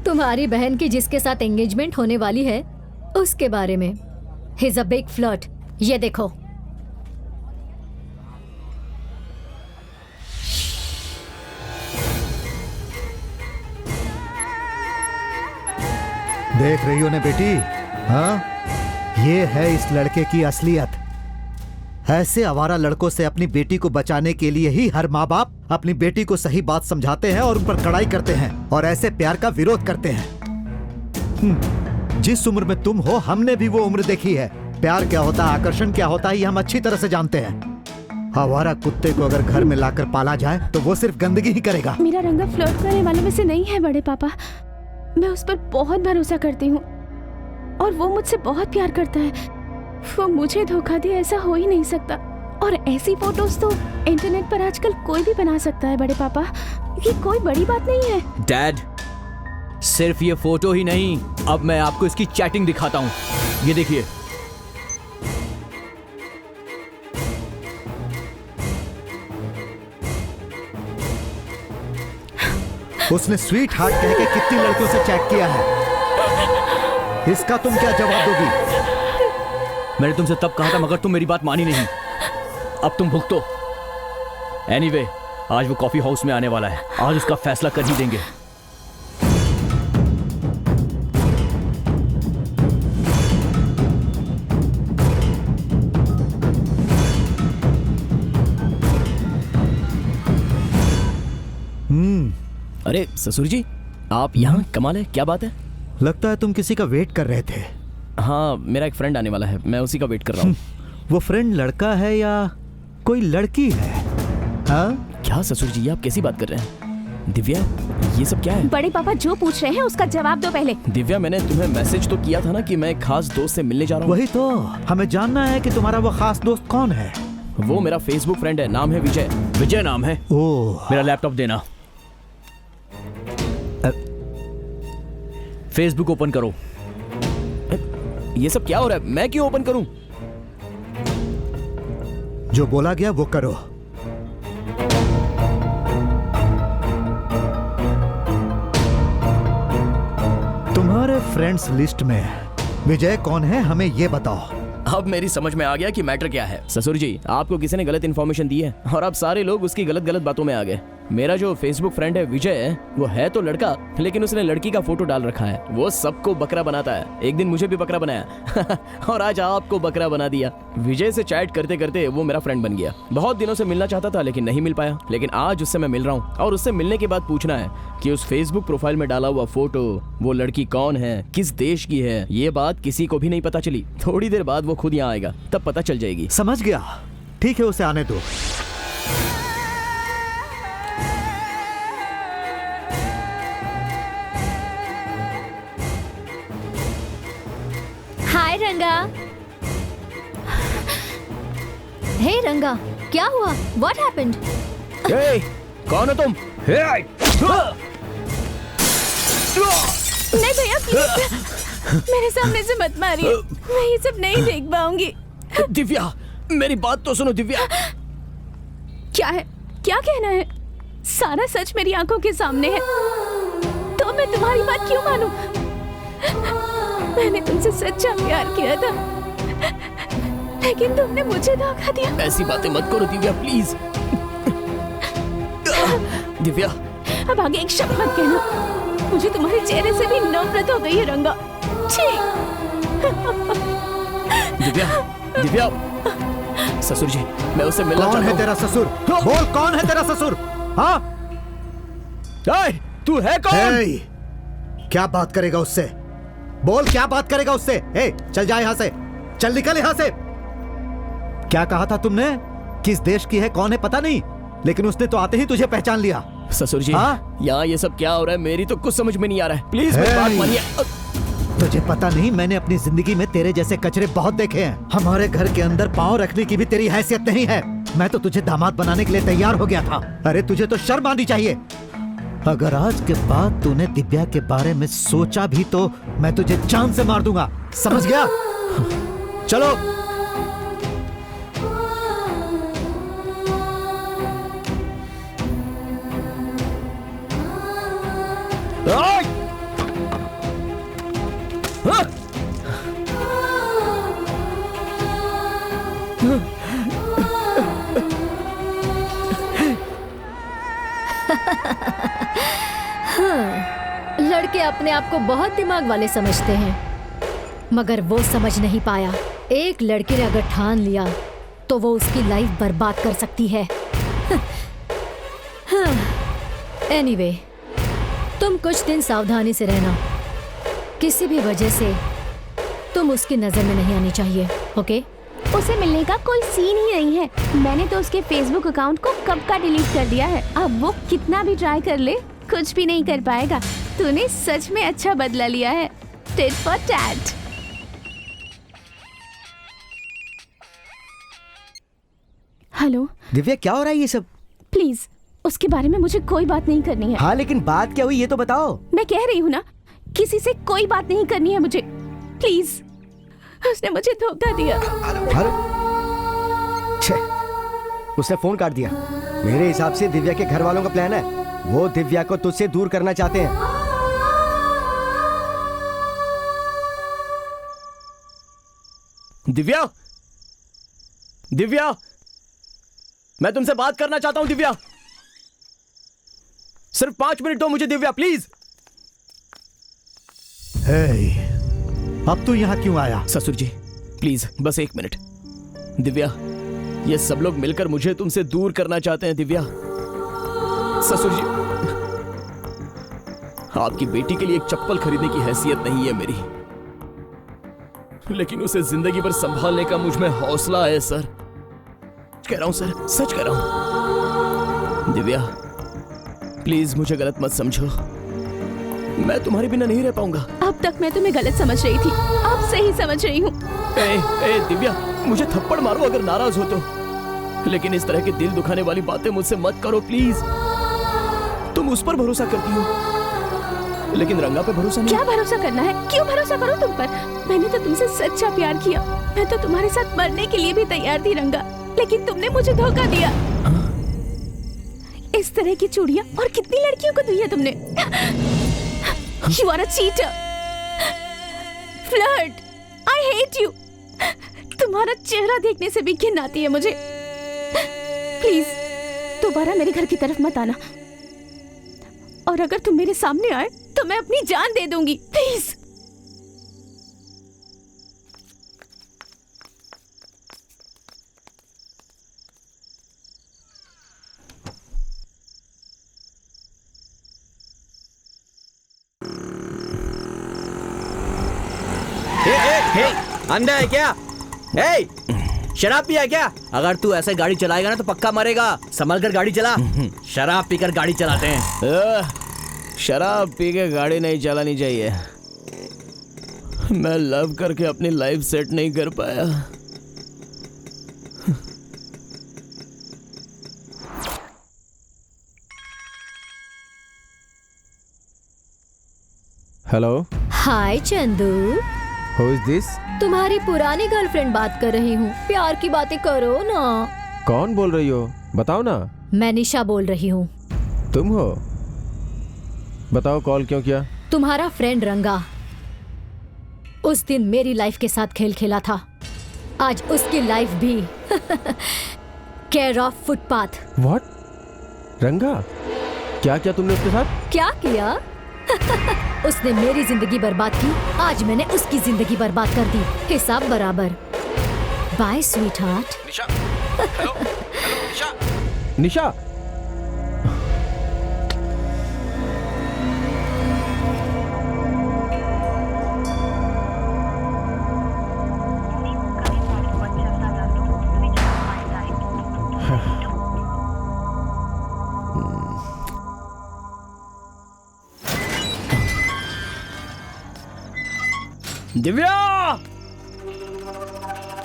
तुम्हारी बहन की जिसके साथ एंगेजमेंट होने वाली है उसके बारे में। He is a big flirt. ये देखो। देख रही हो ना बेटी? हाँ, ये है इस लड़के की असलियत। ऐसे आवारा लड़कों से अपनी बेटी को बचाने के लिए ही हर माँ बाप अपनी बेटी को सही बात समझाते हैं और उन पर कड़ाई करते हैं और ऐसे प्यार का विरोध करते हैं। जिस उम्र में तुम हो, हमने भी वो उम्र देखी है। प्यार क्या होता है, आकर्षण क्या होता है, ये हम अच्छी तरह से जानते हैं। आवारा कुत्ते को अगर घर में लाकर पाला जाए तो वो सिर्फ गंदगी ही करेगा। मेरा रंगा फ्लर्ट करने वालों में से नहीं है बड़े पापा। मैं उस पर बहुत भरोसा करती हूँ और वो मुझसे बहुत प्यार करता है। वो मुझे धोखा दे, ऐसा हो ही नहीं सकता। और ऐसी फोटोज तो इंटरनेट पर आजकल कोई भी बना सकता है बड़े पापा, ये कोई बड़ी बात नहीं है। डैड, सिर्फ ये फोटो ही नहीं, अब मैं आपको इसकी चैटिंग दिखाता हूँ। ये देखिए। उसने स्वीट हार्ट कह के कितनी लड़कियों से चैट किया है, इसका तुम क्या जवाब दोगी? मैंने तुमसे तब कहा था मगर तुम मेरी बात मानी नहीं। अब तुम भुगतो। एनीवे, आज वो कॉफी हाउस में आने वाला है, आज उसका फैसला कर ही देंगे। अरे ससुर जी, आप यहाँ? कमाल है, क्या बात है? लगता है तुम किसी का वेट कर रहे थे। हाँ, मेरा एक फ्रेंड आने वाला है, मैं उसी का वेट कर रहा हूँ। वो फ्रेंड लड़का है या कोई लड़की है? हाँ? क्या ससुर जी, आप कैसी बात कर रहे हैं? दिव्या, ये सब क्या है? बड़े पापा जो पूछ रहे हैं उसका जवाब दो पहले। दिव्या, मैंने तुम्हें मैसेज तो किया था ना कि मैं एक खास दोस्त से मिलने जा रहा हूँ। वही तो, हमें जानना है कि तुम्हारा वो खास दोस्त कौन है। वो मेरा फेसबुक फ्रेंड है, नाम है विजय। विजय नाम है? ओह। मेरा लैपटॉप देना। फेसबुक ओपन करो। ये सब क्या हो रहा है? मैं क्यों ओपन करूं? जो बोला गया वो करो। तुम्हारे फ्रेंड्स लिस्ट में विजय कौन है, हमें ये बताओ। अब मेरी समझ में आ गया कि मैटर क्या है। ससुर जी, आपको किसी ने गलत इन्फॉर्मेशन दी है और अब सारे लोग उसकी गलत गलत बातों में आ गए। मेरा जो फेसबुक फ्रेंड है विजय, वो है तो लड़का, लेकिन उसने लड़की का फोटो डाल रखा है। वो सबको बकरा बनाता है, एक दिन मुझे भी बकरा बनाया और आज आपको बकरा बना दिया। विजय से चैट करते करते वो मेरा फ्रेंड बन गया। बहुत दिनों से मिलना चाहता था लेकिन नहीं मिल पाया, लेकिन आज उससे मैं मिल रहा हूँ और उससे मिलने के बाद पूछना है कि उस फेसबुक प्रोफाइल में डाला हुआ फोटो, वो लड़की कौन है, किस देश की है। ये बात किसी को भी नहीं पता चली। थोड़ी देर बाद वो खुद यहाँ आएगा, तब पता चल जाएगी। समझ गया, ठीक है, उसे आने दो। हाय रंगा। हे रंगा, क्या हुआ? What happened? Hey, कौन हो तुम? नहीं भैया, प्लीज मेरे सामने से मत मारिए, मैं ये सब नहीं देख पाऊंगी। दिव्या, मेरी बात तो सुनो। दिव्या, क्या है? क्या कहना है? सारा सच मेरी आंखों के सामने है, तो मैं तुम्हारी बात क्यों मानूं? मैंने तुमसे सच्चा प्यार किया था, लेकिन तुमने मुझे धोखा दिया। ऐसी बातें मत करो दिव्या, प्लीज। दिव्या, अब आगे एक शब्द मत कहना। मुझे तुम्हारे चेहरे से भी नफरत हो गई है रंगा। दिव्या, दिव्या, ससुर जी, मैं उससे मिलना चाहता हूं। कौन है तेरा ससुर? बोल, कौन है तेरा ससुर? हाँ? तू है कौन? क्या बात करेगा उससे? बोल, क्या बात करेगा उससे? चल जा यहाँ से, चल निकल यहाँ से। क्या कहा था तुमने? किस देश की है, कौन है पता नहीं, लेकिन उसने तो आते ही तुझे पहचान लिया। ससुर जी, यहाँ ये सब क्या हो रहा है? मेरी तो कुछ समझ में नहीं आ रहा है। प्लीज मेरी बात मानिए। तुझे पता नहीं, मैंने अपनी जिंदगी में तेरे जैसे कचरे बहुत देखे हैं। हमारे घर के अंदर पाँव रखने की भी तेरी हैसियत नहीं है। मैं तो तुझे दामाद बनाने के लिए तैयार हो गया था। अरे तुझे तो शर्म आनी चाहिए। अगर आज के बाद तूने दिव्या के बारे में सोचा भी तो मैं तुझे जान से मार दूंगा, समझ गया? चलो। लड़के अपने आप को बहुत दिमाग वाले समझते हैं, मगर वो समझ नहीं पाया, एक लड़के ने अगर ठान लिया तो वो उसकी लाइफ बर्बाद कर सकती है। एनीवे, तुम कुछ दिन सावधानी से रहना। किसी भी वजह से तुम उसकी नजर में नहीं आनी चाहिए, ओके? उसे मिलने का कोई सीन ही नहीं है। मैंने तो उसके फेसबुक अकाउंट को कब का डिलीट कर दिया है। अब वो कितना भी ट्राई कर ले, कुछ भी नहीं कर पाएगा। तूने सच में अच्छा बदला लिया है, tit for tat. Hello Divya, क्या हो रहा है ये सब? प्लीज उसके बारे में मुझे कोई बात नहीं करनी है। हाँ लेकिन बात क्या हुई ये तो बताओ। मैं कह रही हूँ ना, किसी से कोई बात नहीं करनी है मुझे, प्लीज। उसने मुझे धोखा दिया। उसने फोन काट दिया। मेरे हिसाब से दिव्या के घर वालों का प्लान है, वो दिव्या को तुझसे दूर करना चाहते हैं। दिव्या, दिव्या, मैं तुमसे बात करना चाहता हूं दिव्या। सिर्फ 5 मिनट दो मुझे दिव्या, प्लीज। हे, अब तू यहाँ क्यों आया? ससुर जी प्लीज बस 1 मिनट। दिव्या, ये सब लोग मिलकर मुझे तुमसे दूर करना चाहते हैं दिव्या। ससुर जी, आपकी बेटी के लिए एक चप्पल खरीदने की हैसियत नहीं है मेरी, लेकिन उसे जिंदगी भर संभालने का मुझ में हौसला है सर। कह रहा हूं सर, सच कह रहा हूं। दिव्या प्लीज मुझे गलत मत समझो, मैं तुम्हारे बिना नहीं रह पाऊंगा। अब तक मैं तुम्हें गलत समझ रही थी, अब सही समझ रही हूँ। ए दिव्या, मुझे थप्पड़ मारो अगर नाराज हो तो, लेकिन इस तरह की दिल दुखाने वाली बातें मुझसे मत करो प्लीज। तुम उस पर भरोसा करती हो, लेकिन रंगा पे भरोसा नहीं। क्या भरोसा करना है? क्यों भरोसा करूं तुम पर? मैंने तो तुमसे सच्चा प्यार किया, मैं तो तुम्हारे साथ मरने के लिए भी तैयार थी रंगा, लेकिन तुमने मुझे धोखा दिया। इस तरह की चूड़ियां और कितनी लड़कियों को दी है तुमने। You are a cheater, flirt, I hate you। तुम्हारा चेहरा देखने से भी घिन आती है मुझे। प्लीज दोबारा मेरे घर की तरफ मत आना, और अगर तुम मेरे सामने आए तो मैं अपनी जान दे दूंगी, प्लीज। अंधा है क्या? शराब पिया क्या? अगर तू ऐसे गाड़ी चलाएगा ना तो पक्का मरेगा। संभल कर गाड़ी चला। शराब पीकर गाड़ी चलाते हैं। शराब पी के गाड़ी नहीं चलानी चाहिए। मैं लव करके अपनी लाइफ सेट नहीं कर पाया। Hello. Hi Chandu. Who is this? तुम्हारी पुरानी गर्लफ्रेंड बात कर रही हूँ। प्यार की बातें करो ना। कौन बोल रही हो? बताओ ना। मैं निशा बोल रही हूँ। तुम हो? बताओ कॉल क्यों किया? तुम्हारा फ्रेंड रंगा उस दिन मेरी लाइफ के साथ खेल खेला था, आज उसकी लाइफ भी केयर ऑफ फुटपाथ। What? रंगा? क्या किया तुमने उसके साथ? क्या किया? उसने मेरी जिंदगी बर्बाद की, आज मैंने उसकी जिंदगी बर्बाद कर दी। हिसाब बराबर। Bye sweetheart. Nisha. Hello, Nisha. Nisha. Divya,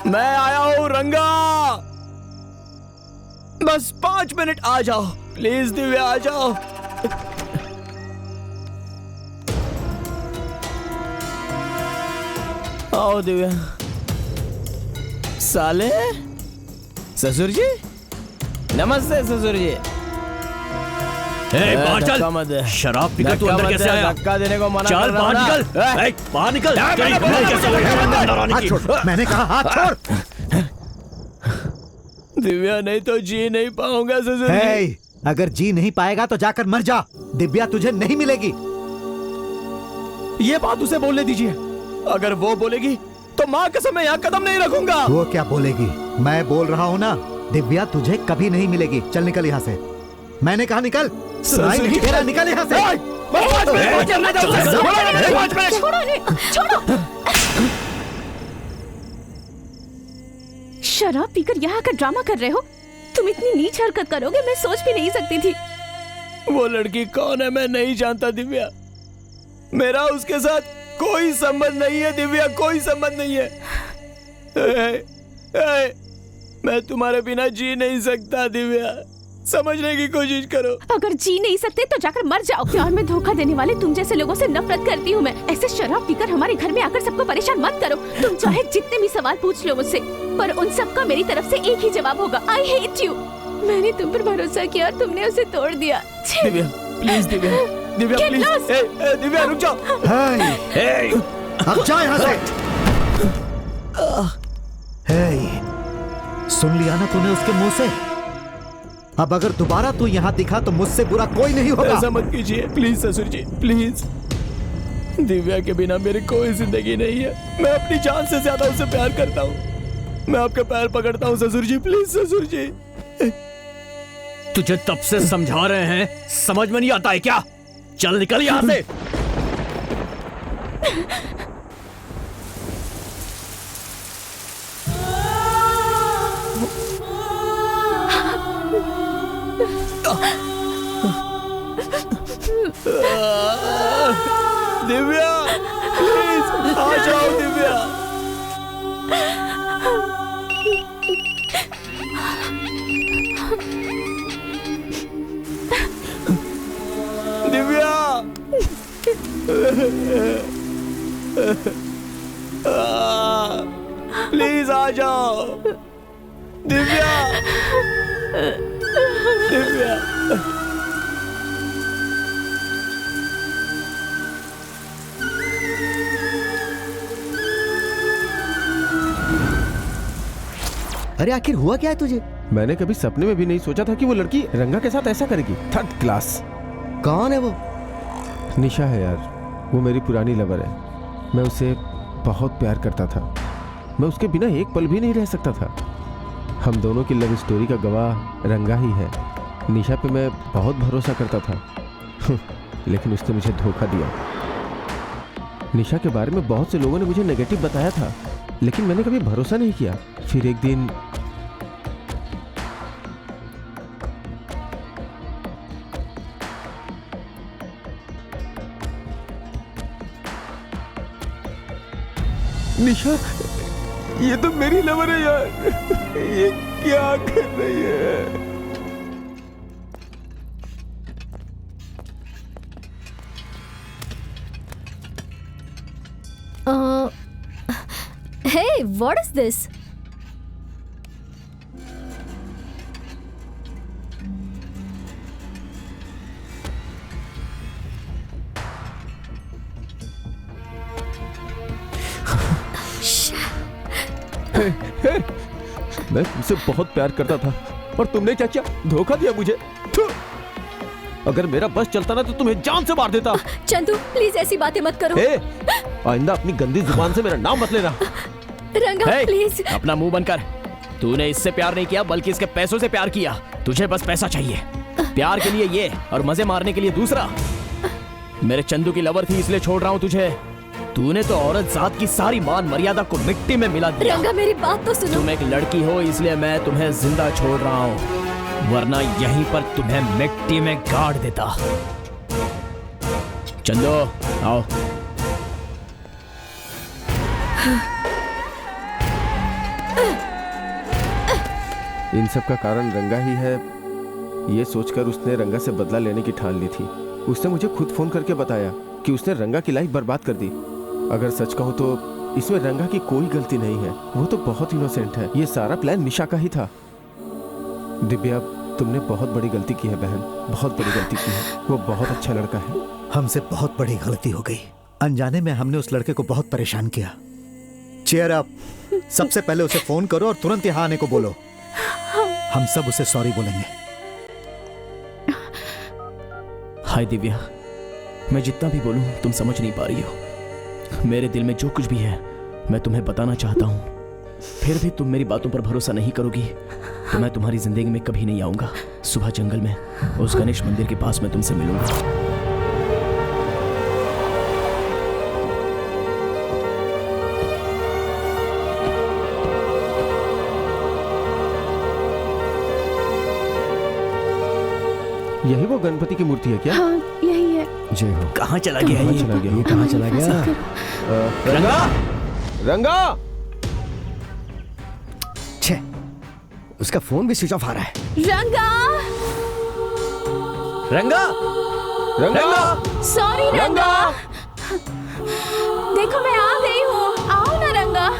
मैं आया हूं रंगा। बस 5 मिनट आ जाओ प्लीज दिव्या, आ जाओ। आओ दिव्या। साले ससुर जी, नमस्ते ससुर जी। बाहर चल। धक्का मत दे। शराब पीकर तू अंदर कैसे आया? धक्का देने को मना चल कर रहा बाहर हूं ना। निकल। बाहर निकल। हाथ छोड़, मैंने कहा हाथ छोड़। दिव्या नहीं तो जी नहीं पाऊंगा ससुर जी। हे, अगर जी नहीं पाएगा तो जाकर मर जा। दिव्या तुझे नहीं मिलेगी। ये बात उसे बोलने दीजिए। अगर वो बोलेगी तो माँ कसम मैं यहाँ कदम नहीं रखूंगा। वो क्या बोलेगी? मैं बोल रहा हूँ ना, दिव्या तुझे कभी नहीं मिलेगी। चल निकल यहाँ से। मैंने कहा निकल। सुनाई नहीं दे रहा? निकल यहाँ से। छोड़ो। शराब पीकर यहाँ का ड्रामा कर रहे हो? तुम इतनी नीच हरकत करोगे मैं सोच भी नहीं सकती थी। वो लड़की कौन है मैं नहीं जानता दिव्या। मेरा उसके साथ कोई संबंध नहीं है दिव्या, कोई संबंध नहीं है। मैं तुम्हारे बिना जी नहीं सकता दिव्या, समझने की कोशिश करो। अगर जी नहीं सकते तो जाकर मर जाओ। प्यार में धोखा देने वाले तुम जैसे लोगों से नफरत करती हूँ मैं। ऐसे शराब पीकर हमारे घर में आकर सबको परेशान मत करो। तुम चाहे जितने भी सवाल पूछ लो मुझसे, पर उन सबका मेरी तरफ से एक ही जवाब होगा, आई हेट यू। मैंने तुम पर भरोसा किया और तुमने उसे तोड़ दिया। दिव्या प्लीज, दिव्या दिव्या प्लीज, दिव्या रुक जाओ। अब जा यहाँ से। सुन लिया ना तूने उसके मुंह से? अब अगर दोबारा तू यहाँ दिखा तो मुझसे बुरा कोई नहीं होगा। ऐसा मत कीजिए प्लीज ससुर जी, प्लीज। दिव्या के बिना मेरी कोई जिंदगी नहीं है। मैं अपनी जान से ज्यादा उसे प्यार करता हूँ। मैं आपके पैर पकड़ता हूँ ससुर जी, प्लीज ससुर जी। तुझे तब से समझा रहे हैं, समझ में नहीं आता है क्या? चल निकल यहाँ से। दिव्या प्लीज आ जाओ दिव्या। दिव्या प्लीज आ जाओ दिव्या। दिव्या अरे आखिर हुआ क्या है तुझे? मैंने कभी सपने में भी नहीं सोचा था कि वो लड़की रंगा के साथ ऐसा करेगी। Third class. कौन है वो? निशा है यार, वो मेरी पुरानी लवर है। मैं उसे बहुत प्यार करता था। मैं उसके बिना एक पल भी नहीं रह सकता था। हम दोनों की लव स्टोरी का गवाह रंगा ही है। निशा पे मैं बहुत भरोसा करता था लेकिन उसने मुझे धोखा दिया। निशा के बारे में बहुत से लोगों ने मुझे नेगेटिव बताया था, लेकिन मैंने कभी भरोसा नहीं किया। फिर एक दिन निशा, ये तो मेरी लवर है यार। ये क्या कर रही है? Hey, what is this? मैं तुमसे बहुत प्यार करता था और तुमने क्या किया? धोखा दिया मुझे। अगर मेरा बस चलता ना तो तुम्हें जान से मार देता। चंदू प्लीज ऐसी बातें मत करो। आइंदा अपनी गंदी जुबान से मेरा नाम मत लेना। रंगा प्लीज। अपना मुंह बंद कर। तूने इससे प्यार नहीं किया बल्कि इसके पैसों से प्यार किया। तुझे बस पैसा चाहिए। प्यार के लिए ये और मजे मारने के लिए दूसरा। मेरे चंदू की लवर थी इसलिए छोड़ रहा हूँ तुझे। तूने तो औरत जात की सारी मान मर्यादा को मिट्टी में मिला दिया। रंगा मेरी बात तो सुनो। तुम एक लड़की हो इसलिए मैं तुम्हें जिंदा छोड़ रहा हूँ, वरना यहीं पर तुम्हें मिट्टी में गाड़ देता। चंदू आओ। इन सब का कारण रंगा ही है, ये सोचकर उसने रंगा से बदला लेने की ठान ली थी। उसने मुझे खुद फोन करके बताया कि उसने रंगा की लाइफ बर्बाद कर दी। अगर सच कहूं तो इसमें रंगा की कोई गलती नहीं है। वो तो बहुत इनोसेंट है। ये सारा प्लान निशा का ही था। दिव्या, तुमने बहुत बड़ी गलती की है बहन, बहुत बड़ी गलती की है। वो बहुत अच्छा लड़का है। हमसे बहुत बड़ी गलती हो गई। अनजाने में हमने उस लड़के को बहुत परेशान किया। Cheer up. सबसे पहले उसे फोन करो और तुरंत यहाँ आने को बोलो। हम सब उसे सॉरी बोलेंगे। हाय दिव्या, मैं जितना भी बोलूं तुम समझ नहीं पा रही हो। मेरे दिल में जो कुछ भी है मैं तुम्हें बताना चाहता हूं, फिर भी तुम मेरी बातों पर भरोसा नहीं करोगी तो मैं तुम्हारी जिंदगी में कभी नहीं आऊंगा। सुबह जंगल में उस गणेश मंदिर के पास मैं तुमसे मिलूंगा। यही वो गणपति की मूर्ति है क्या? हाँ, यही है। जय हो। कहाँ चला गया ये? ये कहाँ चला गया? रंगा, रंगा। छे, उसका फोन भी स्विच ऑफ आ रहा है। रंगा, रंगा, रंगा, सॉरी रंगा। देखो मैं आ गई हूँ, आओ ना रंगा।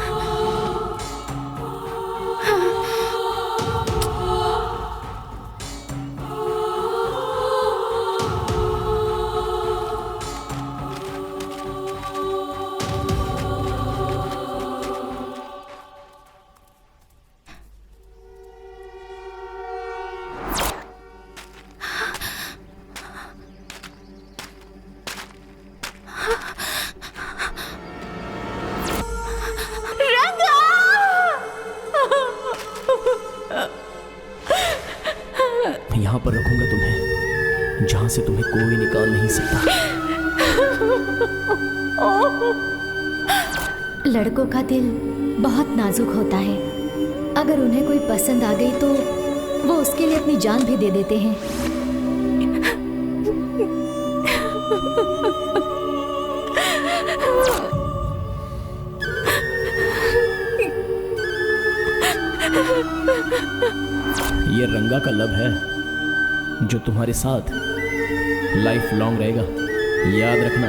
मैं यहाँ पर रखूंगा तुम्हें, जहाँ से तुम्हें कोई निकाल नहीं सकता। लड़कों का दिल बहुत नाजुक होता है। अगर उन्हें कोई पसंद आ गई तो वो उसके लिए अपनी जान भी दे देते हैं। ये रंगा का लव है जो तुम्हारे साथ लाइफ लॉन्ग रहेगा, याद रखना।